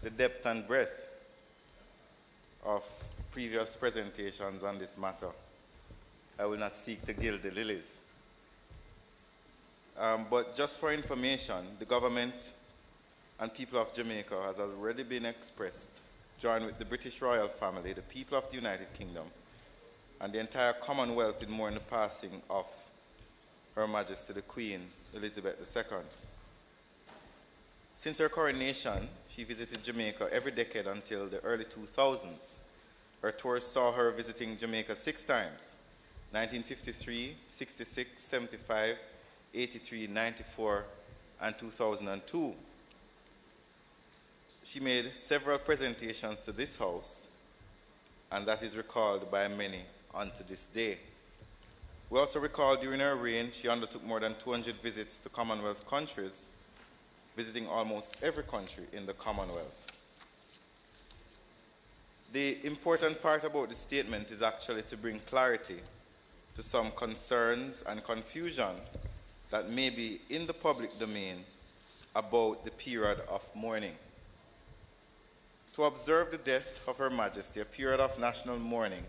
the depth and breadth of previous presentations on this matter, I will not seek to gild the lilies. But just for information, the government and people of Jamaica has already been expressed, joined with the British royal family, the people of the United Kingdom, and the entire Commonwealth in mourning the passing of Her Majesty the Queen Elizabeth II. Since her coronation, she visited Jamaica every decade until the early 2000s. Her tours saw her visiting Jamaica 6 times: 1953, 66, 75, 83, 94, and 2002. She made several presentations to this House, and that is recalled by many unto this day. We also recall during her reign, she undertook more than 200 visits to Commonwealth countries, visiting almost every country in the Commonwealth. The important part about this statement is actually to bring clarity to some concerns and confusion that may be in the public domain about the period of mourning. To observe the death of Her Majesty, a period of national mourning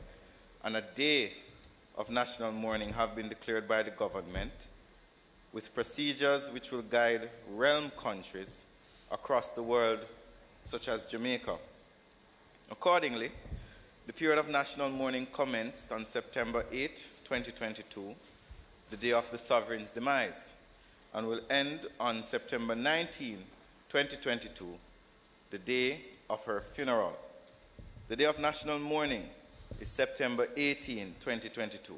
and a day of national mourning have been declared by the government, with procedures which will guide realm countries across the world, such as Jamaica. Accordingly, the period of national mourning commenced on September 8, 2022, the day of the sovereign's demise, and will end on September 19, 2022, the day of her funeral. The day of national mourning is September 18, 2022.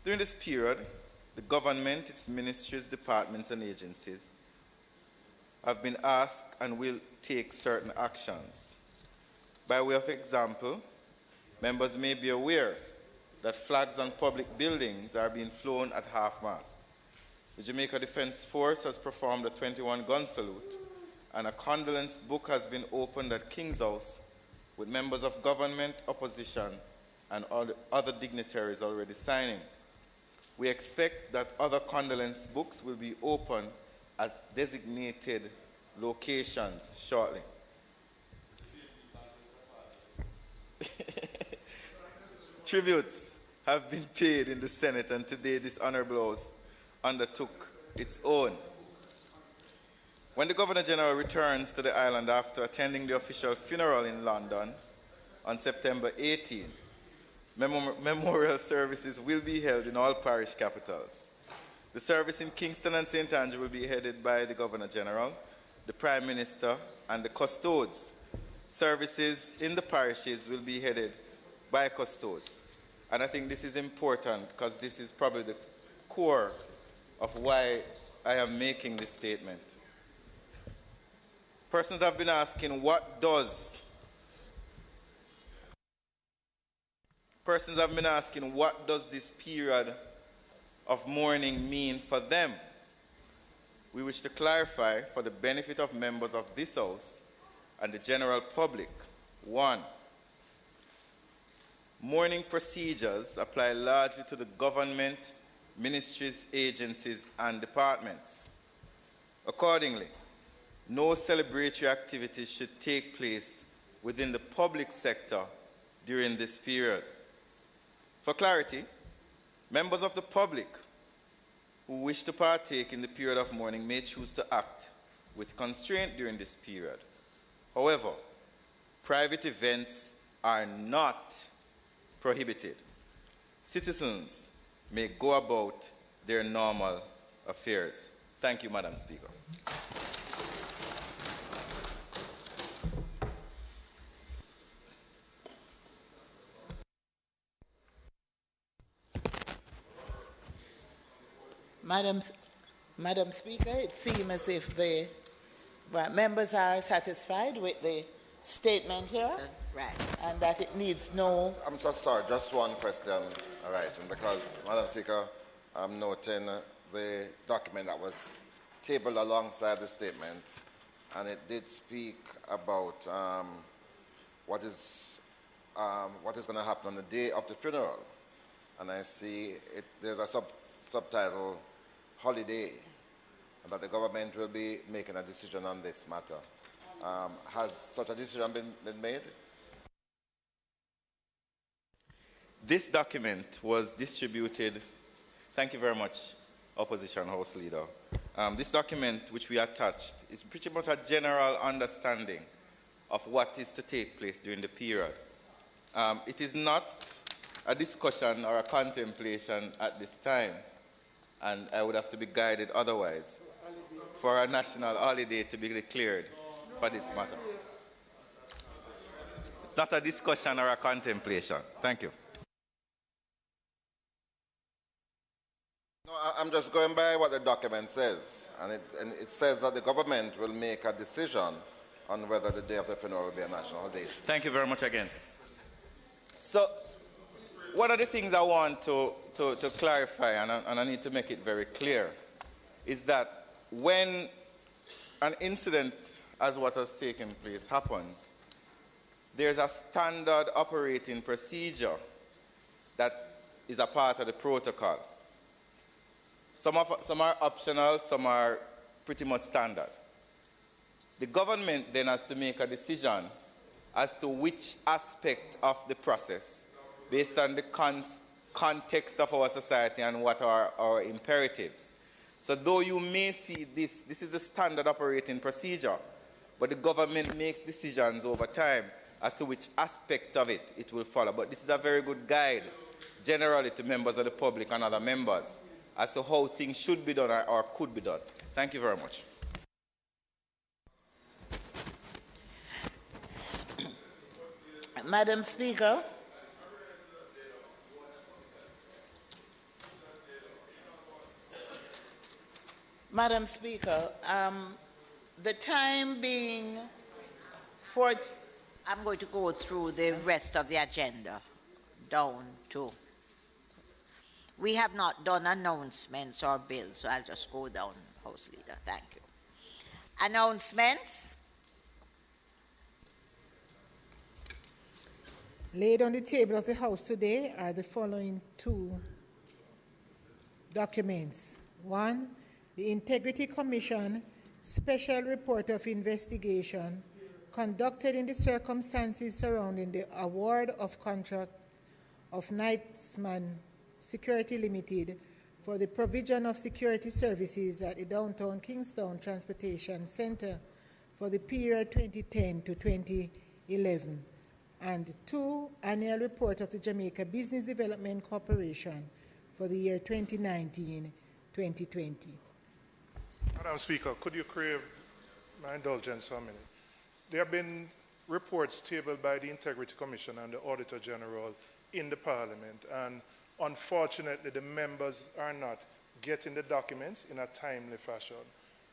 During this period, the government, its ministries, departments, and agencies have been asked and will take certain actions. By way of example, members may be aware that flags on public buildings are being flown at half-mast. The Jamaica Defense Force has performed a 21-gun salute, and a condolence book has been opened at King's House with members of government, opposition, and other dignitaries already signing. We expect that other condolence books will be opened at designated locations shortly. Tributes have been paid in the Senate, and today this Honourable House undertook its own. When the Governor-General returns to the island after attending the official funeral in London on September 18, memorial services will be held in all parish capitals. The service in Kingston and St. Andrew will be headed by the Governor-General, the Prime Minister, and the custodes. Services in the parishes will be headed by custodes. And I think this is important because this is probably the core of why I am making this statement. Persons have been asking, what does this period of mourning mean for them? We wish to clarify for the benefit of members of this House and the general public. 1, mourning procedures apply largely to the government, ministries, agencies, and departments. Accordingly, no celebratory activities should take place within the public sector during this period. For clarity, members of the public who wish to partake in the period of mourning may choose to act with constraint during this period. However, private events are not prohibited. Citizens may go about their normal affairs. Thank you, Madam Speaker. Madam Speaker, it seems as if the members are satisfied with the statement here, right, and that it needs no... I'm so sorry, just one question arising, because, Madam Speaker, I'm noting the document that was tabled alongside the statement, and it did speak about what is going to happen on the day of the funeral. And I see there's a subtitle, holiday, and that the government will be making a decision on this matter. Has such a decision been made? This document was distributed. Thank you very much, Opposition House Leader. This document, which we attached, is pretty much a general understanding of what is to take place during the period. It is not a discussion or a contemplation at this time, and I would have to be guided otherwise for a national holiday to be declared for this matter. It's not a discussion or a contemplation. Thank you. No, I'm just going by what the document says, and it says that the government will make a decision on whether the day of the funeral will be a national holiday. Thank you very much again. So, one of the things I want to clarify, and I need to make it very clear, is that when an incident as what has taken place happens, there's a standard operating procedure that is a part of the protocol. Some are optional, some are pretty much standard. The government then has to make a decision as to which aspect of the process, based on the context of our society and what are our imperatives. So though you may see this is a standard operating procedure, but the government makes decisions over time as to which aspect of it will follow. But this is a very good guide, generally to members of the public and other members, as to how things should be done or could be done. Thank you very much. Madam Speaker. Madam Speaker, the time being for... I'm going to go through the rest of the agenda down to... We have not done announcements or bills, so I'll just go down, House Leader. Thank you. Announcements. Laid on the table of the House today are the following two documents. One, the Integrity Commission Special Report of Investigation conducted in the circumstances surrounding the award of contract of Knightsman Security Limited for the provision of security services at the downtown Kingston Transportation Center for the period 2010 to 2011. And two, annual report of the Jamaica Business Development Corporation for the year 2019-2020. Madam Speaker, could you crave my indulgence for a minute? There have been reports tabled by the Integrity Commission and the Auditor General in the Parliament, and unfortunately the members are not getting the documents in a timely fashion.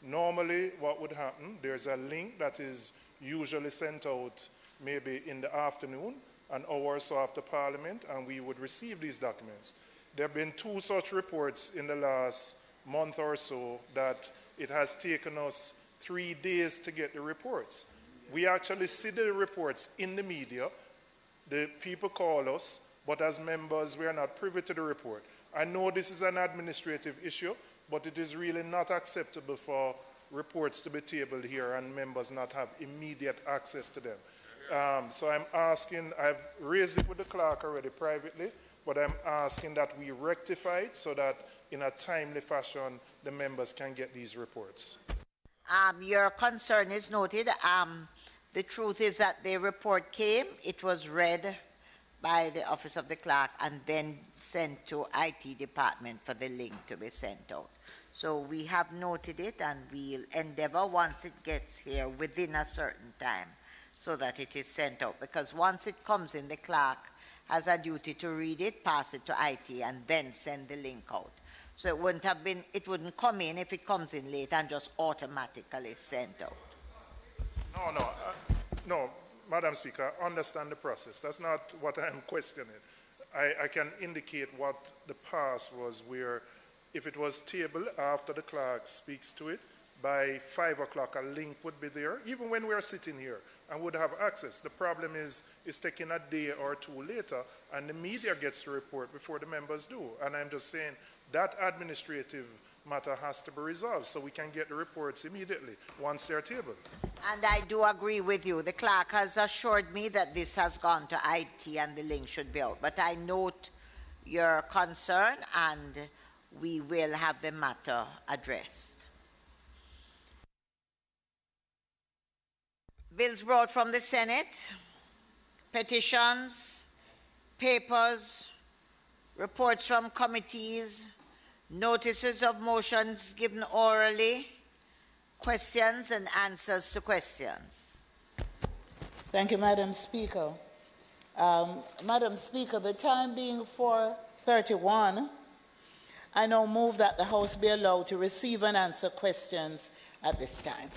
Normally what would happen, there's a link that is usually sent out maybe in the afternoon, an hour or so after Parliament, and we would receive these documents. There have been two such reports in the last month or so that it has taken us 3 days to get the reports. We actually see the reports in the media. The people call us, but as members, we are not privy to the report. I know this is an administrative issue, but it is really not acceptable for reports to be tabled here and members not have immediate access to them. So I'm asking, I've raised it with the clerk already privately, but I'm asking that we rectify it so that in a timely fashion the members can get these reports. Your concern is noted. The truth is that the report came, it was read by the Office of the Clerk and then sent to IT department for the link to be sent out. So we have noted it and we'll endeavor once it gets here within a certain time so that it is sent out, because once it comes in, the clerk has a duty to read it, pass it to IT, and then send the link out. So it wouldn't come in if it comes in late and just automatically sent out. No, Madam Speaker, I understand the process. That's not what I am questioning. I can indicate what the past was, where if it was tabled after the clerk speaks to it, by 5 o'clock a link would be there, even when we are sitting here, and would have access. The problem is it's taking a day or two later, and the media gets the report before the members do. And I'm just saying that administrative matter has to be resolved so we can get the reports immediately once they're tabled. And I do agree with you. The clerk has assured me that this has gone to IT and the link should be out. But I note your concern and we will have the matter addressed. Bills brought from the Senate, petitions, papers, reports from committees, notices of motions given orally, questions and answers to questions. Thank you, Madam Speaker. Madam Speaker, the time being 4:31, I now move that the House be allowed to receive and answer questions at this time.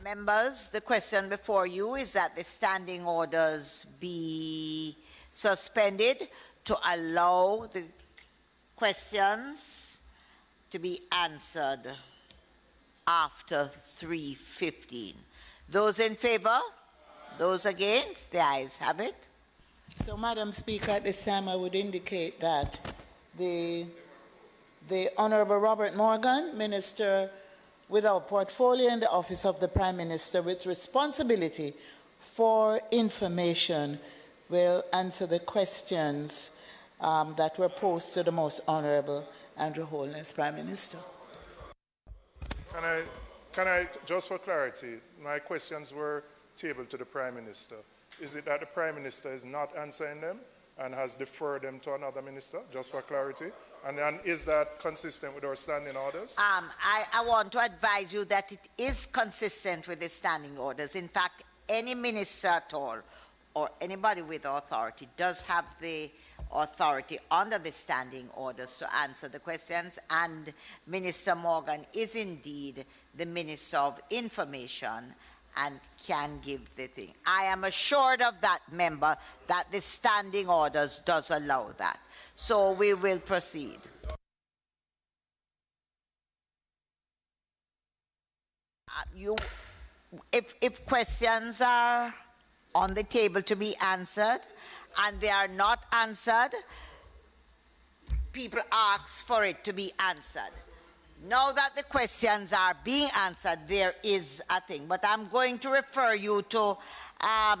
Members, the question before you is that the standing orders be suspended to allow the questions to be answered after 3:15. Those in favor? Those against? The ayes have it. So, Madam Speaker, at this time I would indicate that the Honourable Robert Morgan, Minister without portfolio in the Office of the Prime Minister with responsibility for information, will answer the questions that were posed to the Most Honourable Andrew Holness, Prime Minister. Can I, just for clarity, my questions were tabled to the Prime Minister. Is it that the Prime Minister is not answering them and has deferred them to another minister, just for clarity? And then is that consistent with our standing orders? I want to advise you that it is consistent with the standing orders. In fact, any minister at all or anybody with authority does have the authority under the standing orders to answer the questions, and Minister Morgan is indeed the Minister of Information and can give the thing. I am assured of that, member, that the standing orders does allow that. So we will proceed. If questions are on the table to be answered and they are not answered, people ask for it to be answered. Now that the questions are being answered, there is a thing. But I'm going to refer you to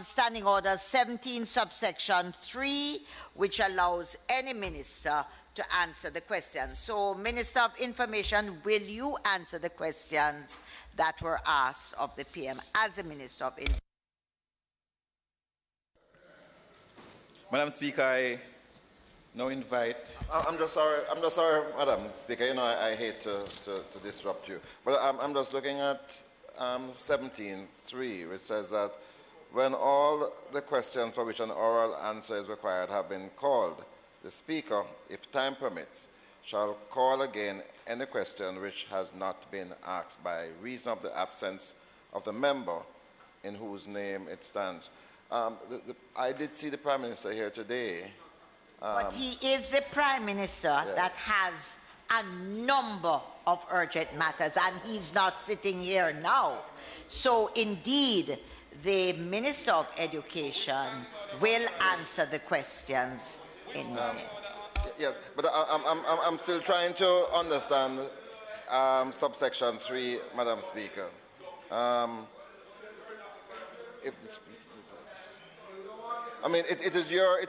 Standing Order 17, subsection 3, which allows any minister to answer the questions. So, Minister of Information, will you answer the questions that were asked of the PM as a Minister of Information? Madam Speaker, I now invite... I'm just sorry, Madam Speaker. You know, I hate to disrupt you. But I'm just looking at 17.3, which says that when all the questions for which an oral answer is required have been called, the Speaker, if time permits, shall call again any question which has not been asked by reason of the absence of the member in whose name it stands. I did see the Prime Minister here today. But he is the Prime Minister that has a number of urgent matters, and he's not sitting here now. So, indeed, the Minister of Education will answer the questions in his name. Yes, but I'm still trying to understand subsection 3, Madam Speaker. I mean, it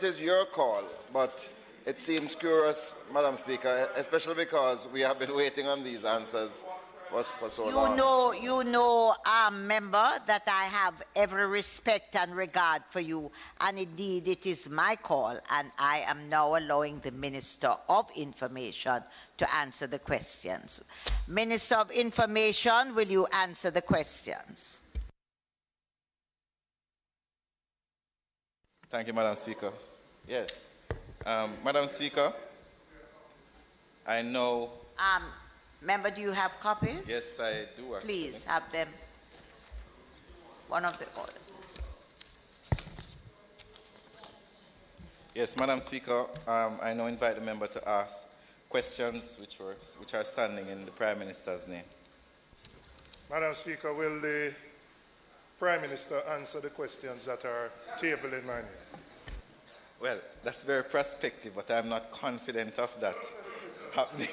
is your call, but it seems curious, Madam Speaker, especially because we have been waiting on these answers for so long. You know, member, that I have every respect and regard for you, and indeed it is my call, and I am now allowing the Minister of Information to answer the questions. Minister of Information, will you answer the questions? Thank you, Madam Speaker. Yes. Madam Speaker, I know... Member, do you have copies? Yes, I do, actually. Please, have them. One of the orders. Yes, Madam Speaker, I now invite the member to ask questions which are standing in the Prime Minister's name. Madam Speaker, will the Prime Minister answer the questions that are tabled in my name? Well, that's very prospective, but I'm not confident of that happening.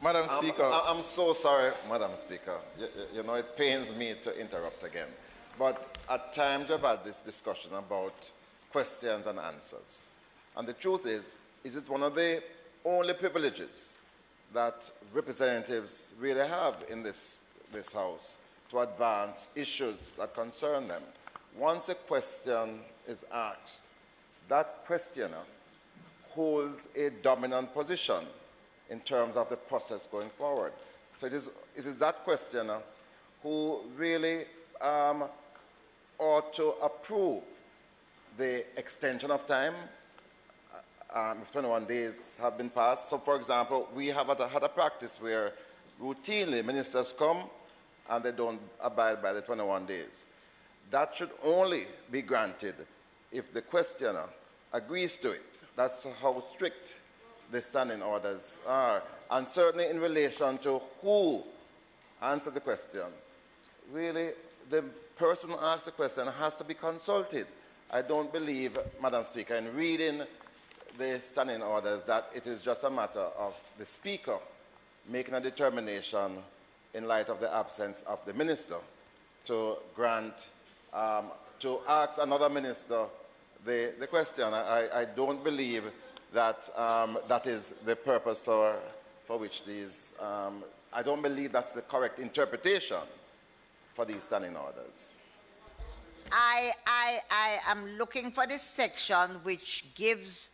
Madam Speaker. I'm so sorry, Madam Speaker. You know, it pains me to interrupt again. But at times we've had this discussion about questions and answers. And the truth is it's one of the only privileges that representatives really have in this House to advance issues that concern them. Once a question is asked, that questioner holds a dominant position in terms of the process going forward. So it is that questioner who really ought to approve the extension of time if 21 days have been passed. So, for example, we have had a practice where routinely ministers come and they don't abide by the 21 days. That should only be granted if the questioner agrees to it. That's how strict the standing orders are. And certainly in relation to who answered the question, really the person who asks the question has to be consulted. I don't believe, Madam Speaker, in reading the standing orders that it is just a matter of the Speaker making a determination in light of the absence of the minister to grant, to ask another minister the question. I don't believe that that is the purpose for which these, I don't believe that's the correct interpretation for these standing orders. I am looking for this section which gives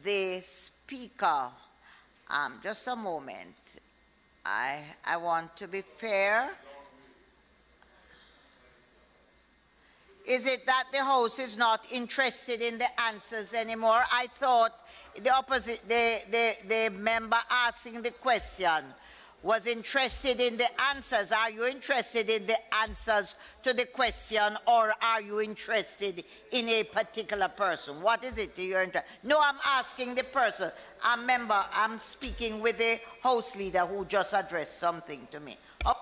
the Speaker, just a moment, I want to be fair. Is it that the House is not interested in the answers anymore? I thought the member asking the question was interested in the answers. Are you interested in the answers to the question, or are you interested in a particular person? What is it you're interested in? No, I'm asking the person. I'm speaking with the House leader who just addressed something to me. Oh.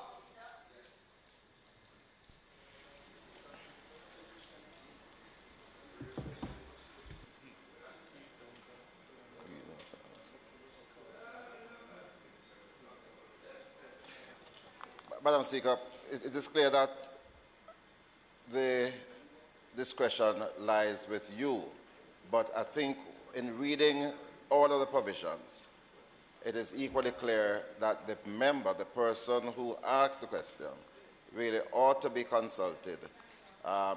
Madam Speaker, it is clear that the discretion lies with you, but I think in reading all of the provisions, it is equally clear that the member, the person who asks the question, really ought to be consulted. Guide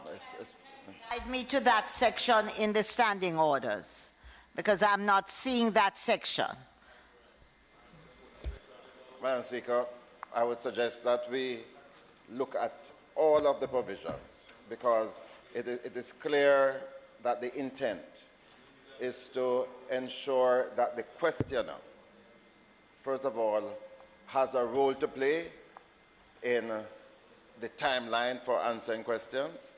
me to that section in the standing orders, because I'm not seeing that section. Madam Speaker, I would suggest that we look at all of the provisions, because it is clear that the intent is to ensure that the questioner, first of all, has a role to play in the timeline for answering questions.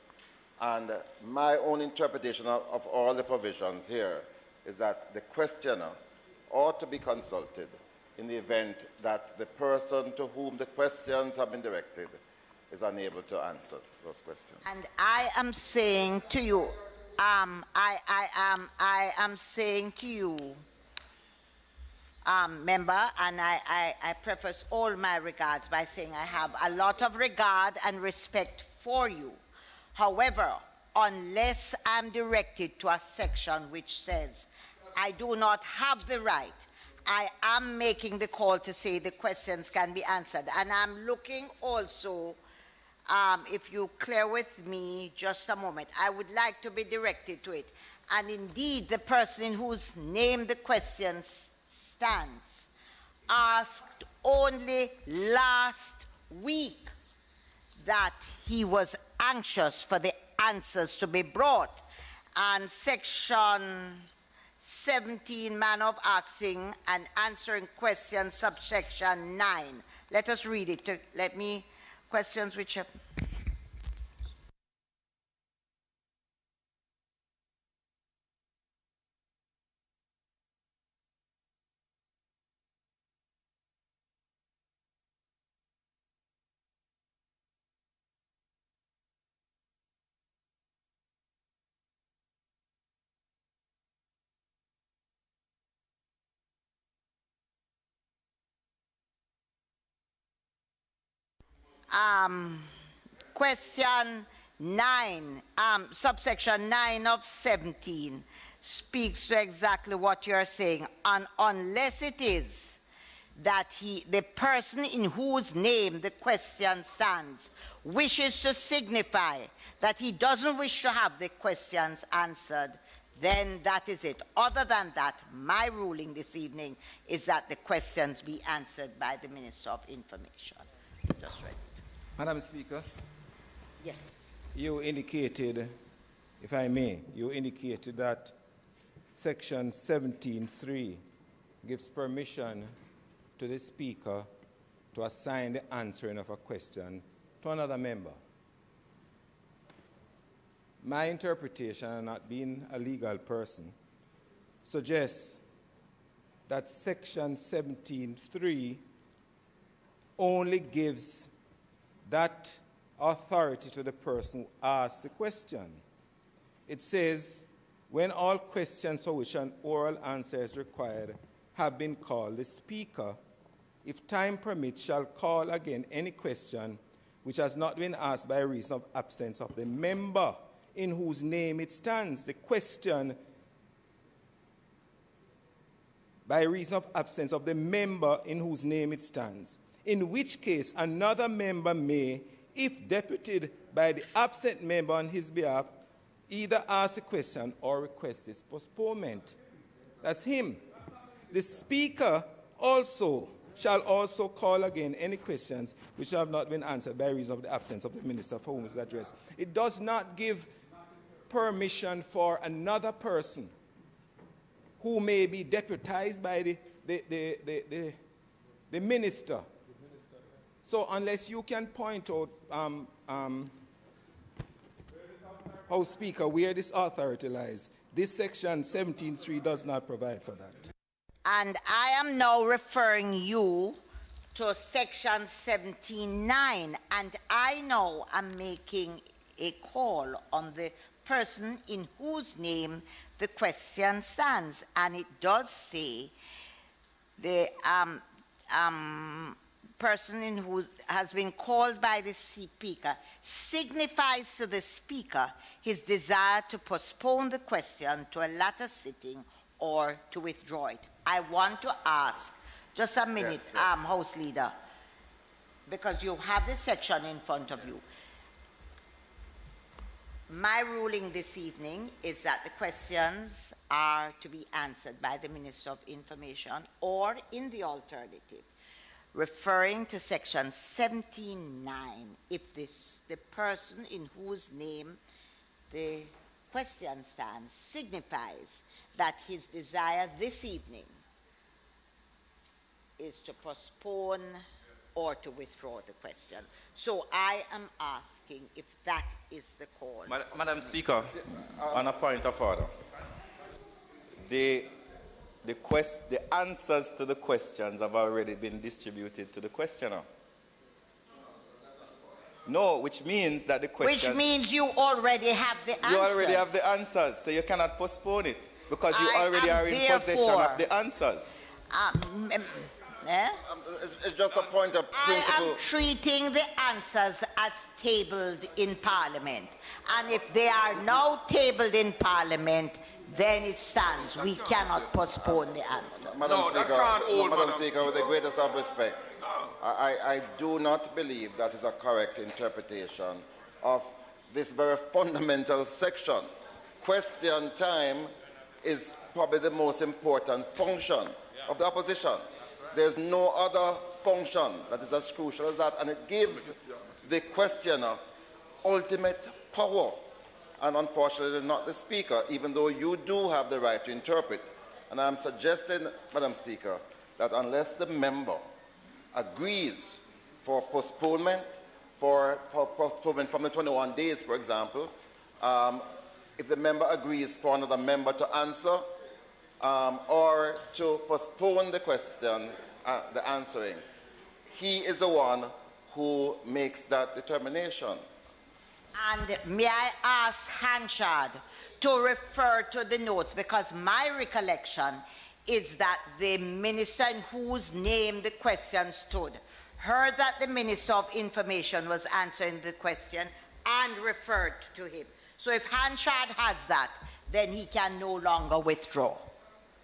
And my own interpretation of all the provisions here is that the questioner ought to be consulted in the event that the person to whom the questions have been directed is unable to answer those questions. And I am saying to you, I am saying to you, member, and I preface all my regards by saying I have a lot of regard and respect for you. However, unless I'm directed to a section which says I do not have the right, I am making the call to say the questions can be answered. And I'm looking also, if you clear with me just a moment, I would like to be directed to it. And indeed, the person in whose name the question stands asked only last week that he was anxious for the answers to be brought. And section 17, manner of asking and answering questions, subsection 9. Let us read it. Let me, questions which have... question 9, subsection 9 of 17 speaks to exactly what you're saying. And unless it is that the person in whose name the question stands wishes to signify that he doesn't wish to have the questions answered, then that is it. Other than that, my ruling this evening is that the questions be answered by the Minister of Information. Just read it. Madam Speaker. Yes. You indicated, if I may, you indicated that Section 17.3 gives permission to the Speaker to assign the answering of a question to another member. My interpretation, not being a legal person, suggests that Section 17.3 only gives that authority to the person who asks the question. It says, when all questions for which an oral answer is required have been called, the Speaker, if time permits, shall call again any question which has not been asked by reason of absence of the member in whose name it stands. The question by reason of absence of the member in whose name it stands, in which case another member may, if deputed by the absent member on his behalf, either ask a question or request its postponement. That's him. The Speaker shall also call again any questions which have not been answered by reason of the absence of the Minister for whom it is addressed. It does not give permission for another person who may be deputized by the Minister. So unless you can point out, House Speaker, where this authority lies, this Section 17.3 does not provide for that. And I am now referring you to Section 17.9, and I now am making a call on the person in whose name the question stands, and it does say the person in who has been called by the Speaker signifies to the Speaker his desire to postpone the question to a later sitting or to withdraw it. I want to ask, just a minute, yes. House Leader, because you have this section in front of you. My ruling this evening is that the questions are to be answered by the Minister of Information, or in the alternative, referring to Section 17.9, if the person in whose name the question stands signifies that his desire this evening is to postpone or to withdraw the question. So I am asking if that is the call. Madam Speaker, on a point of order, the answers to the questions have already been distributed to the questioner. No, which means that the question... Which means you already have the answers. You already have the answers, so you cannot postpone it, because you already are in possession of the answers. It's just a point of principle. I am treating the answers as tabled in Parliament. And if they are now tabled in Parliament, then it stands. We cannot postpone the answer. Madam Speaker, with the greatest of respect, I do not believe that is a correct interpretation of this very fundamental section. Question time is probably the most important function of the opposition. There's no other function that is as crucial as that, and it gives the questioner ultimate power, and unfortunately not the Speaker, even though you do have the right to interpret. And I'm suggesting, Madam Speaker, that unless the member agrees for postponement, for postponement from the 21 days, for example, if the member agrees for another member to answer, or to postpone the question, the answering, he is the one who makes that determination. And may I ask Hanchard to refer to the notes, because my recollection is that the minister in whose name the question stood heard that the Minister of Information was answering the question and referred to him. So if Hanchard has that, then he can no longer withdraw.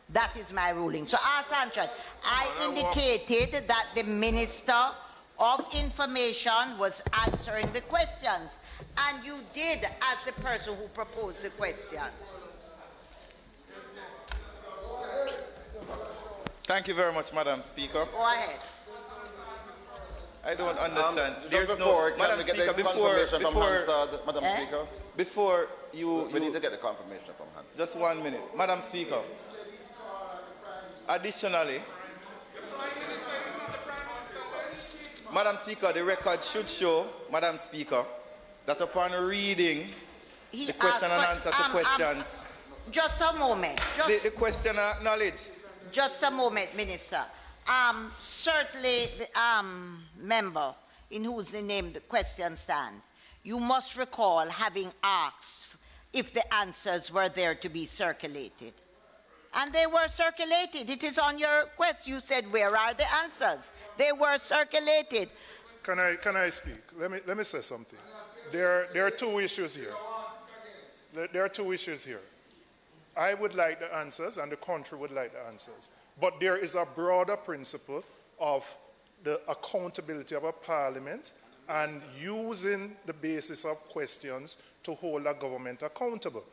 That is my ruling. So ask Hanchard. I indicated that the Minister of Information was answering the questions, and you did as the person who proposed the questions. Thank you very much, Madam Speaker. Go ahead. I don't understand. There's before, no, can we get the confirmation from Hansard, Madam Speaker? Before we need to get the confirmation from Hansard. Just 1 minute. Madam Speaker. Additionally, Madam Speaker, the record should show, Madam Speaker, that upon reading the question and answer to questions... just a moment. The question acknowledged. Just a moment, Minister. Certainly, the member in whose name the question stands, you must recall having asked if the answers were there to be circulated. And they were circulated. It is on your request. You said, where are the answers? They were circulated. Can I speak? Let me say something. There are two issues here. There are two issues here. I would like the answers, and the country would like the answers. But there is a broader principle of the accountability of a parliament and using the basis of questions to hold a government accountable.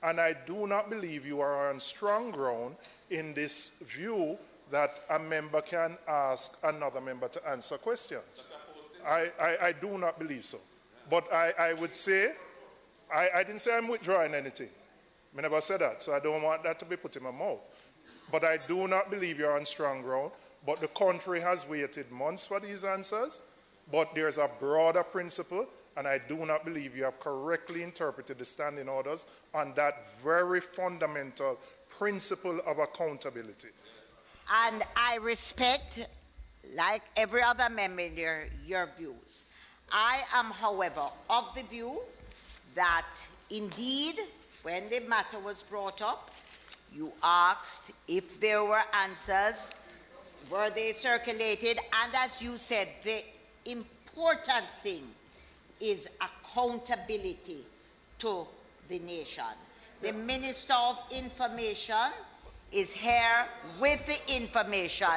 And I do not believe you are on strong ground in this view that a member can ask another member to answer questions. I do not believe so. But I would say, I didn't say I'm withdrawing anything. I never said that, so I don't want that to be put in my mouth. But I do not believe you're on strong ground. But the country has waited months for these answers. But there's a broader principle, and I do not believe you have correctly interpreted the standing orders on that very fundamental principle of accountability. And I respect, like every other member, your views. I am, however, of the view that indeed, when the matter was brought up, you asked if there were answers, were they circulated, and as you said, the important thing is accountability to the nation. The Minister of Information is here with the information,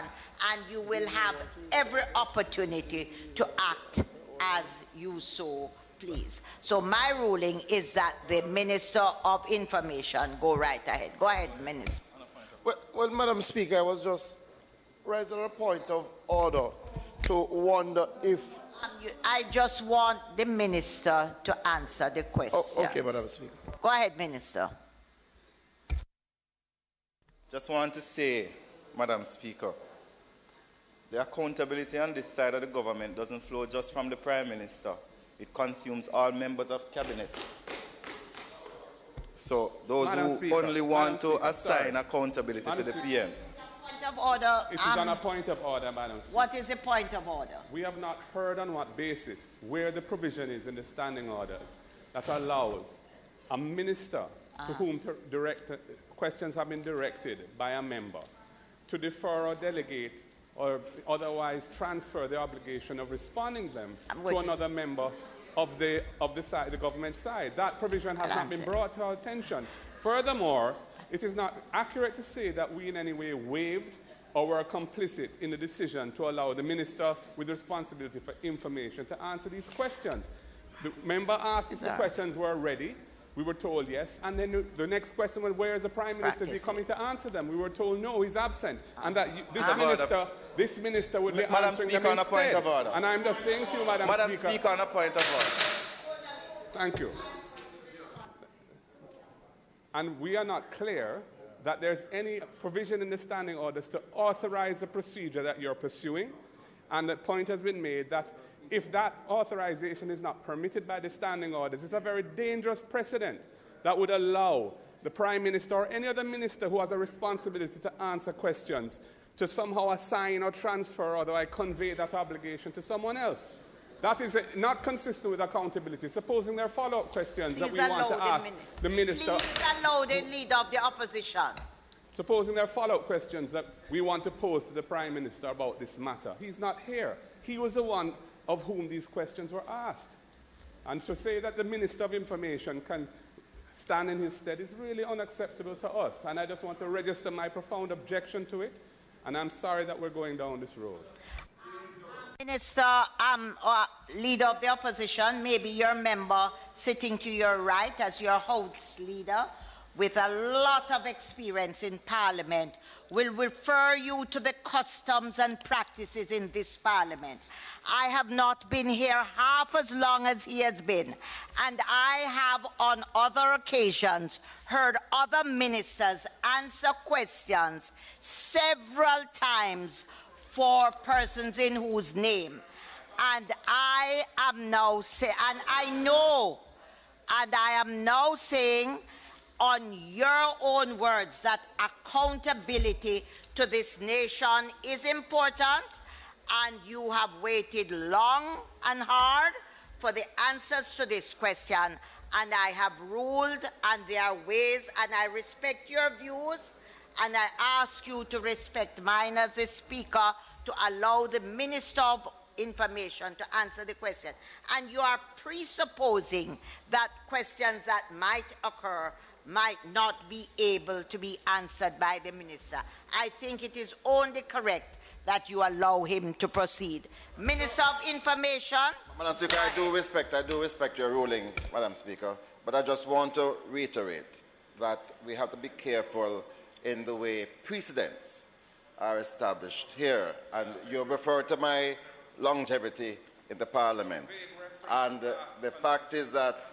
and you will have every opportunity to act as you so please. So my ruling is that the Minister of Information go right ahead. Go ahead, Minister. Well, Madam Speaker, I was just raising a point of order to wonder if... I just want the Minister to answer the question. Oh, okay, Madam Speaker. Go ahead, Minister. Just want to say, Madam Speaker, the accountability on this side of the government doesn't flow just from the Prime Minister. It consumes all members of Cabinet. So those Madam who Speaker, only want to Speaker, assign sorry. accountability to the PM. Point of order. It is on a point of order, Madam Speaker. What is the point of order? We have not heard on what basis, where the provision is in the standing orders that allows a minister to whom questions have been directed by a member to defer or delegate or otherwise transfer the obligation of responding them to another member of the government side. That provision has not been brought to our attention. Furthermore, it is not accurate to say that we in any way waived or were complicit in the decision to allow the minister with responsibility for information to answer these questions. The member asked if the questions were ready. We were told yes. And then the next question was, where is the Prime Minister? Is he coming to answer them? We were told no, he's absent. And that this minister would be answering them instead. Point of order. And I'm just saying to you, Madam Speaker. Madam Speaker, on a point of order. Thank you. And we are not clear that there's any provision in the standing orders to authorize the procedure that you're pursuing. And the point has been made that if that authorization is not permitted by the standing orders, it's a very dangerous precedent that would allow the Prime Minister or any other minister who has a responsibility to answer questions to somehow assign or transfer or otherwise convey that obligation to someone else. That is not consistent with accountability. Supposing there are follow-up questions that we want to ask the minister. Please allow the leader of the opposition. Supposing there are follow-up questions that we want to pose to the Prime Minister about this matter. He's not here. He was the one of whom these questions were asked. And to say that the Minister of Information can stand in his stead is really unacceptable to us. And I just want to register my profound objection to it. And I'm sorry that we're going down this road. Minister, leader of the opposition, maybe your member sitting to your right as your House leader, with a lot of experience in Parliament will refer you to the customs and practices in this Parliament. I have not been here half as long as he has been, and I have on other occasions heard other ministers answer questions several times for persons in whose name. And I am now saying, and I know, and I am now saying on your own words that accountability to this nation is important, and you have waited long and hard for the answers to this question, and I have ruled, and there are ways, and I respect your views, and I ask you to respect mine as a speaker to allow the Minister of Information to answer the question. And you are presupposing that questions that might occur might not be able to be answered by the Minister. I think it is only correct that you allow him to proceed. Minister of Information. Madam Speaker, I do respect your ruling, Madam Speaker, but I just want to reiterate that we have to be careful in the way precedents are established here. And you refer to my longevity in the Parliament. And the fact is that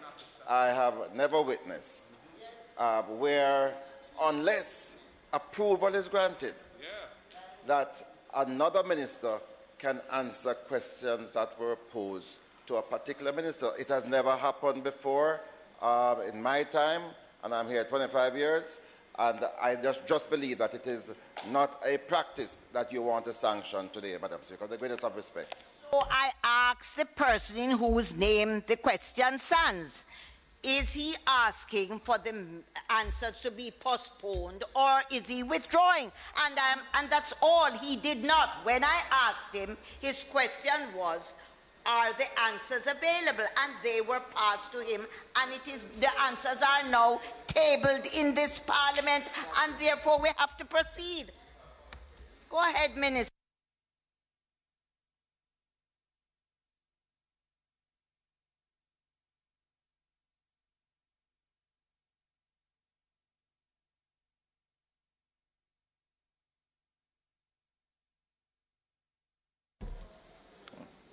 I have never witnessed where, unless approval is granted, that another minister can answer questions that were posed to a particular minister. It has never happened before in my time, and I'm here 25 years, and I just believe that it is not a practice that you want to sanction today, Madam Speaker, with the greatest of respect. So I ask the person in whose name the question stands. Is he asking for the answers to be postponed, or is he withdrawing? And that's all. He did not. When I asked him, his question was, are the answers available? And they were passed to him, and the answers are now tabled in this Parliament, and therefore we have to proceed. Go ahead, Minister.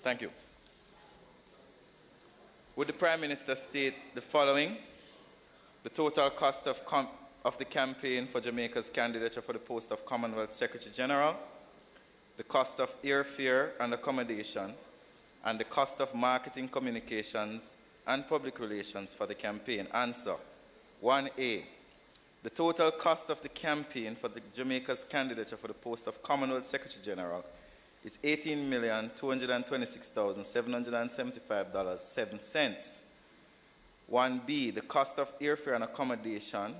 Thank you. Would the Prime Minister state the following? The total cost of the campaign for Jamaica's candidature for the post of Commonwealth Secretary General, the cost of airfare and accommodation, and the cost of marketing, communications, and public relations for the campaign. Answer. 1A. The total cost of the campaign for the Jamaica's candidature for the post of Commonwealth Secretary General is $18,226,775.07. 1B, the cost of airfare and accommodation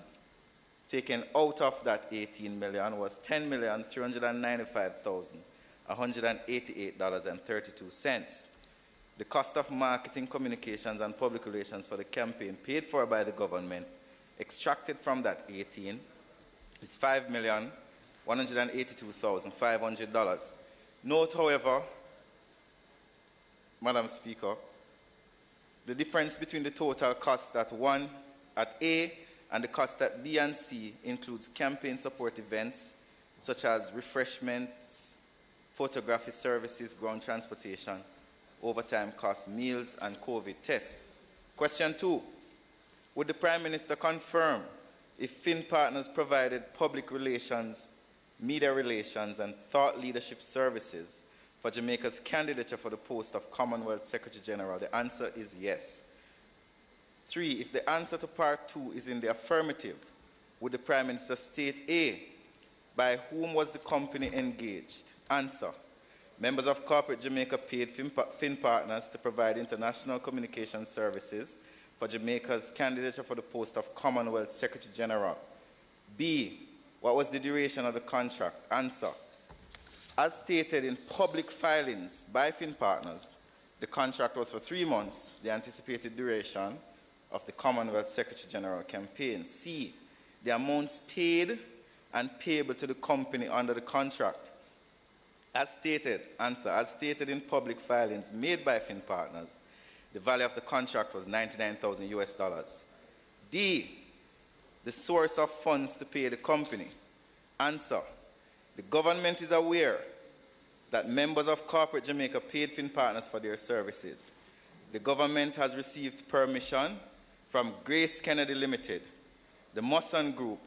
taken out of that $18 million was $10,395,188.32. The cost of marketing, communications, and public relations for the campaign paid for by the government extracted from that 18 is $5,182,500. Note, however, Madam Speaker, the difference between the total cost at A and the cost at B and C includes campaign support events such as refreshments, photography services, ground transportation, overtime costs, meals, and COVID tests. Question 2. Would the Prime Minister confirm if Finn Partners provided public relations, media relations, and thought leadership services for Jamaica's candidature for the post of Commonwealth Secretary General? The answer is yes. 3, if the answer to part 2 is in the affirmative, would the Prime Minister state A, by whom was the company engaged? Answer, members of Corporate Jamaica paid Finn Partners to provide international communication services for Jamaica's candidature for the post of Commonwealth Secretary General. B, what was the duration of the contract? Answer, as stated in public filings by Finn Partners, the contract was for 3 months, the anticipated duration of the Commonwealth Secretary General campaign. C, the amounts paid and payable to the company under the contract. As stated, answer, as stated in public filings made by Finn Partners, the value of the contract was $99,000 US. D, the source of funds to pay the company? Answer. The government is aware that members of Corporate Jamaica paid Finn Partners for their services. The government has received permission from Grace Kennedy Limited, the Most Hon Group,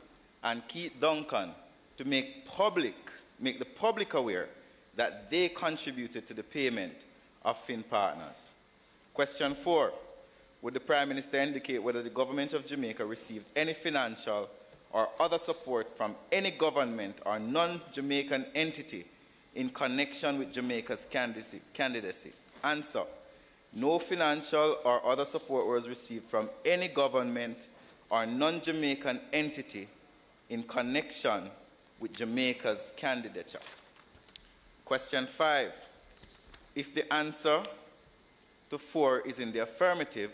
and Keith Duncan to make the public aware that they contributed to the payment of Finn Partners. Question 4. Would the Prime Minister indicate whether the government of Jamaica received any financial or other support from any government or non-Jamaican entity in connection with Jamaica's candidacy? Answer. No financial or other support was received from any government or non-Jamaican entity in connection with Jamaica's candidature. Question 5. If the answer to 4 is in the affirmative,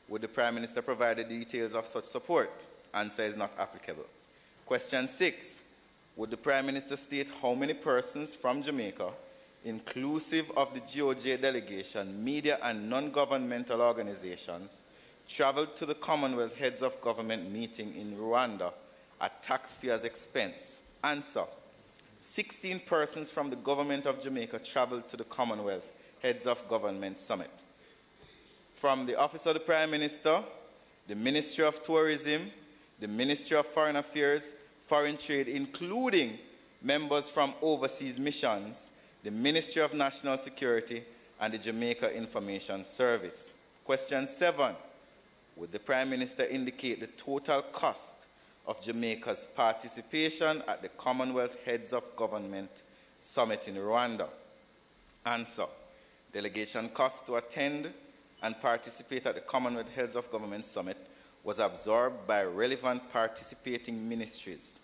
would the Prime Minister provide the details of such support? Answer is not applicable. Question 6. Would the Prime Minister state how many persons from Jamaica, inclusive of the GOJ delegation, media and non-governmental organizations, traveled to the Commonwealth Heads of Government meeting in Rwanda at taxpayers' expense? Answer. 16 persons from the government of Jamaica traveled to the Commonwealth Heads of Government Summit. From the Office of the Prime Minister, the Ministry of Tourism, the Ministry of Foreign Affairs, Foreign Trade, including members from overseas missions, the Ministry of National Security, and the Jamaica Information Service. Question 7. Would the Prime Minister indicate the total cost of Jamaica's participation at the Commonwealth Heads of Government Summit in Rwanda? Answer. Delegation cost to attend and participate at the Commonwealth Heads of Government Summit was absorbed by relevant participating ministries.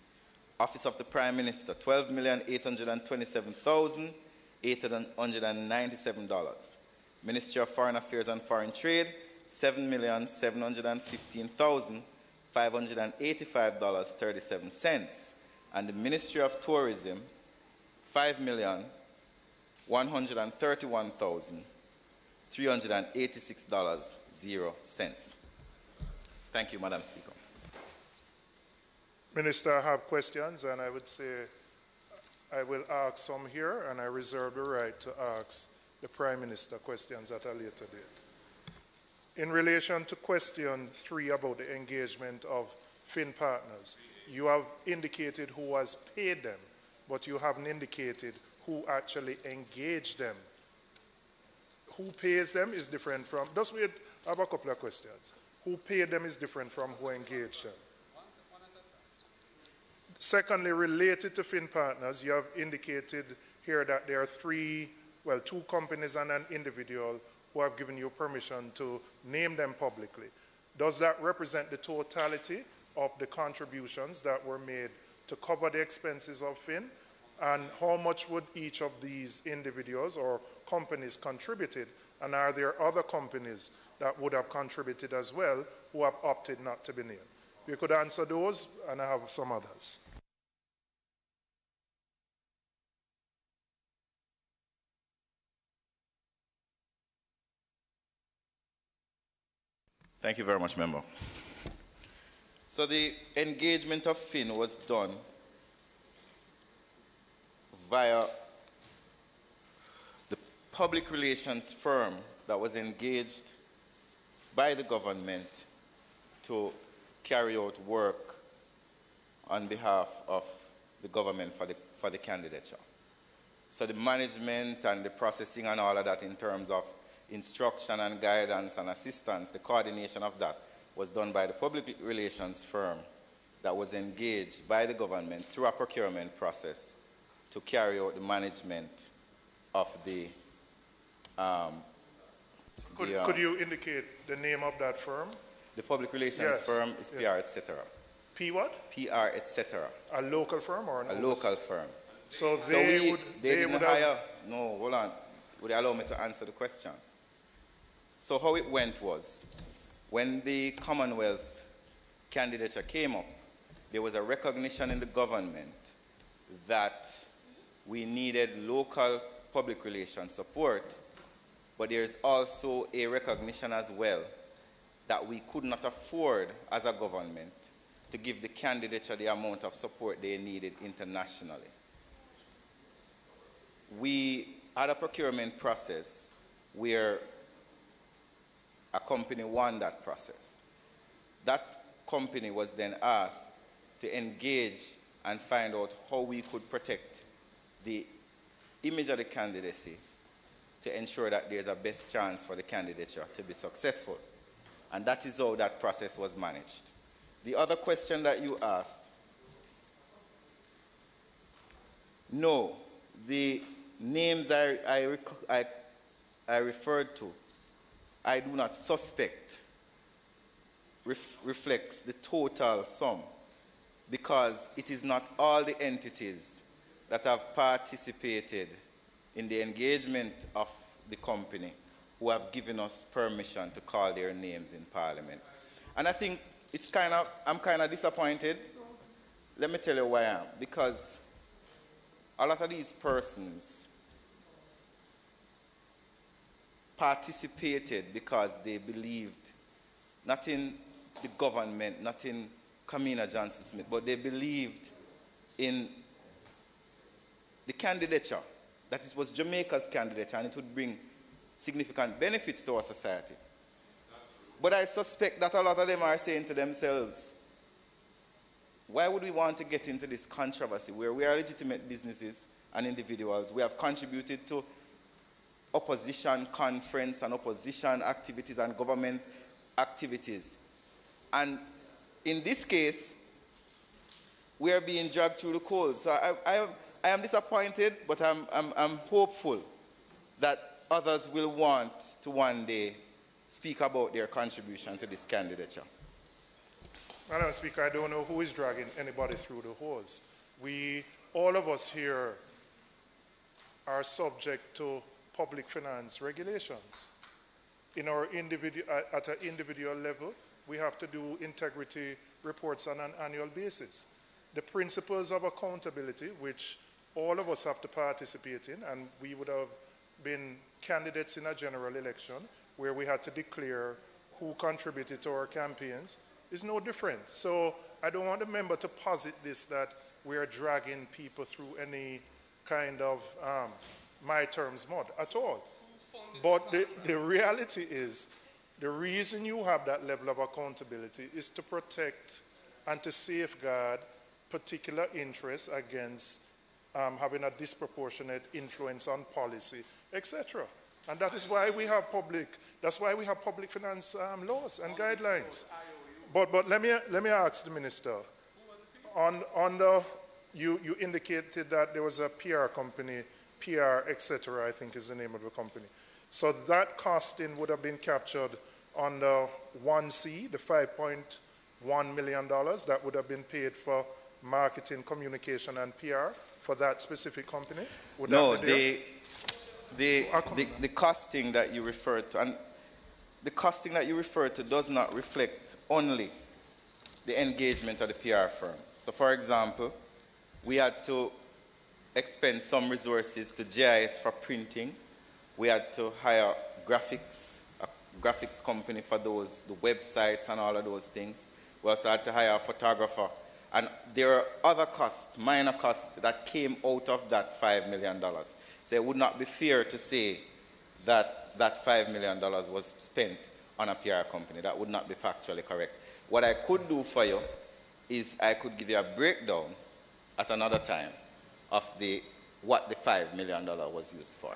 Office of the Prime Minister, $12,827,897. Ministry of Foreign Affairs and Foreign Trade, $7,715,585.37. And the Ministry of Tourism, $5,131,386.00. Thank you, Madam Speaker. Minister, I have questions, and I would say I will ask some here, and I reserve the right to ask the Prime Minister questions at a later date. In relation to question 3 about the engagement of Finn Partners, you have indicated who has paid them, but you haven't indicated who actually engaged them. Who pays them is different from, just wait, I have a couple of questions. Who paid them is different from who engaged them. Secondly, related to Finn Partners, you have indicated here that there are 2 companies and an individual who have given you permission to name them publicly. Does that represent the totality of the contributions that were made to cover the expenses of Finn? And how much would each of these individuals or companies contributed? And are there other companies that would have contributed as well who have opted not to be named? You could answer those, and I have some others. Thank you very much, Member. So the engagement of Finn was done via the public relations firm that was engaged by the government to carry out work on behalf of the government for the candidature. So the management and the processing and all of that in terms of instruction and guidance and assistance, the coordination of that was done by the public relations firm that was engaged by the government through a procurement process to carry out the management of the could you indicate the name of that firm? The public relations firm is PR, etc. P what? PR, etc. A local firm or a local firm? So they didn't hire. No, hold on. Would you allow me to answer the question? So how it went was, when the Commonwealth candidature came up, there was a recognition in the government that we needed local public relations support, but there is also a recognition as well that we could not afford as a government to give the candidature the amount of support they needed internationally. We had a procurement process where a company won that process. That company was then asked to engage and find out how we could protect the image of the candidacy to ensure that there's a best chance for the candidature to be successful. And that is how that process was managed. The other question that you asked, no, the names I referred to, I do not suspect reflects the total sum, because it is not all the entities that have participated in the engagement of the company who have given us permission to call their names in Parliament. And I think I'm kind of disappointed. Let me tell you why I am. Because a lot of these persons participated because they believed not in the government, not in Kamina Johnson-Smith, but they believed in the candidature, that it was Jamaica's candidature and it would bring significant benefits to our society. But I suspect that a lot of them are saying to themselves, why would we want to get into this controversy where we are legitimate businesses and individuals? We have contributed to opposition conference and opposition activities and government activities. And in this case, we are being dragged through the coals. So I am disappointed, but I'm hopeful that others will want to one day speak about their contribution to this candidature. Madam Speaker, I don't know who is dragging anybody through the hose. All of us here are subject to public finance regulations. At an individual level, we have to do integrity reports on an annual basis. The principles of accountability, which all of us have to participate in, and we would have been candidates in a general election where we had to declare who contributed to our campaigns, is no different. So I don't want the member to posit this, that we are dragging people through any kind of my terms mud at all. But the reality is, the reason you have that level of accountability is to protect and to safeguard particular interests against having a disproportionate influence on policy, etc. And that is why we have public finance laws and guidelines. But let me ask the minister. You indicated that there was a PR company, PR, etc., I think is the name of the company. So that costing would have been captured under 1C, the $5.1 million that would have been paid for marketing, communication, and PR for that specific company? No, the costing that you referred to, and the costing that you referred to does not reflect only the engagement of the PR firm. So, for example, we had to expend some resources to GIS for printing. We had to hire a graphics company for those, the websites and all of those things. We also had to hire a photographer. And there are other costs, minor costs, that came out of that $5 million. So it would not be fair to say that that $5 million was spent on a PR company. That would not be factually correct. What I could do for you is I could give you a breakdown at another time of what the $5 million was used for.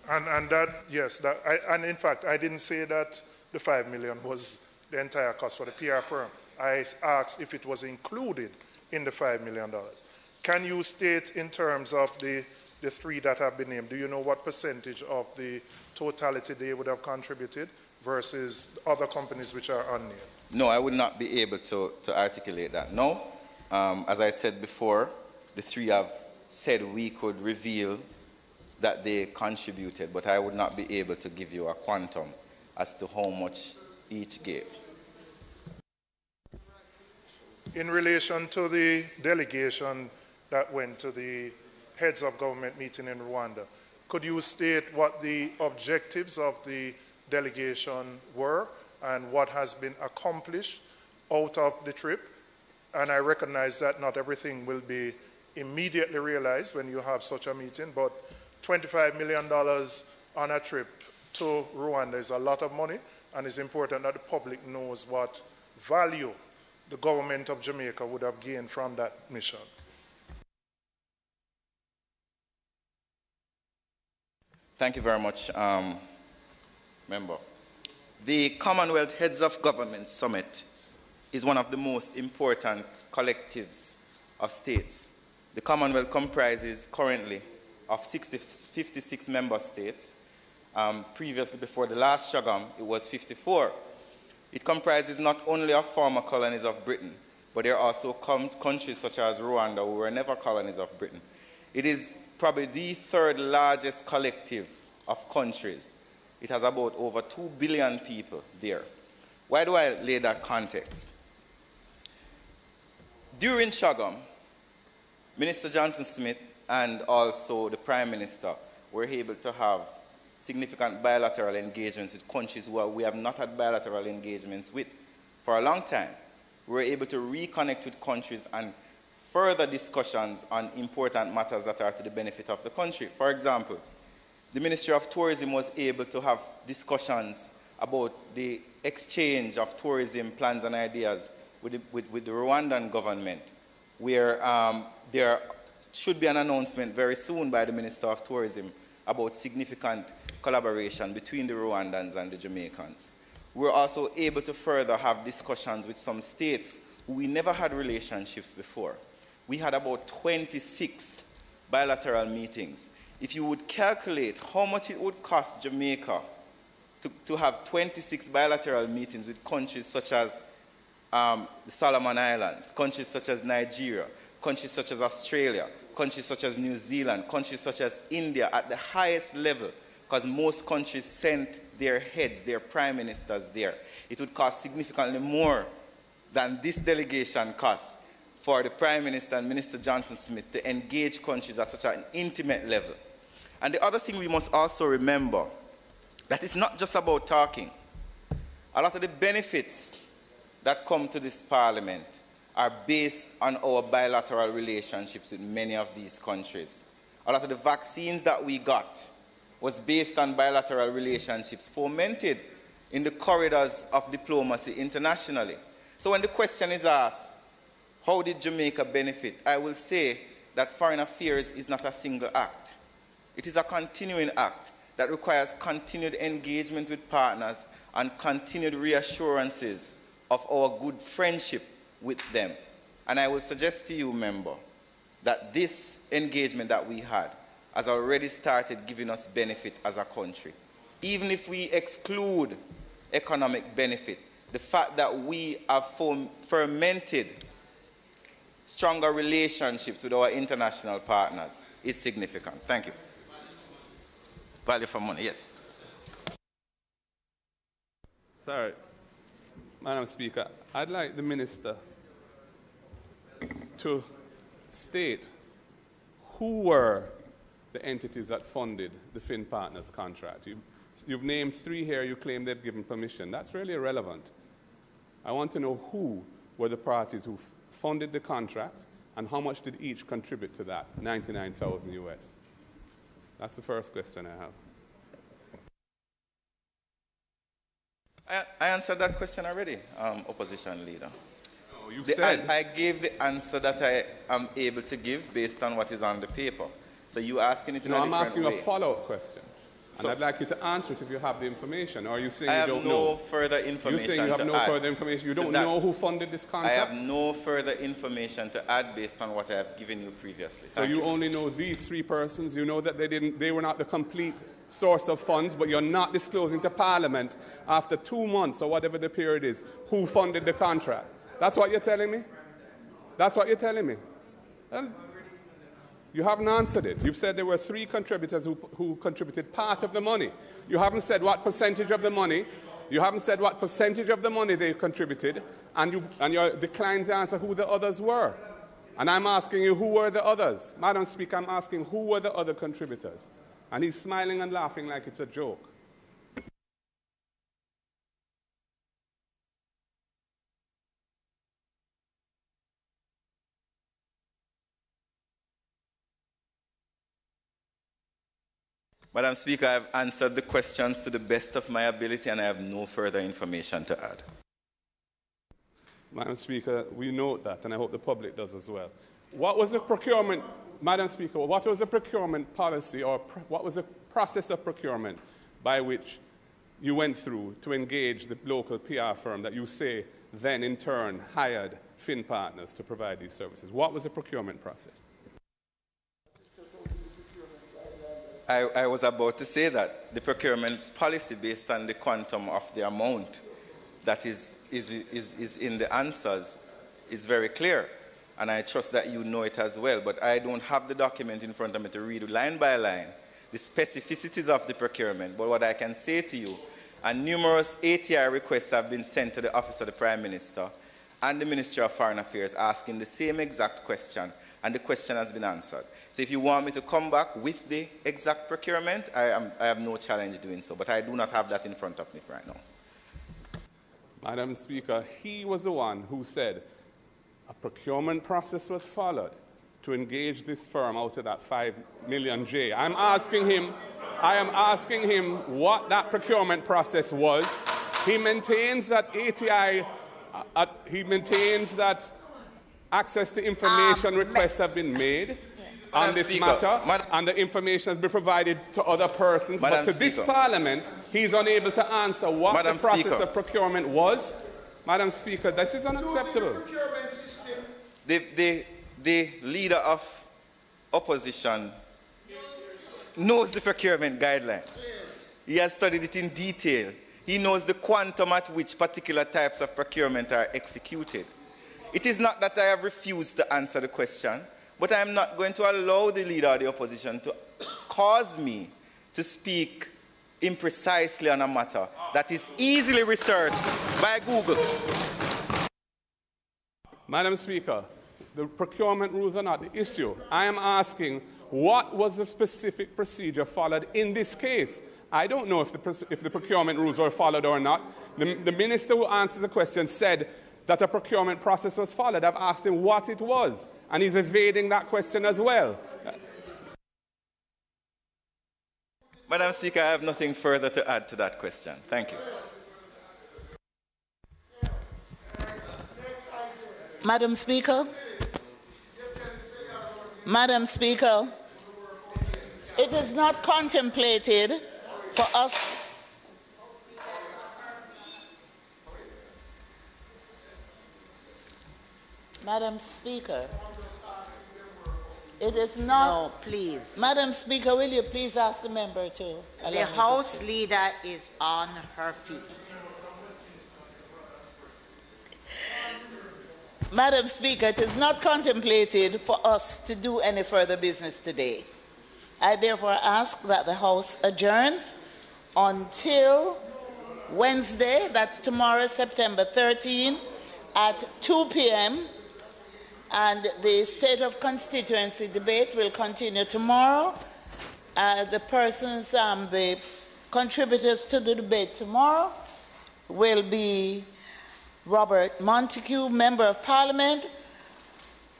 And that, yes, and in fact, I didn't say that the $5 million was the entire cost for the PR firm. I asked if it was included in the $5 million. Can you state in terms of the three that have been named, do you know what percentage of the totality they would have contributed versus other companies which are unnamed? No, I would not be able to articulate that. No. As I said before, the three have said we could reveal that they contributed, but I would not be able to give you a quantum as to how much each gave. In relation to the delegation that went to the heads of government meeting in Rwanda, could you state what the objectives of the delegation were and what has been accomplished out of the trip? And I recognize that not everything will be immediately realized when you have such a meeting, but $25 million on a trip to Rwanda is a lot of money, and it's important that the public knows what value the government of Jamaica would have gained from that mission. Thank you very much, Member. The Commonwealth Heads of Government Summit is one of the most important collectives of states. The Commonwealth comprises currently of 56 member states. Previously, before the last Shagam, it was 54. It comprises not only of former colonies of Britain, but there are also countries such as Rwanda, who were never colonies of Britain. It is probably the third largest collective of countries. It has about over 2 billion people there. Why do I lay that context? During Shagam, Minister Johnson Smith and also the Prime Minister were able to have significant bilateral engagements with countries who we have not had bilateral engagements with for a long time. We were able to reconnect with countries and further discussions on important matters that are to the benefit of the country. For example, the Ministry of Tourism was able to have discussions about the exchange of tourism plans and ideas with the Rwandan government, where there should be an announcement very soon by the Minister of Tourism about significant collaboration between the Rwandans and the Jamaicans. We were also able to further have discussions with some states who we never had relationships before. We had about 26 bilateral meetings. If you would calculate how much it would cost Jamaica to have 26 bilateral meetings with countries such as the Solomon Islands, countries such as Nigeria, countries such as Australia, countries such as New Zealand, countries such as India at the highest level, because most countries sent their heads, their prime ministers there. It would cost significantly more than this delegation cost for the Prime Minister and Minister Johnson Smith to engage countries at such an intimate level. And the other thing we must also remember, that it's not just about talking. A lot of the benefits that come to this Parliament are based on our bilateral relationships with many of these countries. A lot of the vaccines that we got was based on bilateral relationships fomented in the corridors of diplomacy internationally. So when the question is asked, how did Jamaica benefit? I will say that foreign affairs is not a single act. It is a continuing act that requires continued engagement with partners and continued reassurances of our good friendship with them. And I will suggest to you, member, that this engagement that we had has already started giving us benefit as a country. Even if we exclude economic benefit, the fact that we have fermented stronger relationships with our international partners is significant. Thank you. Value for money, yes. Sorry, Madam Speaker, I'd like the Minister to state who were the entities that funded the Finn Partners contract. You've named 3 here, you claim they've given permission. That's really irrelevant. I want to know who were the parties who funded the contract and how much did each contribute to that, 99,000 US. That's the first question I have. I answered that question already, Opposition Leader. No, you said... I gave the answer that I am able to give based on what is on the paper. So you asking it in a different way. No, I'm asking a follow-up question. And I'd like you to answer it if you have the information. Or are you saying you don't know? I have no further information to add. You're saying you have no further information. You don't know who funded this contract? I have no further information to add based on what I have given you previously. So you only know these 3 persons. You know that they were not the complete source of funds, but you're not disclosing to Parliament after 2 months or whatever the period is who funded the contract. That's what you're telling me? That's what you're telling me? You haven't answered it. You've said there were 3 contributors who contributed part of the money. You haven't said what percentage of the money. You haven't said what percentage of the money they contributed, and you declined to answer who the others were. And I'm asking you, who were the others? Madam Speaker, I'm asking who were the other contributors? And he's smiling and laughing like it's a joke. Madam Speaker, I have answered the questions to the best of my ability, and I have no further information to add. Madam Speaker, we note that, and I hope the public does as well. What was the procurement, Madam Speaker, what was the procurement policy, or what was the process of procurement by which you went through to engage the local PR firm that you say then in turn hired Finn Partners to provide these services? What was the procurement process? I was about to say that the procurement policy based on the quantum of the amount that is in the answers is very clear. And I trust that you know it as well. But I don't have the document in front of me to read line by line the specificities of the procurement. But what I can say to you, and numerous ATI requests have been sent to the Office of the Prime Minister and the Ministry of Foreign Affairs asking the same exact question, and the question has been answered. So if you want me to come back with the exact procurement, I have no challenge doing so, but I do not have that in front of me right now. Madam Speaker, he was the one who said a procurement process was followed to engage this firm out of that 5 million J. I am asking him what that procurement process was. He maintains that ATI, he maintains that access to information requests have been made on this matter, and the information has been provided to other persons. But to this Parliament, he's unable to answer what the process of procurement was. Madam Speaker, this is unacceptable. The leader of opposition knows the procurement guidelines. He has studied it in detail. He knows the quantum at which particular types of procurement are executed. It is not that I have refused to answer the question, but I am not going to allow the leader of the opposition to cause me to speak imprecisely on a matter that is easily researched by Google. Madam Speaker, the procurement rules are not the issue. I am asking what was the specific procedure followed in this case. I don't know if the procurement rules were followed or not. The minister who answers the question said that a procurement process was followed. I've asked him what it was, and he's evading that question as well. Madam Speaker, I have nothing further to add to that question. Thank you. Madam Speaker, it is not contemplated for us. Madam Speaker, it is not. No, please. Madam Speaker, will you please ask the member to allow The House Leader is on her feet. Madam Speaker, it is not contemplated for us to do any further business today. I therefore ask that the House adjourns until Wednesday, that's tomorrow, September 13, at 2 p.m., and the State of Constituency debate will continue tomorrow. The contributors to the debate tomorrow will be Robert Montague, Member of Parliament,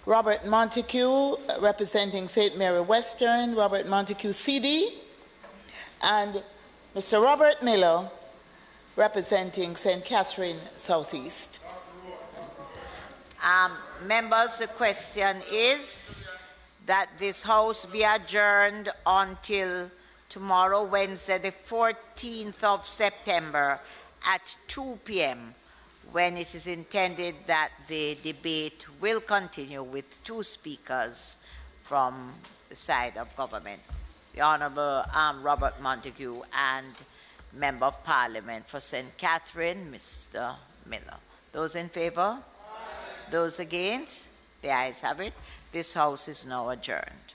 Robert Montague, representing St. Mary Western, Robert Montague CD, and Mr. Robert Miller, representing St. Catherine Southeast. Members, the question is that this House be adjourned until tomorrow, Wednesday, the 14th of September at 2 p.m., when it is intended that the debate will continue with two speakers from the side of government, the Honourable Robert Montague and Member of Parliament for St. Catherine, Mr. Miller. Those in favour? Those against? The ayes have it. This House is now adjourned.